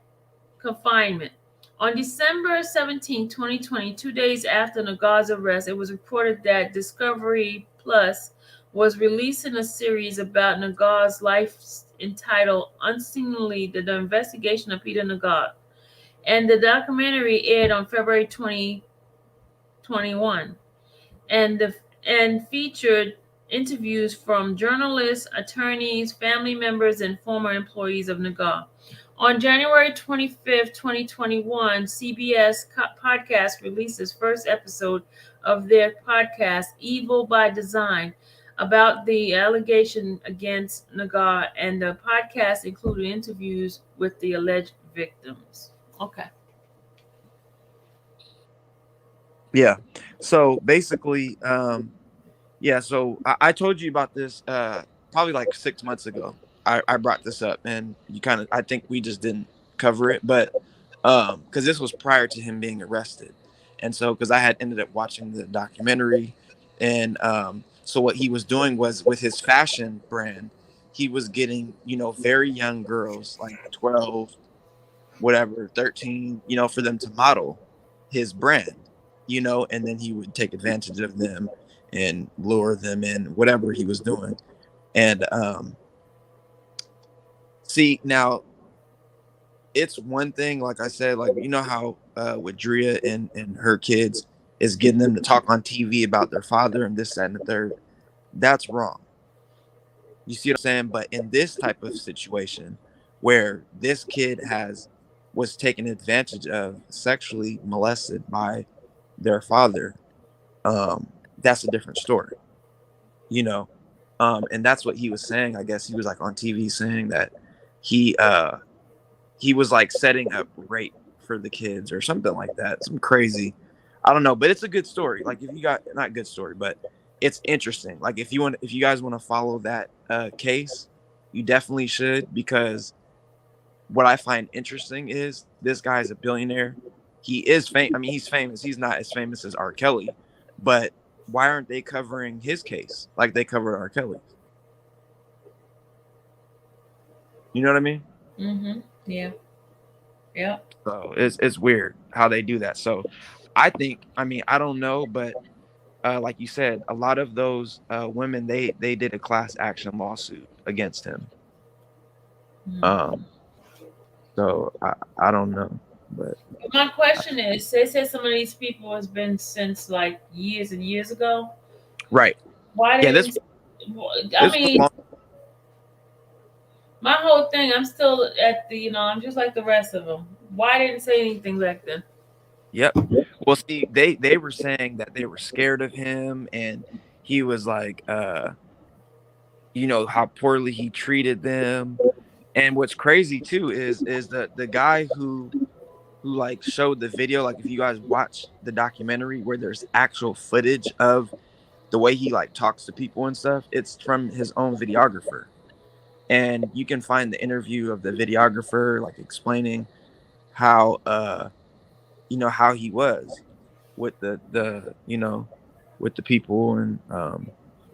confinement. On December 17, 2020, 2 days after Nagar's arrest, it was reported that Discovery Plus was releasing a series about Nagar's life entitled Unseemly, the investigation of Peter Nagar. And the documentary aired on February 2021 and featured interviews from journalists, attorneys, family members, and former employees of Nagar. On January 25th, 2021, CBS Podcast released its first episode of their podcast, Evil by Design, about the allegation against Nagar, and the podcast included interviews with the alleged victims. Okay. Yeah. So basically, so I told you about this probably like 6 months ago. I brought this up, and I think we just didn't cover it, but because this was prior to him being arrested, and so because I had ended up watching the documentary, and so what he was doing was with his fashion brand, he was getting very young girls like 12, whatever, 13, for them to model his brand, and then he would take advantage of them and lure them in, whatever he was doing, and see, now it's one thing, like I said, like how with Drea and her kids is getting them to talk on TV about their father and this, that, and the third. That's wrong. You see what I'm saying? But in this type of situation where this kid was taken advantage of, sexually molested by their father, that's a different story. And that's what he was saying. I guess he was like on TV saying that he was like setting up rape for the kids or something like that. Some crazy, I don't know, but it's a good story. Like if you got, not good story, but it's interesting. Like if you guys want to follow that case, you definitely should, because what I find interesting is this guy's a billionaire. He is famous. I mean, he's famous. He's not as famous as R. Kelly, but why aren't they covering his case like they covered R. Kelly? You know what I mean? Mm-hmm. Yeah. Yeah. So it's weird how they do that. So I think, I don't know, but like you said, a lot of those women, they did a class action lawsuit against him. Mm-hmm. So I don't know, but my question is, say some of these people has been since like years and years ago, right? Why did my whole thing, I'm still at the, I'm just like the rest of them. Why didn't say anything back then? Yep. Well, see, they were saying that they were scared of him, and he was like, how poorly he treated them. And what's crazy too is that the guy who like showed the video, like if you guys watch the documentary where there's actual footage of the way he like talks to people and stuff, it's from his own videographer. And you can find the interview of the videographer like explaining how how he was with the with the people. And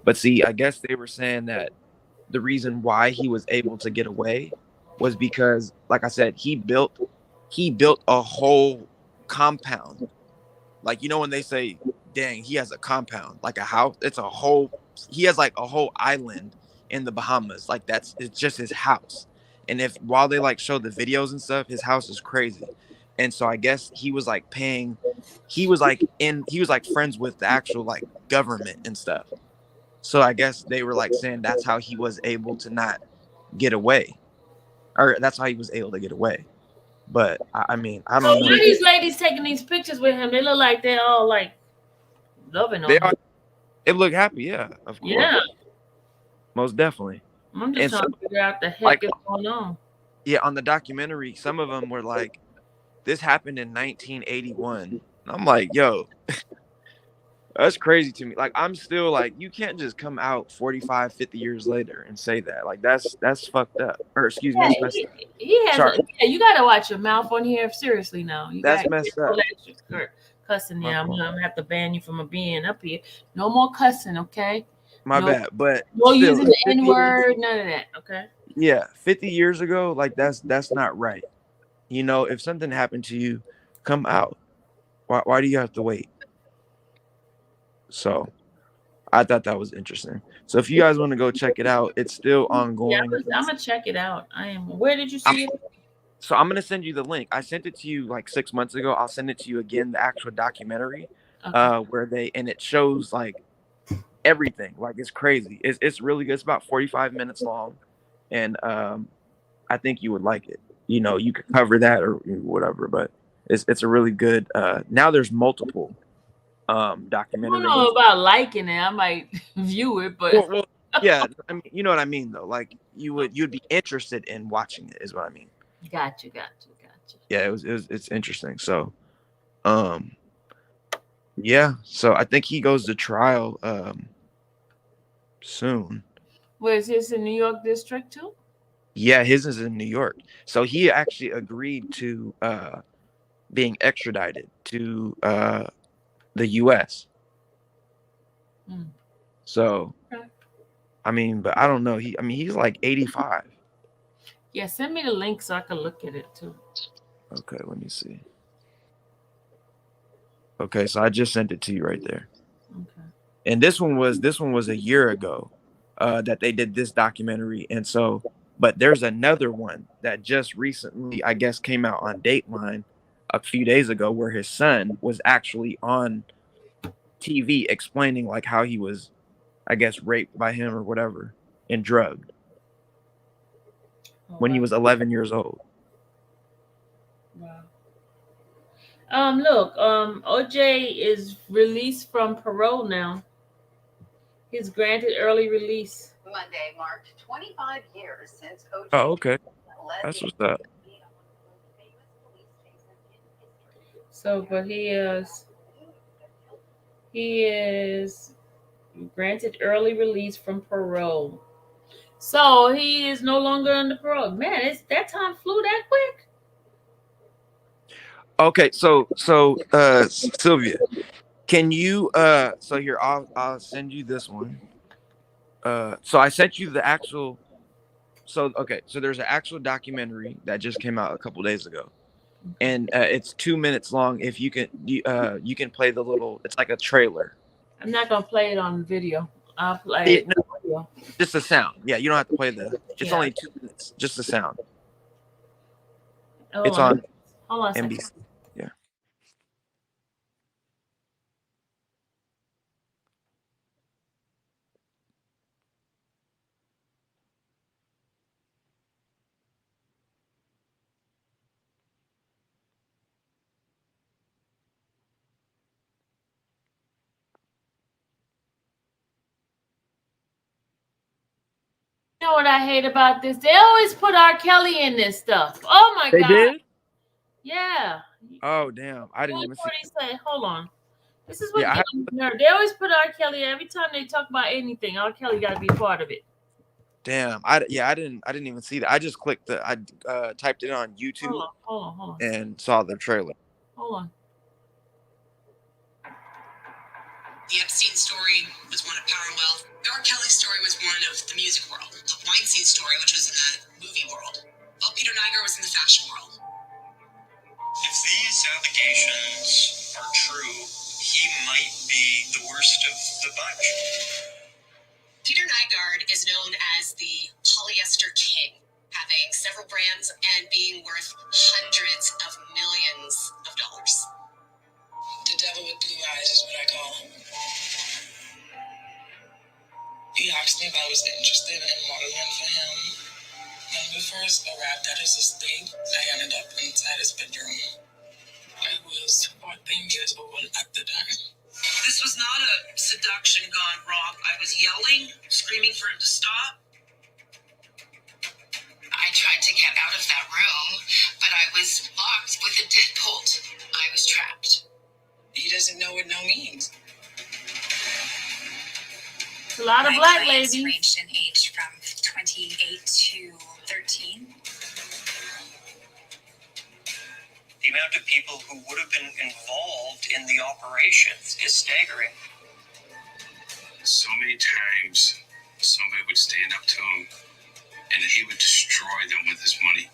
but see, I guess they were saying that the reason why he was able to get away was because, like I said, he built a whole compound. Like, when they say, dang, he has a compound, like a house, it's a whole he has like a whole island in the Bahamas. Like it's just his house. And if while they like show the videos and stuff, his house is crazy. And so I guess he was like paying, he was like friends with the actual like government and stuff. So I guess they were like saying that's how he was able to not get away, or that's how he was able to get away. But I mean, I So don't why know. are these ladies taking these pictures with him? They look like they're all like loving on They him. are. It look happy, yeah, of course, Yeah, most definitely. I'm just And trying some, to figure out the heck like, is going on. yeah, on the documentary, some of them were like, "This happened in 1981." And I'm like, "Yo, that's crazy to me." Like, I'm still like, you can't just come out 45, 50 years later and say that. Like, that's fucked up. Or excuse me, Yeah, that's messed up. he has. Sorry. Yeah, you got to watch your mouth on here. Seriously, now you That's got messed up. extra cussing. Yeah, I'm My gonna have to ban you from being up here. No more cussing, okay? No, bad, but no still, using the N word, none of that, okay? yeah, 50 years ago, like that's not right. You know, if something happened to you, come out. Why do you have to wait? So I thought that was interesting. So if you guys want to go check it out, it's still ongoing. Yeah, I'm gonna check it out. I am. Where did you see it? So I'm gonna send you the link. I sent it to you like 6 months ago. I'll send it to you again, the actual documentary, where it shows like everything. Like it's crazy. It's really good. It's about 45 minutes long, and I think you would like it. You know, you could cover that or whatever, but it's a really good. Now there's multiple documentaries. I don't know about liking it. I might view it, but well, yeah, I mean, you know what I mean, though. Like you'd be interested in watching it, is what I mean. Gotcha. Yeah, it's interesting. So, yeah. So I think he goes to trial soon. Where's his in New York District too? Yeah, his is in New York. So he actually agreed to being extradited to the U.S. So, okay. I mean, but I don't know. He's like 85. Yeah, send me the link so I can look at it too. Okay, let me see. Okay, so I just sent it to you right there. Okay. And this one was a year ago that they did this documentary, and so, but there's another one that just recently, I guess, came out on Dateline a few days ago, where his son was actually on TV explaining like how he was, I guess, raped by him or whatever and drugged when he was 11 years old. Wow. Look, OJ is released from parole now. He's granted early release. Monday marked 25 years since OJ. Oh, okay. That's what's up. So, but he is granted early release from parole. So he is no longer under parole. Man, that time flew that quick. Okay, so Sylvia, can you so here I'll send you this one. So I sent you the actual. So okay, so there's an actual documentary that just came out a couple days ago, and it's 2 minutes long. If you can play the little. It's like a trailer. I'm not gonna play it on video. I'll play it. No, just the sound. Yeah, you don't have to play it's only 2 minutes. Just the sound. Hold on NBC. Yeah. You know what I hate about this? They always put R. Kelly in this stuff. Oh my God. They did? Yeah. Oh damn! I didn't even see. Hold on. This is what they always put R. Kelly every time they talk about anything. R. Kelly got to be part of it. Damn. I didn't even see that. I just clicked I typed it on YouTube. Hold on. And saw the trailer. Hold on. The Epstein story was one of power and wealth. The R. Kelly story was one of the music world. The Weinstein story, which was in the movie world. Well, Peter Niger was in the fashion world. If these allegations are true, he might be the worst of the bunch. Peter Nygaard is known as the polyester king, having several brands and being worth hundreds of millions of dollars. The devil with blue eyes is what I call him. He asked me if I was interested in modeling for him. When we first arrived at his estate, I ended up inside his bedroom. I was 14 years old at the time. This was not a seduction gone wrong. I was yelling, screaming for him to stop. I tried to get out of that room, but I was locked with a deadbolt. I was trapped. He doesn't know what no means. It's a lot of black ladies. Ranged in age from 28 to 13. The amount of people who would have been involved in the operations is staggering. So many times, somebody would stand up to him, and he would destroy them with his money.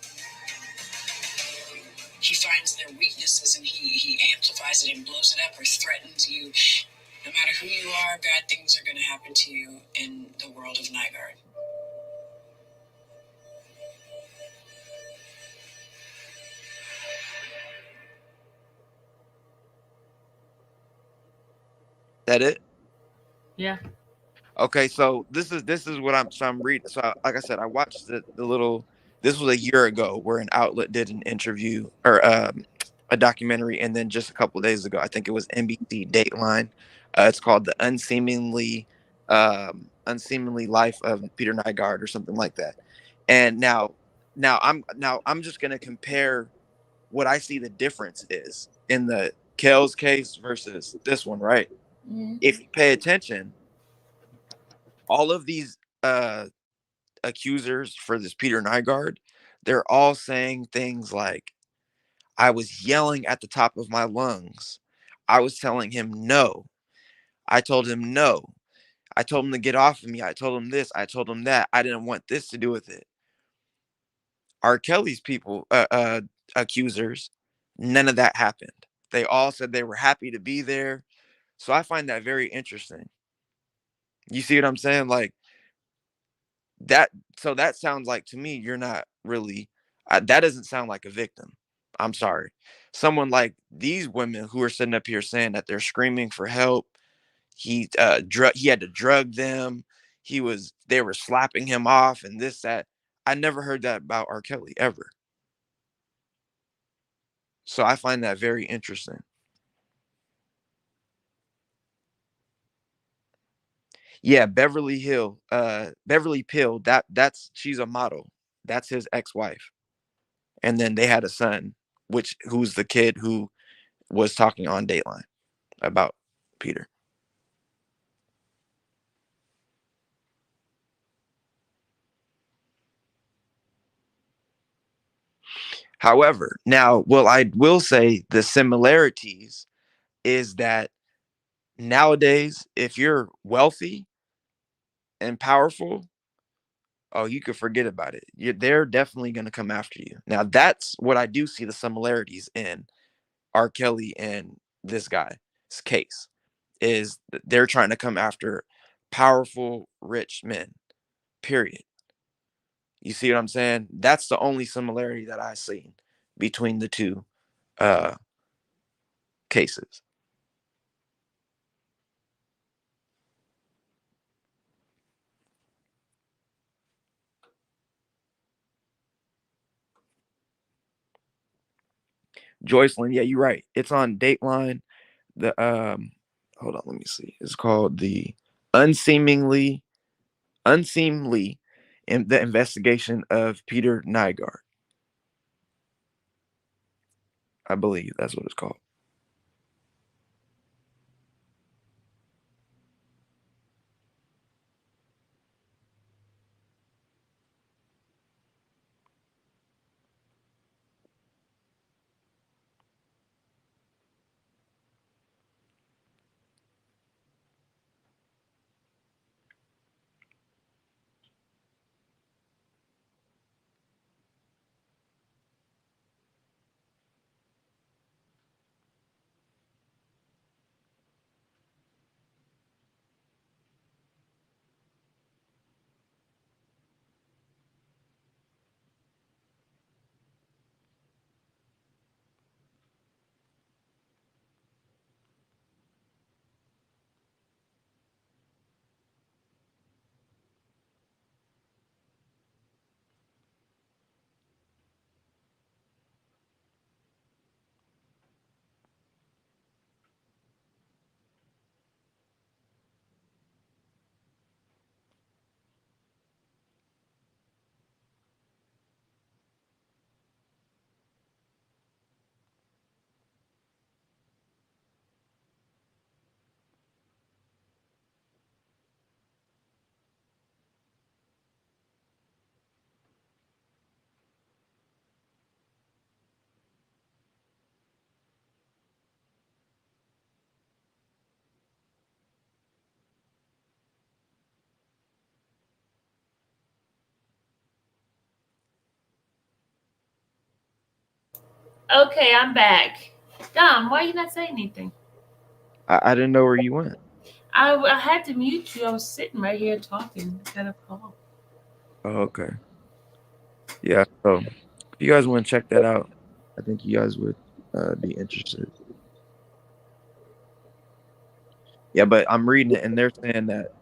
He finds their weaknesses and he amplifies it and blows it up or threatens you. No matter who you are, bad things are going to happen to you in the world of Nygaard. That it? Yeah. Okay, so this is what I'm reading. So like I said, I watched the little. This was a year ago where an outlet did an interview or a documentary, and then just a couple of days ago, I think it was NBC Dateline. It's called the unseemly life of Peter Nygaard or something like that. And now I'm just gonna compare what I see the difference is in the Kells case versus this one, right? If you pay attention, all of these accusers for this Peter Nygaard, they're all saying things like, I was yelling at the top of my lungs. I was telling him no. I told him no. I told him to get off of me. I told him this. I told him that. I didn't want this to do with it. R. Kelly's accusers, none of that happened. They all said they were happy to be there. So I find that very interesting. You see what I'm saying? Like that. So that sounds like to me, you're not really, that doesn't sound like a victim. I'm sorry. Someone like these women who are sitting up here saying that they're screaming for help. He had to drug them. They were slapping him off and this, that. I never heard that about R. Kelly ever. So I find that very interesting. Yeah, Beverly Pill, she's a model. That's his ex-wife. And then they had a son, who's the kid who was talking on Dateline about Peter. However, now, I will say the similarities is that nowadays, if you're wealthy and powerful, oh, you could forget about it. They're definitely going to come after you. Now, that's what I do see the similarities in R. Kelly and this guy's case, is that they're trying to come after powerful, rich men, period. You see what I'm saying? That's the only similarity that I see between the two cases. Joycelyn, yeah, you're right. It's on Dateline. The hold on, let me see. It's called the unseemly in the investigation of Peter Nygaard. I believe that's what it's called. Okay, I'm back. Dom, why you not saying anything? I didn't know where you went. I had to mute you. I was sitting right here talking. Got a call. Oh, okay. Yeah. So if you guys want to check that out, I think you guys would be interested. Yeah, but I'm reading it, and they're saying that,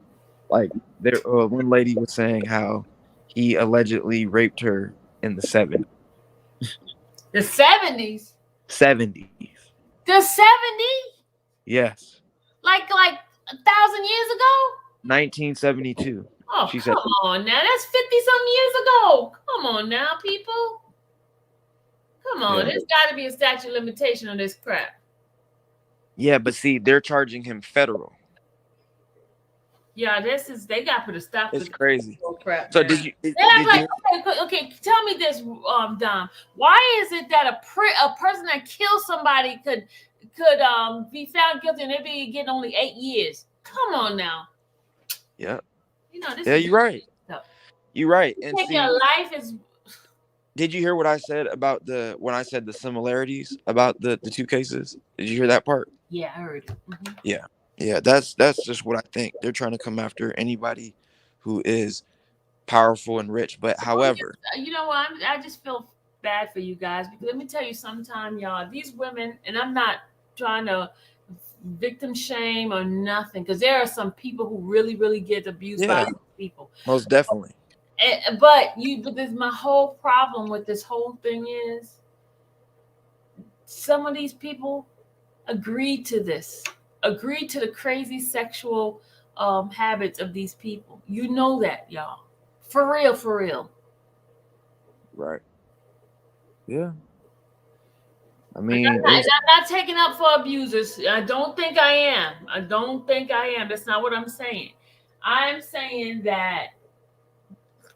like, there one lady was saying how he allegedly raped her in the 70s. The 70s? 70s. The 70s? Yes. Like 1,000 years ago? 1972. Oh, She come said, on now. That's 50-something years ago. Come on now, people. Come on. Yeah. There's got to be a statute of limitation on this crap. yeah, but see, they're charging him federal. Yeah, they got to put a stop to It's crazy. crap. So man. did you? Okay, tell me this, Dom. Why is it that a person that kills somebody could be found guilty and they be getting only 8 years? Come on now. Yeah. You know this. Yeah, you're right. No. You're right. And Take see, your life is. did you hear what I said about when I said the similarities about the two cases? Did you hear that part? Yeah, I heard it. Mm-hmm. Yeah, that's just what I think. They're trying to come after anybody who is powerful and rich. But however, You know what? I just feel bad for you guys because let me tell you, sometime y'all, these women, and I'm not trying to victim shame or nothing, because there are some people who really, really get abused by people. Most definitely. But this my whole problem with this whole thing is some of these people agreed to the crazy sexual habits of these people. You know that, y'all. For real. Right. Yeah. I mean, I'm not taking up for abusers. I don't think I am. That's not what I'm saying. I'm saying that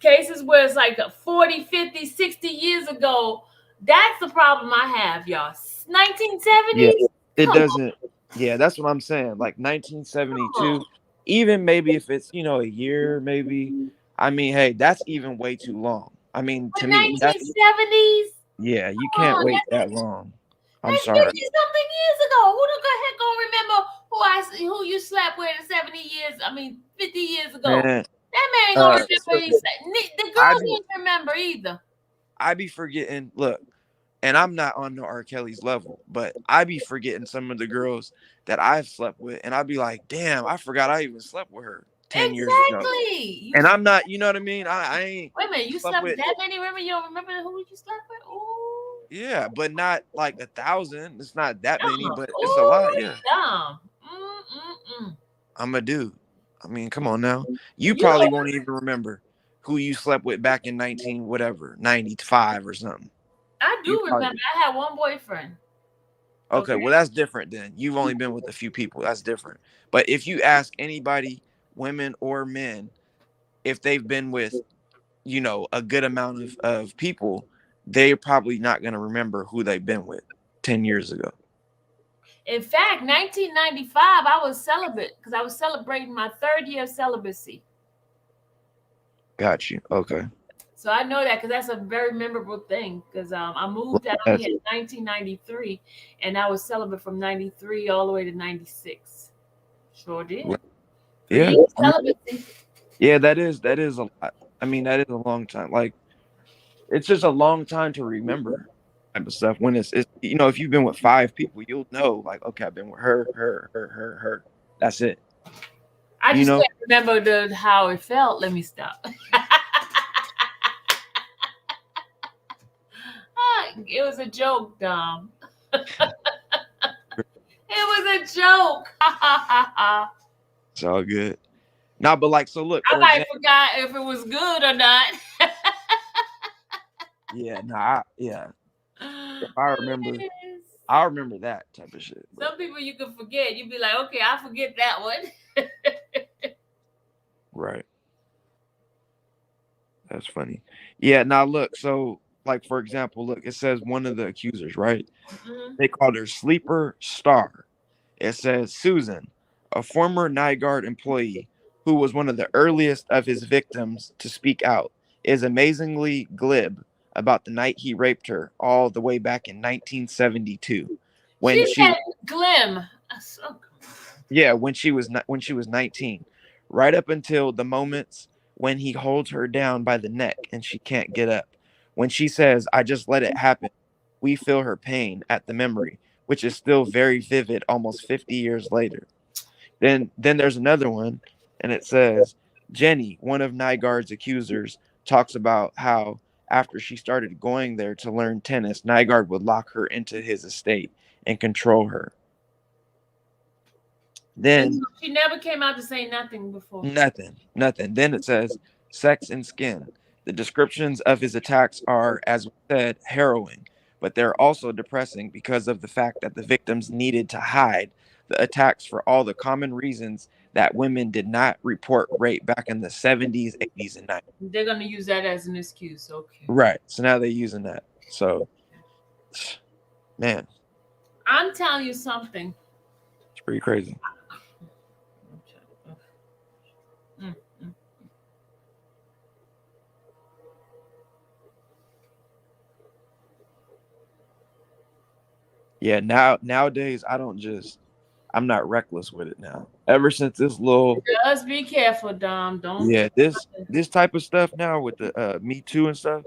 cases where it's like 40, 50, 60 years ago, that's the problem I have, y'all. 1970s? Yeah, it doesn't. Yeah, that's what I'm saying. Like 1972, even maybe if it's, a year, maybe. I mean, hey, that's even way too long. I mean, to me, 1970s? Yeah, you can't wait that long. I'm That's sorry. 50-something years ago. Who the heck gonna remember who you slept with in 70 years? I mean, 50 years ago. Man, That man ain't gonna remember. The girl didn't remember either. I be forgetting. Look, and I'm not on the R. Kelly's level, but I be forgetting some of the girls that I've slept with, and I'd be like, damn, I forgot I even slept with her 10 years ago. Exactly. And I'm not, you know what I mean? I ain't. Wait a minute, you slept with that many women? You don't remember who you slept with? Ooh. Yeah, but not like 1,000. It's not that many, but it's a lot. Yeah. I'm a dude. I mean, come on now. You probably won't even remember who you slept with back in 95 or something. I do remember. I had one boyfriend. Okay, well, that's different then. You've only been with a few people. That's different. But if you ask anybody, women or men, if they've been with, a good amount of people, they're probably not going to remember who they've been with 10 years ago. In fact, 1995, I was celibate because I was celebrating my 3rd year of celibacy. Got you. Okay. So I know that because that's a very memorable thing because I moved out here in 1993 and I was celibate from 93 all the way to 96. Sure did. Yeah. Celibacy. Yeah, that is a lot. I mean, that is a long time. Like, it's just a long time to remember type of stuff. When it's if you've been with 5 people, you'll know, like, okay, I've been with her. That's it. I just can't remember how it felt. Let me stop. It was a joke, Dom. It was a joke. It's all good. Nah, but like, so look. I might forgot if it was good or not. Yeah, nah, yeah. If I remember that type of shit. Some people you can forget. You'd be like, okay, I forget that one. Right. That's funny. Yeah, now look, so like, for example, look, it says one of the accusers, right? Mm-hmm. They called her Sleeper Star. It says Susan, a former Nygaard employee who was one of the earliest of his victims to speak out, is amazingly glib about the night he raped her all the way back in 1972 when She she had Glim. yeah, when she was 19, right up until the moments when he holds her down by the neck and she can't get up. When she says, "I just let it happen," we feel her pain at the memory, which is still very vivid almost 50 years later. Then there's another one, and it says, Jenny, one of Nygaard's accusers, talks about how after she started going there to learn tennis, Nygaard would lock her into his estate and control her. Then She never came out to say nothing before. nothing. Then it says, sex and skin. The descriptions of his attacks are, as we said, harrowing, but they're also depressing because of the fact that the victims needed to hide the attacks for all the common reasons that women did not report rape back in the 70s, 80s, and 90s. They're going to use that as an excuse. Okay. Right. So now they're using that. So, man, I'm telling you something. it's pretty crazy. Yeah, nowadays I'm not reckless with it now. Ever since this little Just be careful, Dom. Don't. Yeah, this type of stuff now with the Me Too and stuff,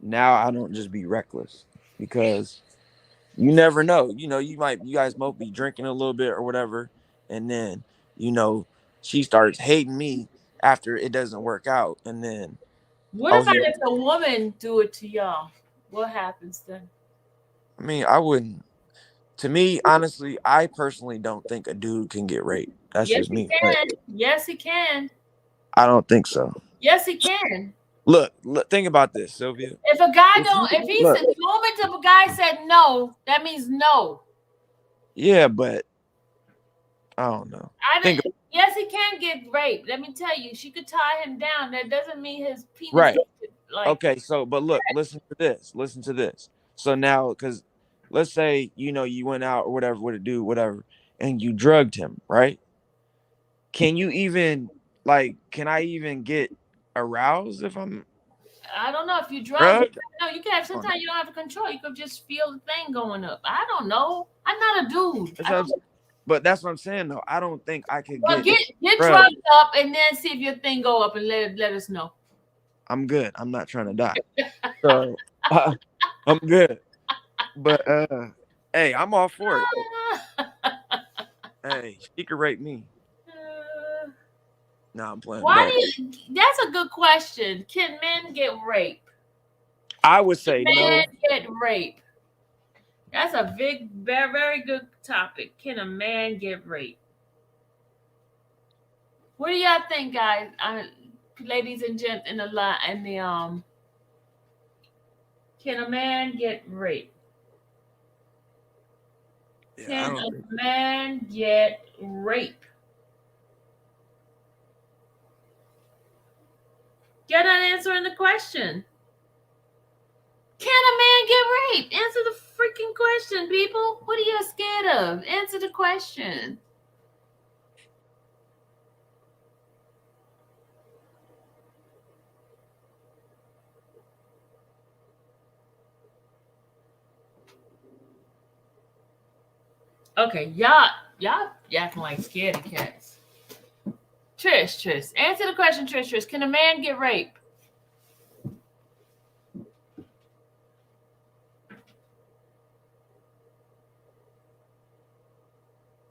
now I don't just be reckless because you never know. You guys might be drinking a little bit or whatever, and then she starts hating me after it doesn't work out, and then What about if a woman do it to y'all? What happens then? I mean, I wouldn't. To me, honestly, I personally don't think a dude can get raped. That's Yes, just me. he can. Yes, he can. I don't think so. Yes, he can. Look, think about this, Sylvia. If a guy the moment of a guy said no, that means no. Yeah, but I don't know. Yes, he can get raped. Let me tell you, she could tie him down. That doesn't mean his penis. Right. Okay, so but look, listen to this. So now, because let's say you went out or whatever with a dude, whatever, and you drugged him, right? Can you even can I even get aroused if I'm? I don't know if you drug. No, you can have. Sometimes you don't have control. You could just feel the thing going up. I don't know. I'm not a dude. But that's what I'm saying, though. I don't think I could get drugged up and then see if your thing go up and let us know. I'm good. I'm not trying to die, so I'm good. But hey, I'm all for it. Hey, she could rape me. No, I'm playing. That's a good question. Can men get raped? I would say no. Men get raped. That's a very, very good topic. Can a man get raped? What do y'all think, guys? Ladies and gents in the can a man get raped? Can a man get raped? You're not answering the question. Can a man get raped? Answer the freaking question, people. What are you scared of? Answer the question. Okay, y'all acting like scaredy cats. Trish, answer the question, Trish. Can a man get raped?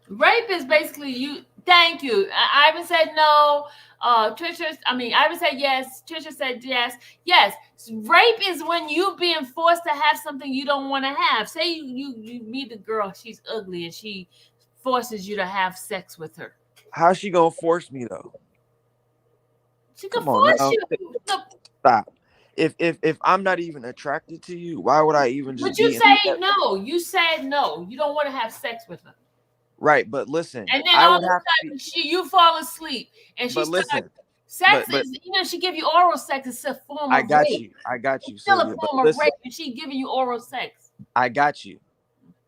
Rape is basically you. Thank you. Ivan said no. Ivan said yes. Trisha said yes. Yes. Rape is when you being forced to have something you don't want to have. Say you meet a girl, she's ugly, and she forces you to have sex with her. How's she gonna force me though? She can force you. Stop. If I'm not even attracted to you, why would I even just? But you say no. You said no. You don't want to have sex with her. Right, but listen. And then all of a sudden you fall asleep, and she listen. Sex is, she give you oral sex. It's a form of rape. I got you. It's still a form of rape, and she giving you oral sex. I got you.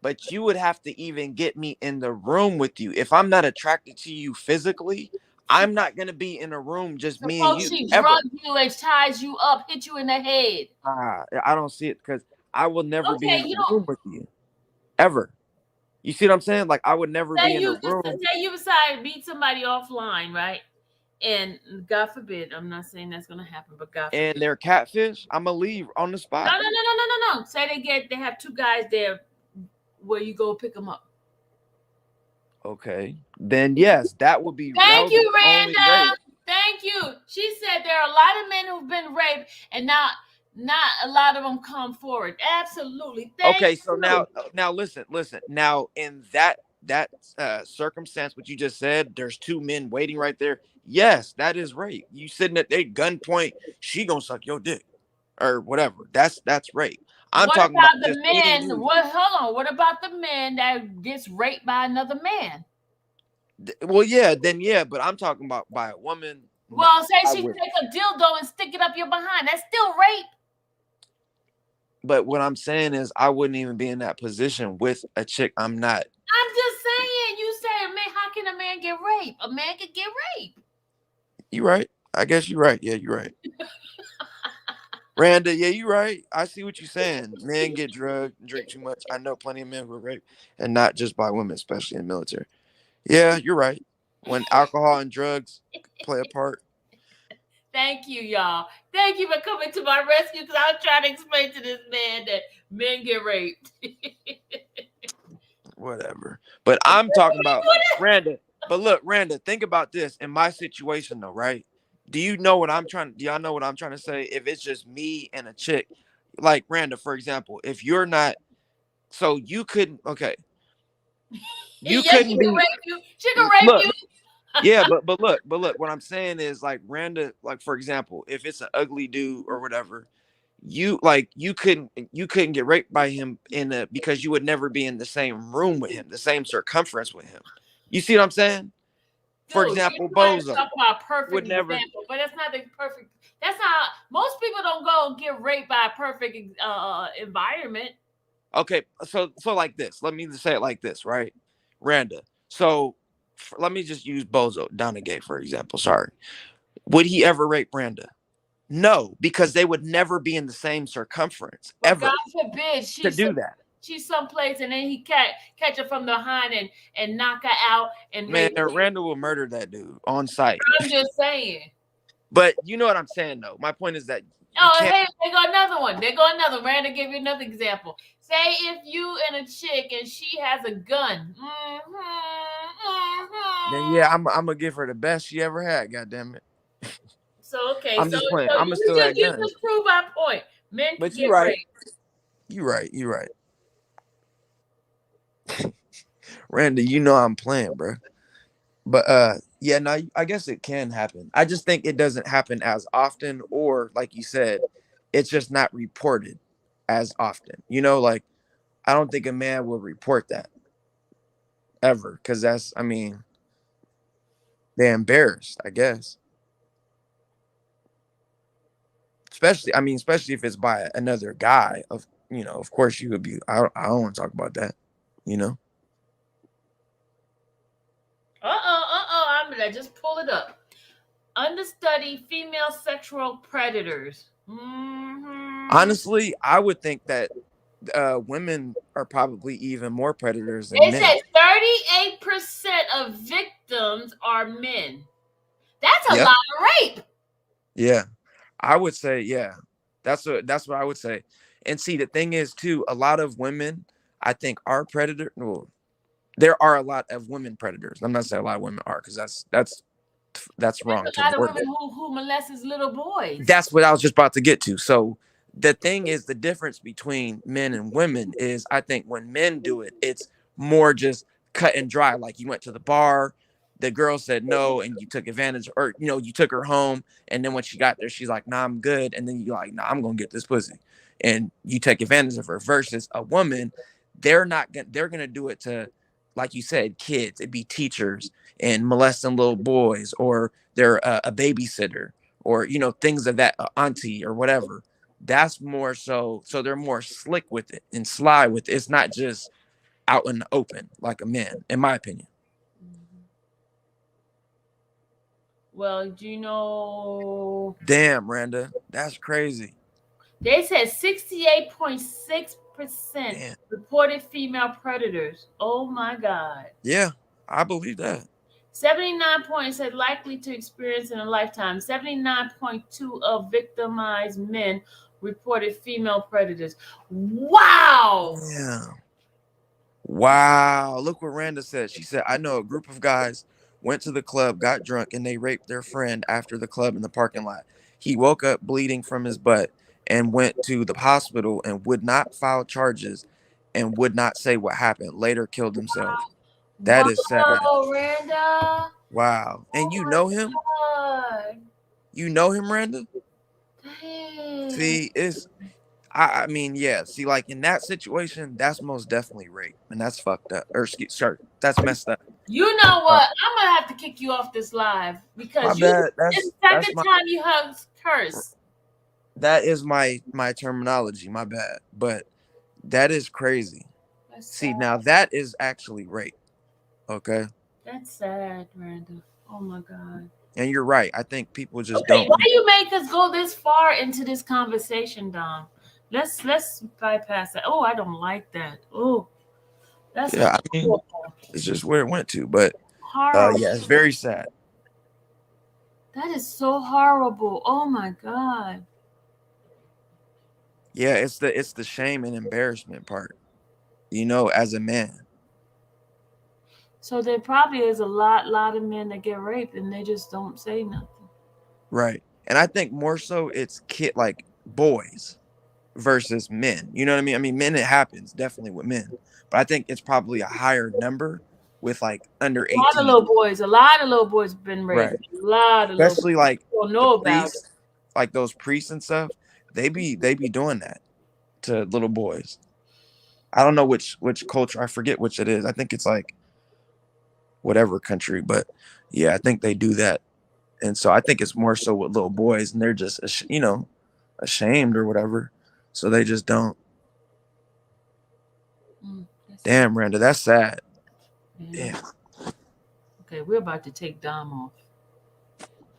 But you would have to even get me in the room with you. If I'm not attracted to you physically, I'm not gonna be in a room just me and Suppose you she ever. drug you and ties you up, hit you in the head. I don't see it because I will never be Okay, in you a don't room with you ever. You see what I'm saying? Like I would never be in a room. say you decide to meet somebody offline, right? And God forbid, I'm not saying that's gonna happen, but God forbid. And they're catfish. I'm gonna leave on the No, spot. no, no, no, no, no, no. Say they have two guys there where you go pick them up. Okay, then yes, that would be. Thank you, only Randa. rape. Thank you. She said there are a lot of men who've been raped, and not a lot of them come forward. Absolutely. Okay, Thank so you. now listen. Now in that circumstance, what you just said, there's two men waiting right there. Yes, that is rape. You sitting at their gunpoint, she gonna suck your dick or whatever. That's rape. I'm What talking about about the just me and men? you. Hold on. What about the man that gets raped by another man? Well, yeah, then yeah, but I'm talking about by a woman. Well, No, say I she wouldn't. take a dildo and stick it up your behind. That's still rape. But what I'm saying is, I wouldn't even be in that position with a chick I'm not. I'm just saying. You say, man, how can a man get raped? A man can get raped. You right. I guess you're right. Yeah, you're right. Randa, yeah, you're right. I see what you're saying. Men get drugged, drink too much. I know plenty of men who are raped, and not just by women, especially in the military. Yeah, you're right. When alcohol and drugs play a part. Thank you, y'all. Thank you for coming to my rescue because I was trying to explain to this man that men get raped. Whatever. But I'm talking about Randa. But look, Randa, think about this in my situation though, right? Do y'all know what I'm trying to say? If it's just me and a chick, like Randa, for example, if you're not, so you couldn't, okay. You Yeah, couldn't she be can rape you. She can rape look, you. yeah, but look, what I'm saying is like Randa, like for example, if it's an ugly dude or whatever, you couldn't get raped by him because you would never be in the same room with him, the same circumference with him. You see what I'm saying? For Dude, example, you're trying to Bozo talk about a perfect would never. example, but that's not the perfect. That's not. Most people don't go get raped by a perfect environment. Okay, so like this. Let me just say it like this, right, Randa? So let me just use Bozo down the gate for example. Sorry, would he ever rape Randa? No, because they would never be in the same circumference But ever God forbid to do that. She's someplace and then he catch her from behind and knock her out and Man, rape her. Randa will murder that dude on sight. I'm just saying. But you know what I'm saying, though. My point is that. Hey, there go another one. There go another. Randa gave you another example. Say if you and a chick and she has a gun. Then yeah, I'm gonna give her the best she ever had. God damn it. So okay, I'm just playing. I'm gonna steal that you gun. just prove my point. Men But can you're get right. raped. You're right. Randy, you know I'm playing, bro. But yeah, no, I guess it can happen. I just think it doesn't happen as often, or like you said, it's just not reported as often. You know, like I don't think a man will report that ever, because I mean, they're embarrassed, I guess. Especially if it's by another guy. Of course you would be. I don't want to talk about that. You know. I'm gonna just pull it up. Understudy female sexual predators. Honestly, I would think that women are probably even more predators than It men. says 38% of victims are men. That's a lot of rape. Yeah, I would say yeah. That's what I would say. And see, the thing is too, a lot of women, I think, are predator. Well, there are a lot of women predators. I'm not saying a lot of women are, because that's wrong. There's a lot of women who molest little boys. That's what I was just about to get to. So the thing is, the difference between men and women is, I think when men do it, it's more just cut and dry. Like you went to the bar, the girl said no, and you took advantage, or you took her home, and then when she got there, she's like, "Nah, I'm good," and then you're like, "Nah, I'm gonna get this pussy," and you take advantage of her. Versus a woman, they're gonna do it to, like you said, kids. It'd be teachers and molesting little boys, or they're a babysitter, or things of that, auntie or whatever. That's more so they're more slick with it and sly with it. It's not just out in the open like a man, in my opinion. Well, do you know? Damn, Randa, that's crazy. They said 68.6% Damn. reported female predators. Oh my God. Yeah, I believe that. 79 points said likely to experience in a lifetime. 79.2 of victimized men reported female predators. Wow. Yeah. Wow. Look what Randa said. She said, I know a group of guys went to the club, got drunk, and they raped their friend after the club in the parking lot. He woke up bleeding from his butt and went to the hospital and would not file charges and would not say what happened. Later killed himself. That is sad. Wow, Randa. Wow. And you know him? God. You know him, Randa? Dang. See, I mean, yeah. See, like in that situation, that's most definitely rape, and that's fucked up. Or sorry, that's messed up. You know what? I'm gonna have to kick you off this live because My bad. it's the second time you have cursed. That is my terminology. My bad, but that is crazy. See, now that is actually rape. Okay. That's sad, Randa. Oh my God. And you're right. I think people just don't. Why you make us go this far into this conversation, Dom? Let's bypass that. Oh, I don't like that. Oh, that's I mean, it's just where it went to, but yeah, it's very sad. That is so horrible. Oh my God. Yeah, it's the shame and embarrassment part, you know, as a man. So there probably is a lot of men that get raped and they just don't say nothing. Right. And I think more so it's like boys versus men. You know what I mean? I mean, men, it happens definitely with men, but I think it's probably a higher number with like under 18. A lot of little boys have been raped. Right. A lot of especially like don't know about it. Like those priests and stuff. They be doing that to little boys. I don't know which culture. I forget which it is. I think it's like whatever country, but yeah, I think they do that. And so I think it's more so with little boys, and they're just ashamed or whatever, so they just don't. Damn, Randa, that's sad. Yeah. Okay, we're about to take Dom off.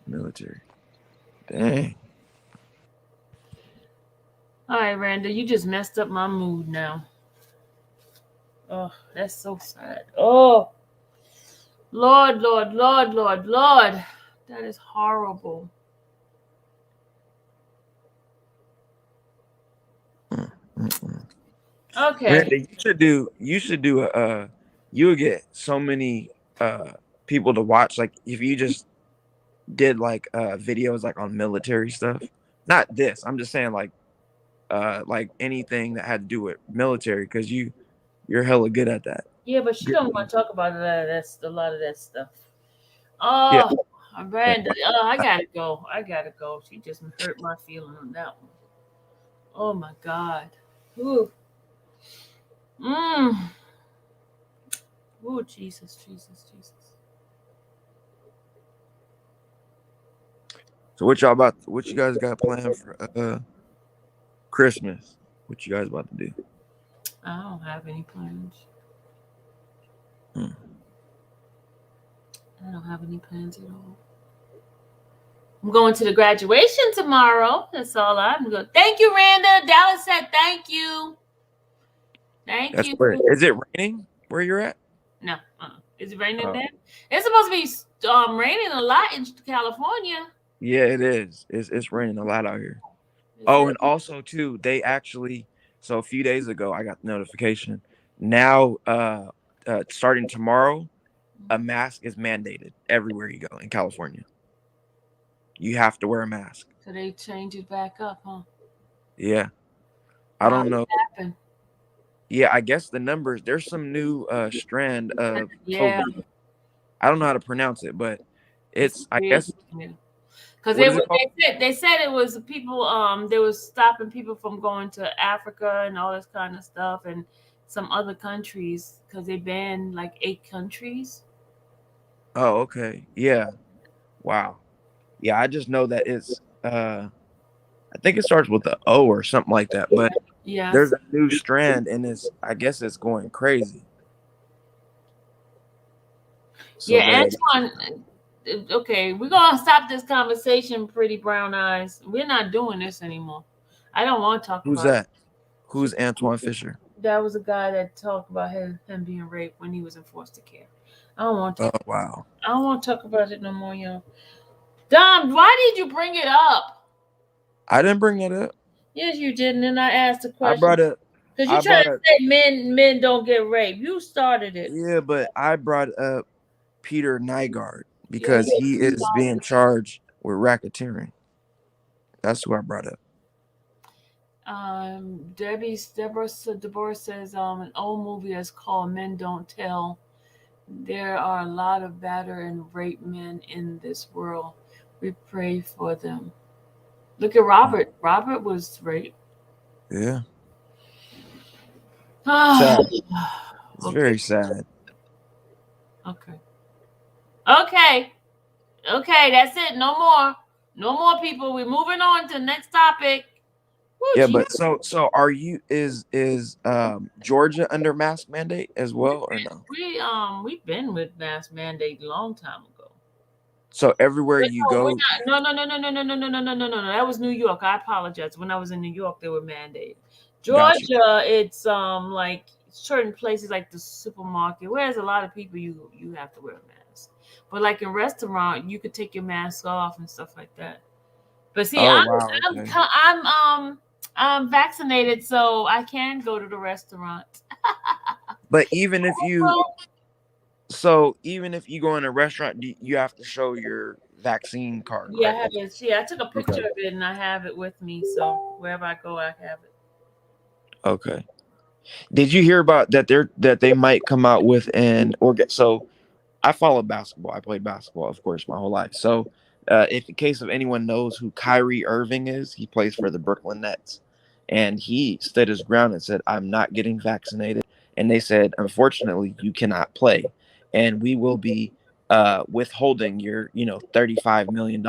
Military. Dang. All right, Randa, you just messed up my mood now. Oh, that's so sad. Oh, Lord. That is horrible. Okay. Randa, you should do you would get so many people to watch, like if you just did like videos like on military stuff. Not this. I'm just saying like anything that had to do with military, because you're hella good at that. Yeah, but she don't want to talk about a lot of that stuff. Oh, yeah. Randa, I gotta go. She just hurt my feeling on that one. Oh my God. Ooh. Oh, Jesus. So what you guys got planned for Christmas? What you guys about to do? I don't have any plans. I don't have any plans at all. I'm going to the graduation tomorrow. That's all I'm going. Thank you, Randa. Dallas said thank you. Thank you. Great. Is it raining where you're at? No. Is it raining there? It's supposed to be raining a lot in California. Yeah, it is. It's raining a lot out here. And also too, they actually, so a few days ago I got the notification. Now starting tomorrow, a mask is mandated everywhere you go in California. You have to wear a mask. So they change it back up, huh? Yeah. I don't know. Happen? Yeah, I guess the numbers, there's some new strand of yeah. COVID. I don't know how to pronounce it, but it's I guess because they said it was people they was stopping people from going to Africa and all this kind of stuff and some other countries because they banned like 8 countries. Oh, okay. Yeah. Wow. Yeah, I just know that it's I think it starts with the O or something like that, but yeah, there's a new strand and I guess it's going crazy. So yeah, Antoine, Okay, we're gonna stop this conversation, pretty brown eyes. We're not doing this anymore. I don't want to talk Who's about it. that? Who's Antoine Fisher? That was a guy that talked about him being raped when he was in foster care. I don't want to Oh talk. wow. I don't want to talk about it no more, y'all. Dom, why did you bring it up? I didn't bring that up. Yes, you did, and then I asked the I question brought up. because I you trying brought to up. say men don't get raped. You started it. Yeah, but I brought up Peter Nygaard Yeah, because you he is started being it. charged with racketeering. That's who I brought up. Deborah says an old movie is called Men Don't Tell. There are a lot of battered and raped men in this world. We pray for them. Look at Robert. Robert was raped. Yeah, Ah, sad. It's okay. very sad. Okay. That's it. No more people. We're moving on to the next topic. Woo, Yeah, geez. but so are you? Is Georgia under mask mandate as well or no? We've been with mask mandate a long time ago. So everywhere But you no, we're go, not. No. That was New York. I apologize. When I was in New York, they were mandated. got you. Georgia, it's like certain places like the supermarket, whereas a lot of people you have to wear a mask. But like in restaurant, you could take your mask off and stuff like that. But see, Oh wow, okay. I'm vaccinated, so I can go to the restaurant. But even if you go in a restaurant, you have to show your vaccine card, Yeah, I right? have it. See, I took a picture Okay. of it and I have it with me, so wherever I go, I have it. Okay. Did you hear about that they might come out with so I follow basketball. I played basketball, of course, my whole life. So if in case of anyone knows who Kyrie Irving is, he plays for the Brooklyn Nets. And he stood his ground and said, I'm not getting vaccinated. And they said, unfortunately, you cannot play. And we will be withholding your, $35 million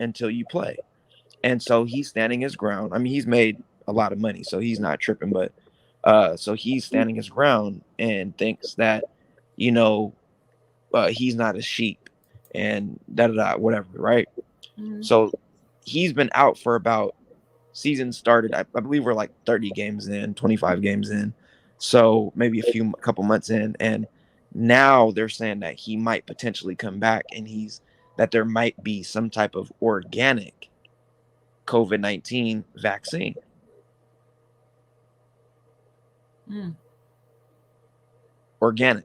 until you play. And so he's standing his ground. I mean, he's made a lot of money, so he's not tripping, but so he's standing his ground and thinks that, he's not a sheep and whatever, right? Mhm. So he's been out for about season started. I believe we're like 30 games in, 25 games in. So maybe a couple months in. And now they're saying that he might potentially come back and that there might be some type of organic COVID-19 vaccine. Organic.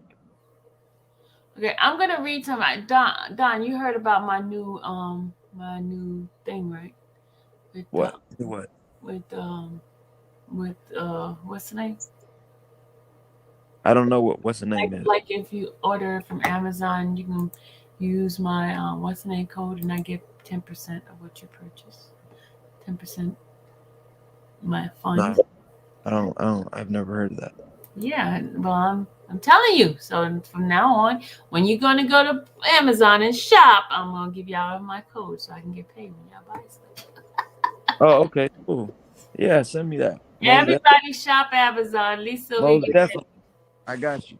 Okay, I'm gonna read some. Don, you heard about my new thing, right? With, What? What? With what's the name? I don't know what's the name is. Like if you order from Amazon, you can use my what's the name code, and I get 10% of what you purchase. 10% my funds. No, I don't. I've never heard of that. Yeah, well, I'm telling you. So from now on, when you're gonna go to Amazon and shop, I'm gonna give y'all my code so I can get paid when y'all buy stuff. Oh, okay, cool. Yeah, send me that. Everybody shop Amazon. Lisa, most definitely. I got you.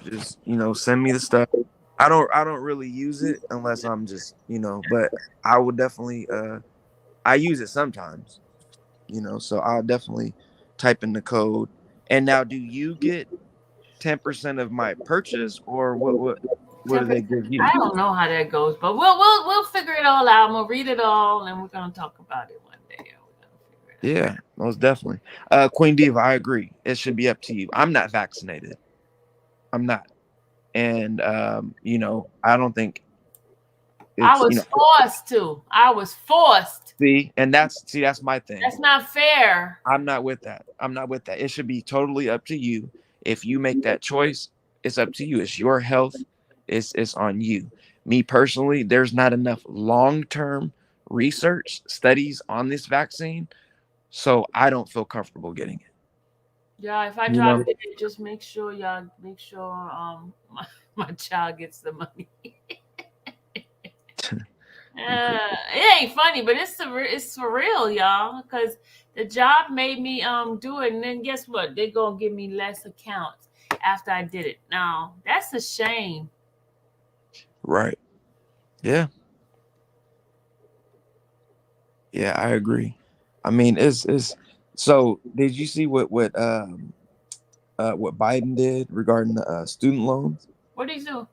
Just send me the stuff. I don't really use it unless I'm just but I would definitely I use it sometimes. So I'll definitely type in the code. And now, do you get 10% of my purchase, or what do they give you? I don't know how that goes, but we'll figure it all out. We'll read it all, and we're gonna talk about it one day. Yeah, most definitely. Queen Diva, I agree. It should be up to you. I'm not vaccinated. I'm not, and I don't think. I was forced to. I was forced. See, that's my thing. That's not fair. I'm not with that. It should be totally up to you. If you make that choice, it's up to you. It's your health. It's on you. Me personally, there's not enough long-term research studies on this vaccine, so I don't feel comfortable getting it. Yeah, if I drop it, just make sure my child gets the money. It ain't funny, but it's for real, y'all. Because the job made me do it, and then guess what? They're gonna give me less accounts. after I did it. Now, that's a shame. Right. Yeah. Yeah, I agree. I mean, it's so did you see what Biden did regarding the student loans? What did he do?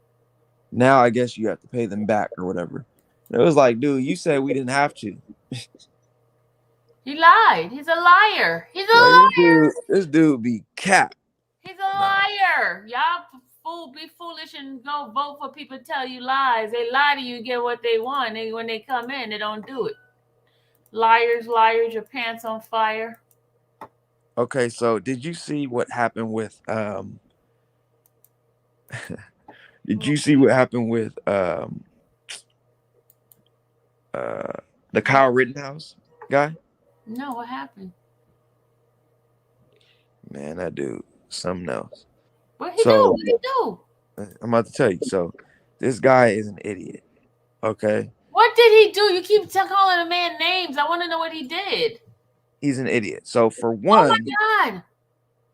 Now I guess you have to pay them back or whatever. It was like, dude, you said we didn't have to. He lied. He's a liar. He's a Like, liar. this dude be cap. He's a liar. Y'all be foolish and go vote for people tell you lies. They lie to you, get what they want. And when they come in, they don't do it. Liars, liars, your pants on fire. Okay, so did you see what happened with did you see what happened with the Kyle Rittenhouse guy? No, what happened? Man, that dude, something else. What he do? What he do? I'm about to tell you. So this guy is an idiot. Okay. What did he do? You keep calling a man names. I want to know what he did. He's an idiot. So for one, oh my God.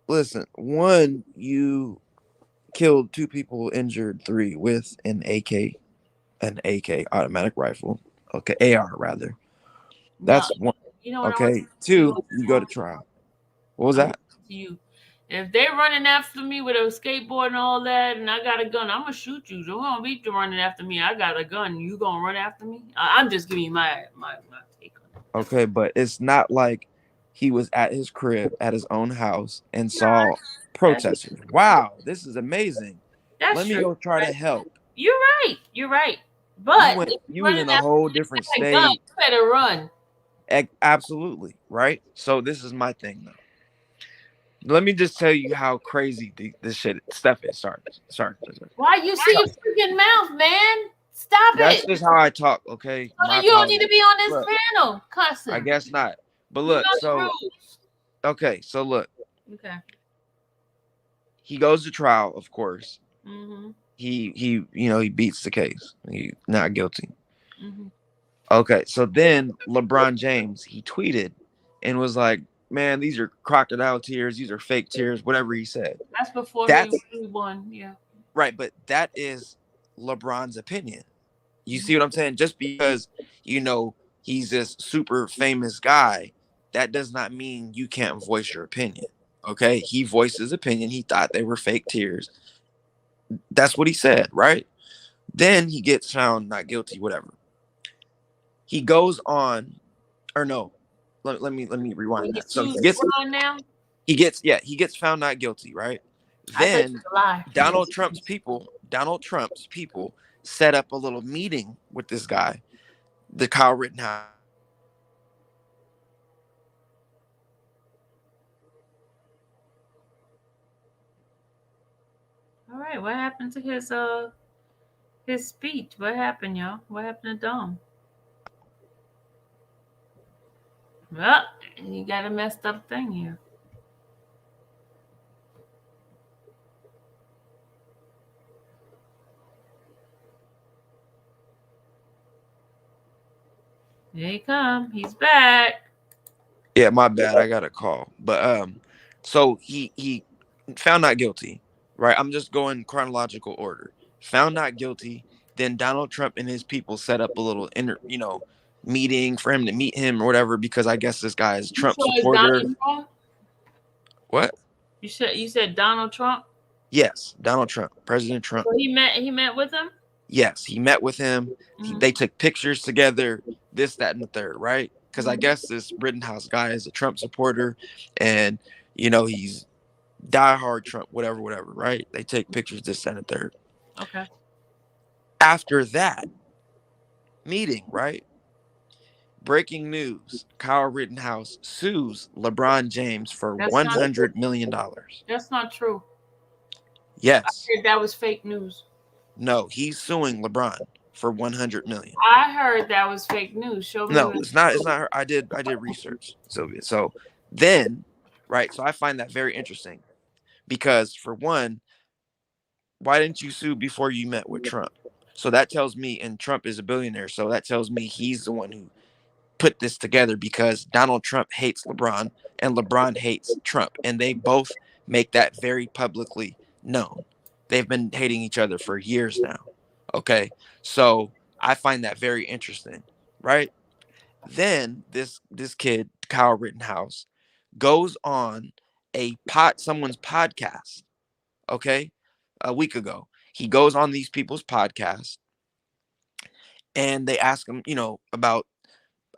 Listen, one, you killed 2 people, injured 3 with an AK automatic rifle. Okay, AR rather. That's one. You know what? Okay. 2, you go to trial. What was that? You. If they're running after me with a skateboard and all that, and I got a gun, I'm gonna shoot you. Don't want to be running after me. I got a gun. You gonna run after me? I'm just giving you my take on it. Okay, but it's not like he was at his crib at his own house and saw protesters. Wow, this is amazing. Let me go try to help. You're right. You're right. But you was in a whole different state. You better run. Absolutely, right? So this is my thing though. Let me just tell you how crazy this stuff is. Sorry. Why you see your freaking mouth, man? Stop That's just how I talk, okay? You don't need to be on this panel cussing. I guess not. But look, so look. Okay. He goes to trial, of course. Mm-hmm. He beats the case. He's not guilty. Mm-hmm. Okay, so then LeBron James, he tweeted and was like, man, these are crocodile tears. These are fake tears, whatever he said. That's before he won, yeah. Right, but that is LeBron's opinion. You see what I'm saying? Just because, he's this super famous guy, that does not mean you can't voice your opinion. Okay? He voiced his opinion. He thought they were fake tears. That's what he said, right? Then he gets found not guilty, whatever. He goes on, or no, let me rewind that. So he gets found not guilty, right? Then Donald Trump's people set up a little meeting with this guy, the Kyle Rittenhouse. All right, what happened to his speech? What happened, y'all? What happened to Dom? Well, you got a messed up thing here. Here he come. He's back. Yeah, my bad. I got a call. But so he found not guilty, right? I'm just going chronological order. Found not guilty. Then Donald Trump and his people set up a little meeting for him to meet him or whatever, because I guess this guy is Trump supporter. What? You said Donald Trump? Yes, Donald Trump, President Trump. So he met with him? Yes, he met with him. Mm-hmm. They took pictures together, this, that, and the third, right? Because I guess this Rittenhouse guy is a Trump supporter, and he's diehard Trump, whatever, right? They take pictures, this, that, and the third. Okay. After that meeting, right? Breaking news: Kyle Rittenhouse sues LeBron James for $100 million. That's not true. Yes. I heard that was fake news. No, he's suing LeBron for $100 million. I heard that was fake news. Show me. No, it's not. It's not her. I did research, Sylvia. So then, right? So I find that very interesting, because for one, why didn't you sue before you met with Trump? So that tells me, and Trump is a billionaire, so that tells me he's the one who put this together, because Donald Trump hates LeBron and LeBron hates Trump, and they both make that very publicly No, they've been hating each other for years now. Okay, so I find that very interesting, right? Then this kid, Kyle Rittenhouse, goes on someone's podcast. Okay, a week ago, he goes on these people's podcast, and they ask him,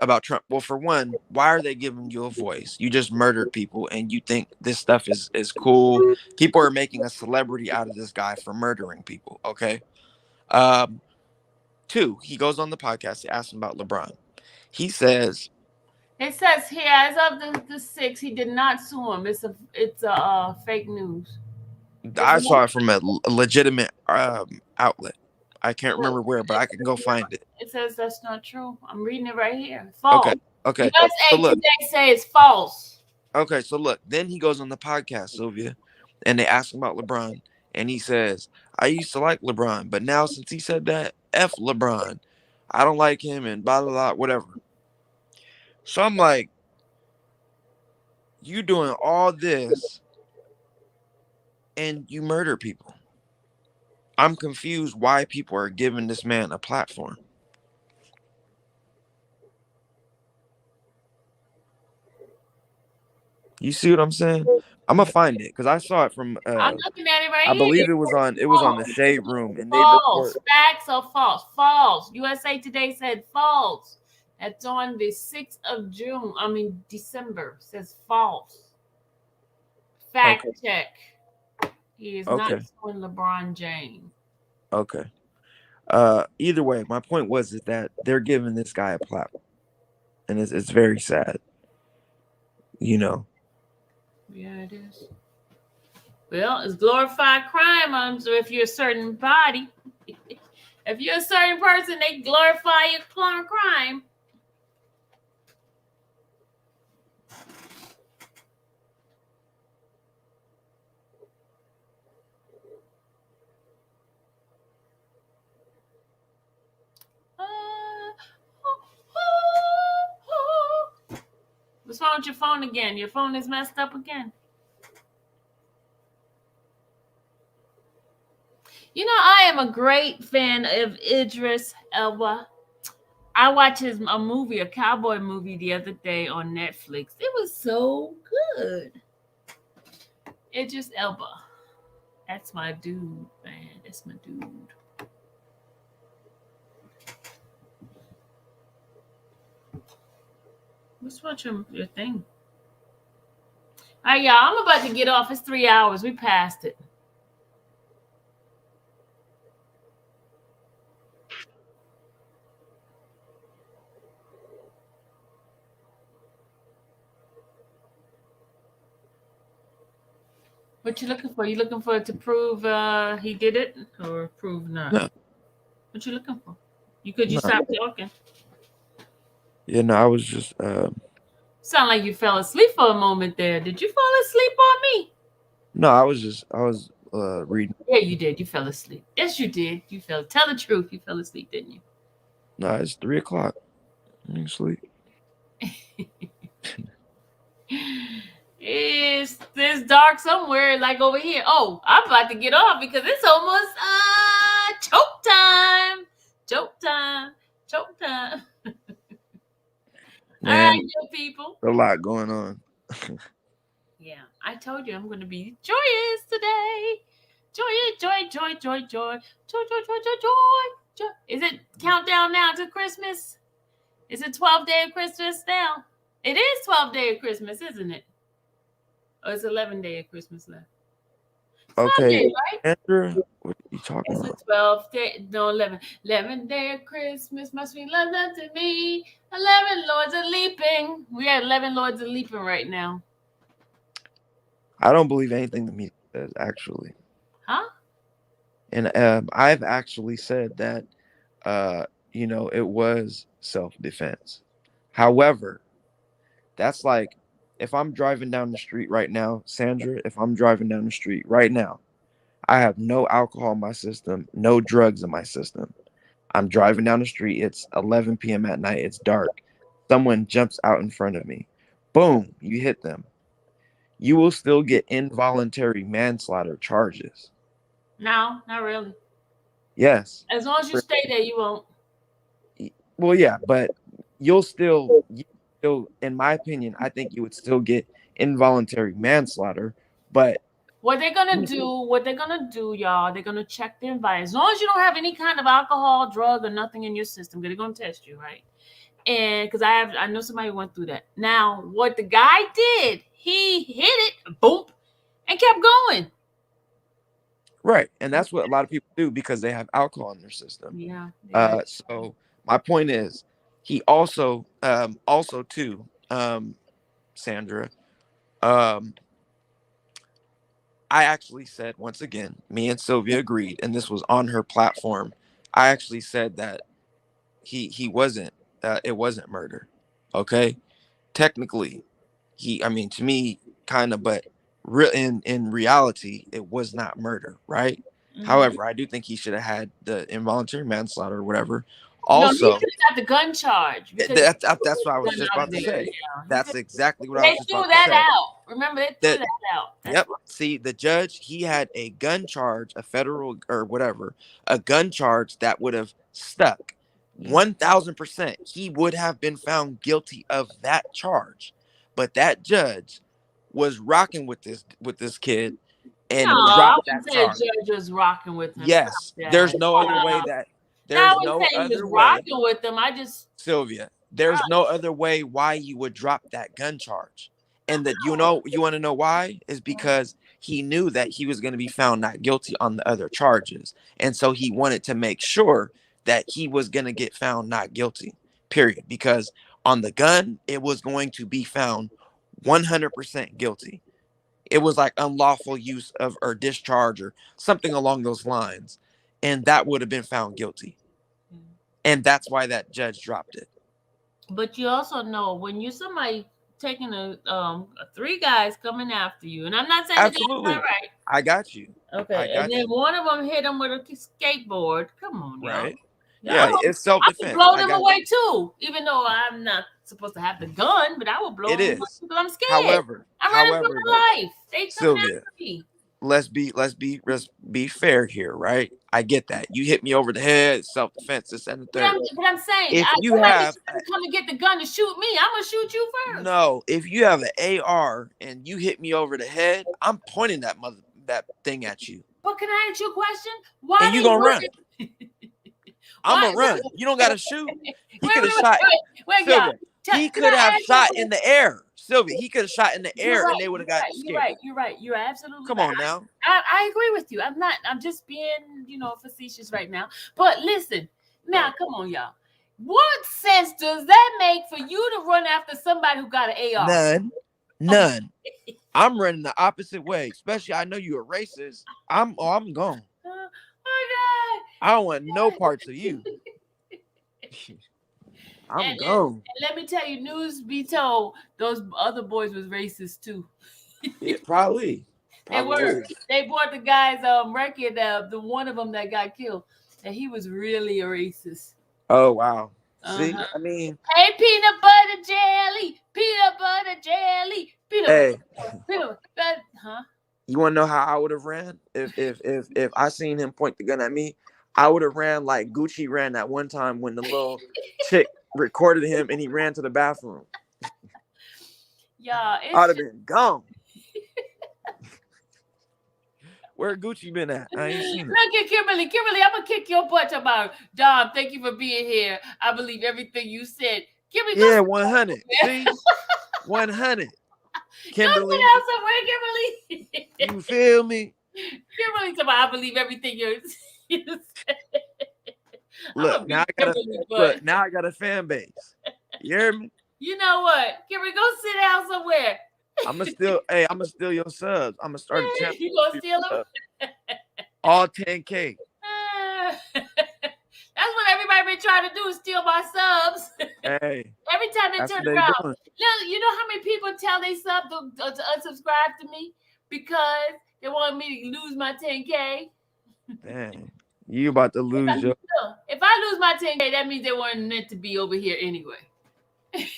about Trump. Well, for one, why are they giving you a voice? You just murdered people, and you think this stuff is cool. People are making a celebrity out of this guy for murdering people. Okay. Um, Two, he goes on the podcast. He asks him about LeBron. He says, It says here, as of the 6th, he did not sue him. It's a fake news. I saw it from a legitimate outlet. I can't remember where, but I can go find it. It says that's not true. I'm reading it right here. False. Okay. USA So look, Today say it's false. okay, so look, then he goes on the podcast, Sylvia, and they ask him about LeBron, and he says, I used to like LeBron, but now since he said that, F LeBron, I don't like him, and blah, blah, blah, whatever. So I'm like, you doing all this, and you murder people. I'm confused why people are giving this man a platform. You see what I'm saying? I'm gonna find it because I saw it from. I'm looking at it right I here. believe it was on the Shade Room, and they False. report. Facts or false? False. USA Today said false. That's on the 6th of June. December. Says false. Fact check. He is not suing LeBron James. Okay. Either way, my point is that they're giving this guy a platform, and it's very sad. Yeah, it is. Well, it's glorified crime. So if you're a certain body, if you're a certain person, they glorify your crime. What's wrong with your phone again? Your phone is messed up again. I am a great fan of Idris Elba. I watched a cowboy movie the other day on Netflix. It was so good. Idris Elba. That's my dude, man. That's my dude. What's wrong with your thing? All right, y'all. I'm about to get off. It's 3 hours. We passed it. What you looking for? You looking for it to prove he did it or prove not? No. What you looking for? You stop talking? Yeah, no, I was just. Sound like you fell asleep for a moment there. Did you fall asleep on me? No, I was reading. Yeah, you did. You fell asleep. Yes, you did. Tell the truth. You fell asleep, didn't you? No, it's 3:00. I didn't sleep. It's dark somewhere, like over here. Oh, I'm about to get off because it's almost choke time. Choke time. Choke time. Man, all right, you people. A lot going on. Yeah, I told you I'm going to be joyous today. Joy. Is it countdown now to Christmas? Is it 12th day of Christmas now? It is 12th day of Christmas, isn't it? Or it's 11th day of Christmas left? Okay, day, right? Andrew, what are you talking about? It's 12th day, no, 11th day of Christmas must be love to me. 11 lords are leaping. We are 11 lords are leaping right now. I don't believe anything the music says, actually. Huh? And I've actually said that, it was self-defense. However, that's like, if I'm driving down the street right now, Sandra, if I'm driving down the street right now, I have no alcohol in my system, no drugs in my system. I'm driving down the street. It's 11 p.m. at night. It's dark. Someone jumps out in front of me. Boom, you hit them. You will still get involuntary manslaughter charges. No, not really. Yes. As long as you stay there, you won't. Well, yeah, but you still, in my opinion, I think you would still get involuntary manslaughter. But What they're gonna do, y'all, they're gonna check the environment. As long as you don't have any kind of alcohol, drug, or nothing in your system, they're gonna test you, right? And because I know somebody went through that. Now, what the guy did, he hit it, boom, and kept going. right, and that's what a lot of people do because they have alcohol in their system. Yeah. So my point is, he also too, Sandra, um, I actually said, once again, me and Sylvia agreed, and this was on her platform. I actually said that he wasn't, it wasn't murder. Okay, technically, I mean, to me, kind of, but in reality, it was not murder, right? Mhm. However, I do think he should have had the involuntary manslaughter or whatever. No, he Also, should have got the gun charge. Because that's what I was gun just out about to there, say. yeah. That's exactly what I They was just threw about to that say. out. Remember, they threw That that out. That's Yep. what- See, the judge, he had a gun charge, a federal or whatever, a gun charge that would have stuck. 1000%. He would have been found guilty of that charge. But that judge was rocking with this kid and No, I dropped wouldn't that say a charge. judge was rocking with him. Yes. Stop There's that. no other way Wow. that No, I there's wouldn't no say he was other way, rocking with him. I just Sylvia. There's no other way why you would drop that gun charge. And that you want to know why? Is because he knew that he was going to be found not guilty on the other charges. And so he wanted to make sure that he was going to get found not guilty, period. Because on the gun, it was going to be found 100% guilty. It was like unlawful use of or discharge or something along those lines. And that would have been found guilty. And that's why that judge dropped it. But you also know when you're somebody taking three guys coming after you, and I'm not saying Absolutely. that's not right. I got you. Okay, and then one of them hit him with a skateboard. Come on, right? Y'all. Yeah, it's I self-defense. would blow them away too, even though I'm not supposed to have the gun, but I would blow It them is. away because I'm scared. However, I'm running for my life. They coming Sylvia, after me. let's be fair here, right? I get that. You hit me over the head, self-defense, this and the third. But I'm saying, if you somebody have come and get the gun to shoot me, I'm gonna shoot you first. no, if you have an AR and you hit me over the head, I'm pointing that thing at you. But can I ask you a question? Why and you gonna run? I'm gonna run. You don't gotta shoot. He could have shot. Sylvia, he could have shot in the air. Sylvia, he could have shot in the air and they would have got scared. You're right. You're absolutely Come right. on now. I agree with you. I'm just being, facetious right now. But listen, now come on, y'all. What sense does that make for you to run after somebody who got an AR? None. I'm running the opposite way. Especially I know you're a racist. I'm gone. Oh my God. I don't want no parts of you. I'm gone. And let me tell you, news be told, those other boys was racist too. Yeah, probably. They were. They bought the guy's record, the one of them that got killed, and he was really a racist. Oh wow. See, I mean, hey, peanut butter jelly, hey, peanut butter, huh? You want to know how I would have ran if I seen him point the gun at me? I would have ran like Gucci ran that one time when the little chick recorded him and he ran to the bathroom. Yeah, I'd have been gone. Where Gucci been at? I ain't seen it. Look at Kimberly. Kimberly, I'm gonna kick your butt tomorrow. Dom, thank you for being here. I believe everything you said. Kimberly, yeah, 100. See, 100. Kimberly, go sit somewhere, Kimberly. You feel me? Kimberly, tomorrow, I believe everything you said. Look, now I got a fan base. You hear me? You know what? Kimberly, go sit down somewhere. I'm gonna steal your subs. I'm gonna start a channel. You gonna steal them? All 10K. That's what everybody been trying to do, is steal my subs. Hey. Every time they turn around. Now, you know how many people tell they sub to unsubscribe to me because they want me to lose my 10K? Dang. You about to lose your... If I lose my 10K, that means they weren't meant to be over here anyway.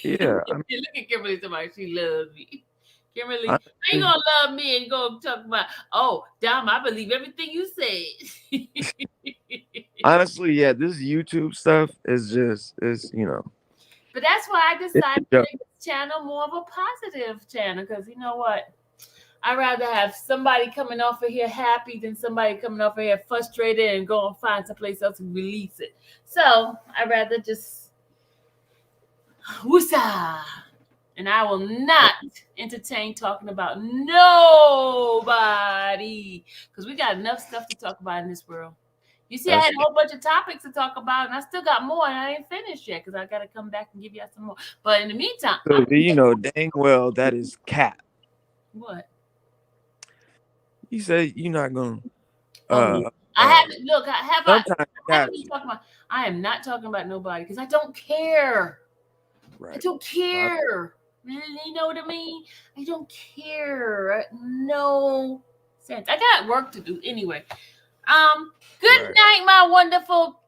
Yeah. Look at Kimberly, somebody, she loves me. Kimberly, how you gonna love me and go talk about, oh, Dom, I believe everything you said. Honestly, yeah, this YouTube stuff is But that's why I it's decided a to joke. make this channel more of a positive channel, because you know what? I'd rather have somebody coming off of here happy than somebody coming off of here frustrated and go and find someplace else and release it. So I'd rather just woosah. And I will not entertain talking about nobody, because we got enough stuff to talk about in this world. You see, I had a whole bunch of topics to talk about, and I still got more, and I ain't finished yet because I got to come back and give you some more. But in the meantime, So you know dang well that is cap. What? You say you're not gonna. I haven't. Look, sometimes I am not talking about nobody because I don't care. Right. I don't care. You know what I mean? I don't care. No sense. I got work to do anyway. Good night, my wonderful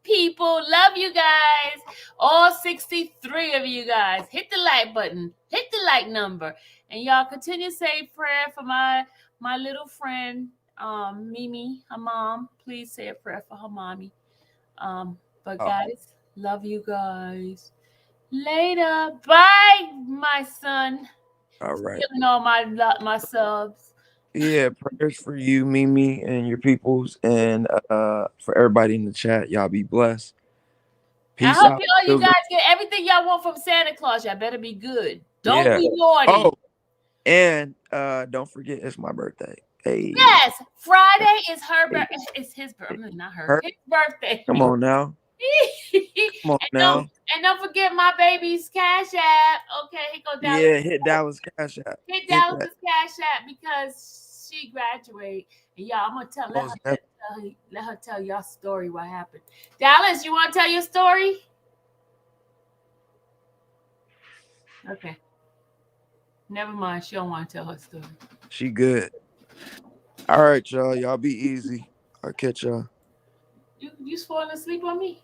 people. Love you guys. All 63 of you guys. Hit the like button. Hit the like number. And y'all continue to say prayer for my little friend, Mimi, her mom. Please say a prayer for her mommy. But guys, love you guys. Later. Bye, my son. All right. Killing all my subs. Yeah, prayers for you, Mimi, and your peoples, and for everybody in the chat. Y'all be blessed. Peace I hope out. all you guys get everything y'all want from Santa Claus. Y'all better be good. Don't Yeah. be naughty. Oh, and don't forget it's my birthday. Hey. Yes, Friday is her birthday. It's his birthday, not her. His birthday. Come on now. Come on now. And don't forget my baby's Cash App. Okay, he go down. Yeah, hit Dallas Cash App. Hit Dallas Cash App because she graduated. And y'all, I'm gonna let her tell y'all story what happened. Dallas, you want to tell your story? Okay. Never mind. She don't want to tell her story. She good. All right, y'all. Y'all be easy. I'll catch y'all. You falling asleep on me?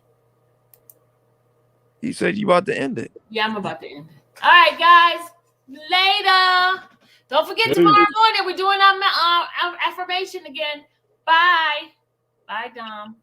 You said you about to end it. Yeah, I'm about to end it. All right, guys. Later. Don't forget tomorrow morning we're doing our affirmation again. Bye. Bye, Dom.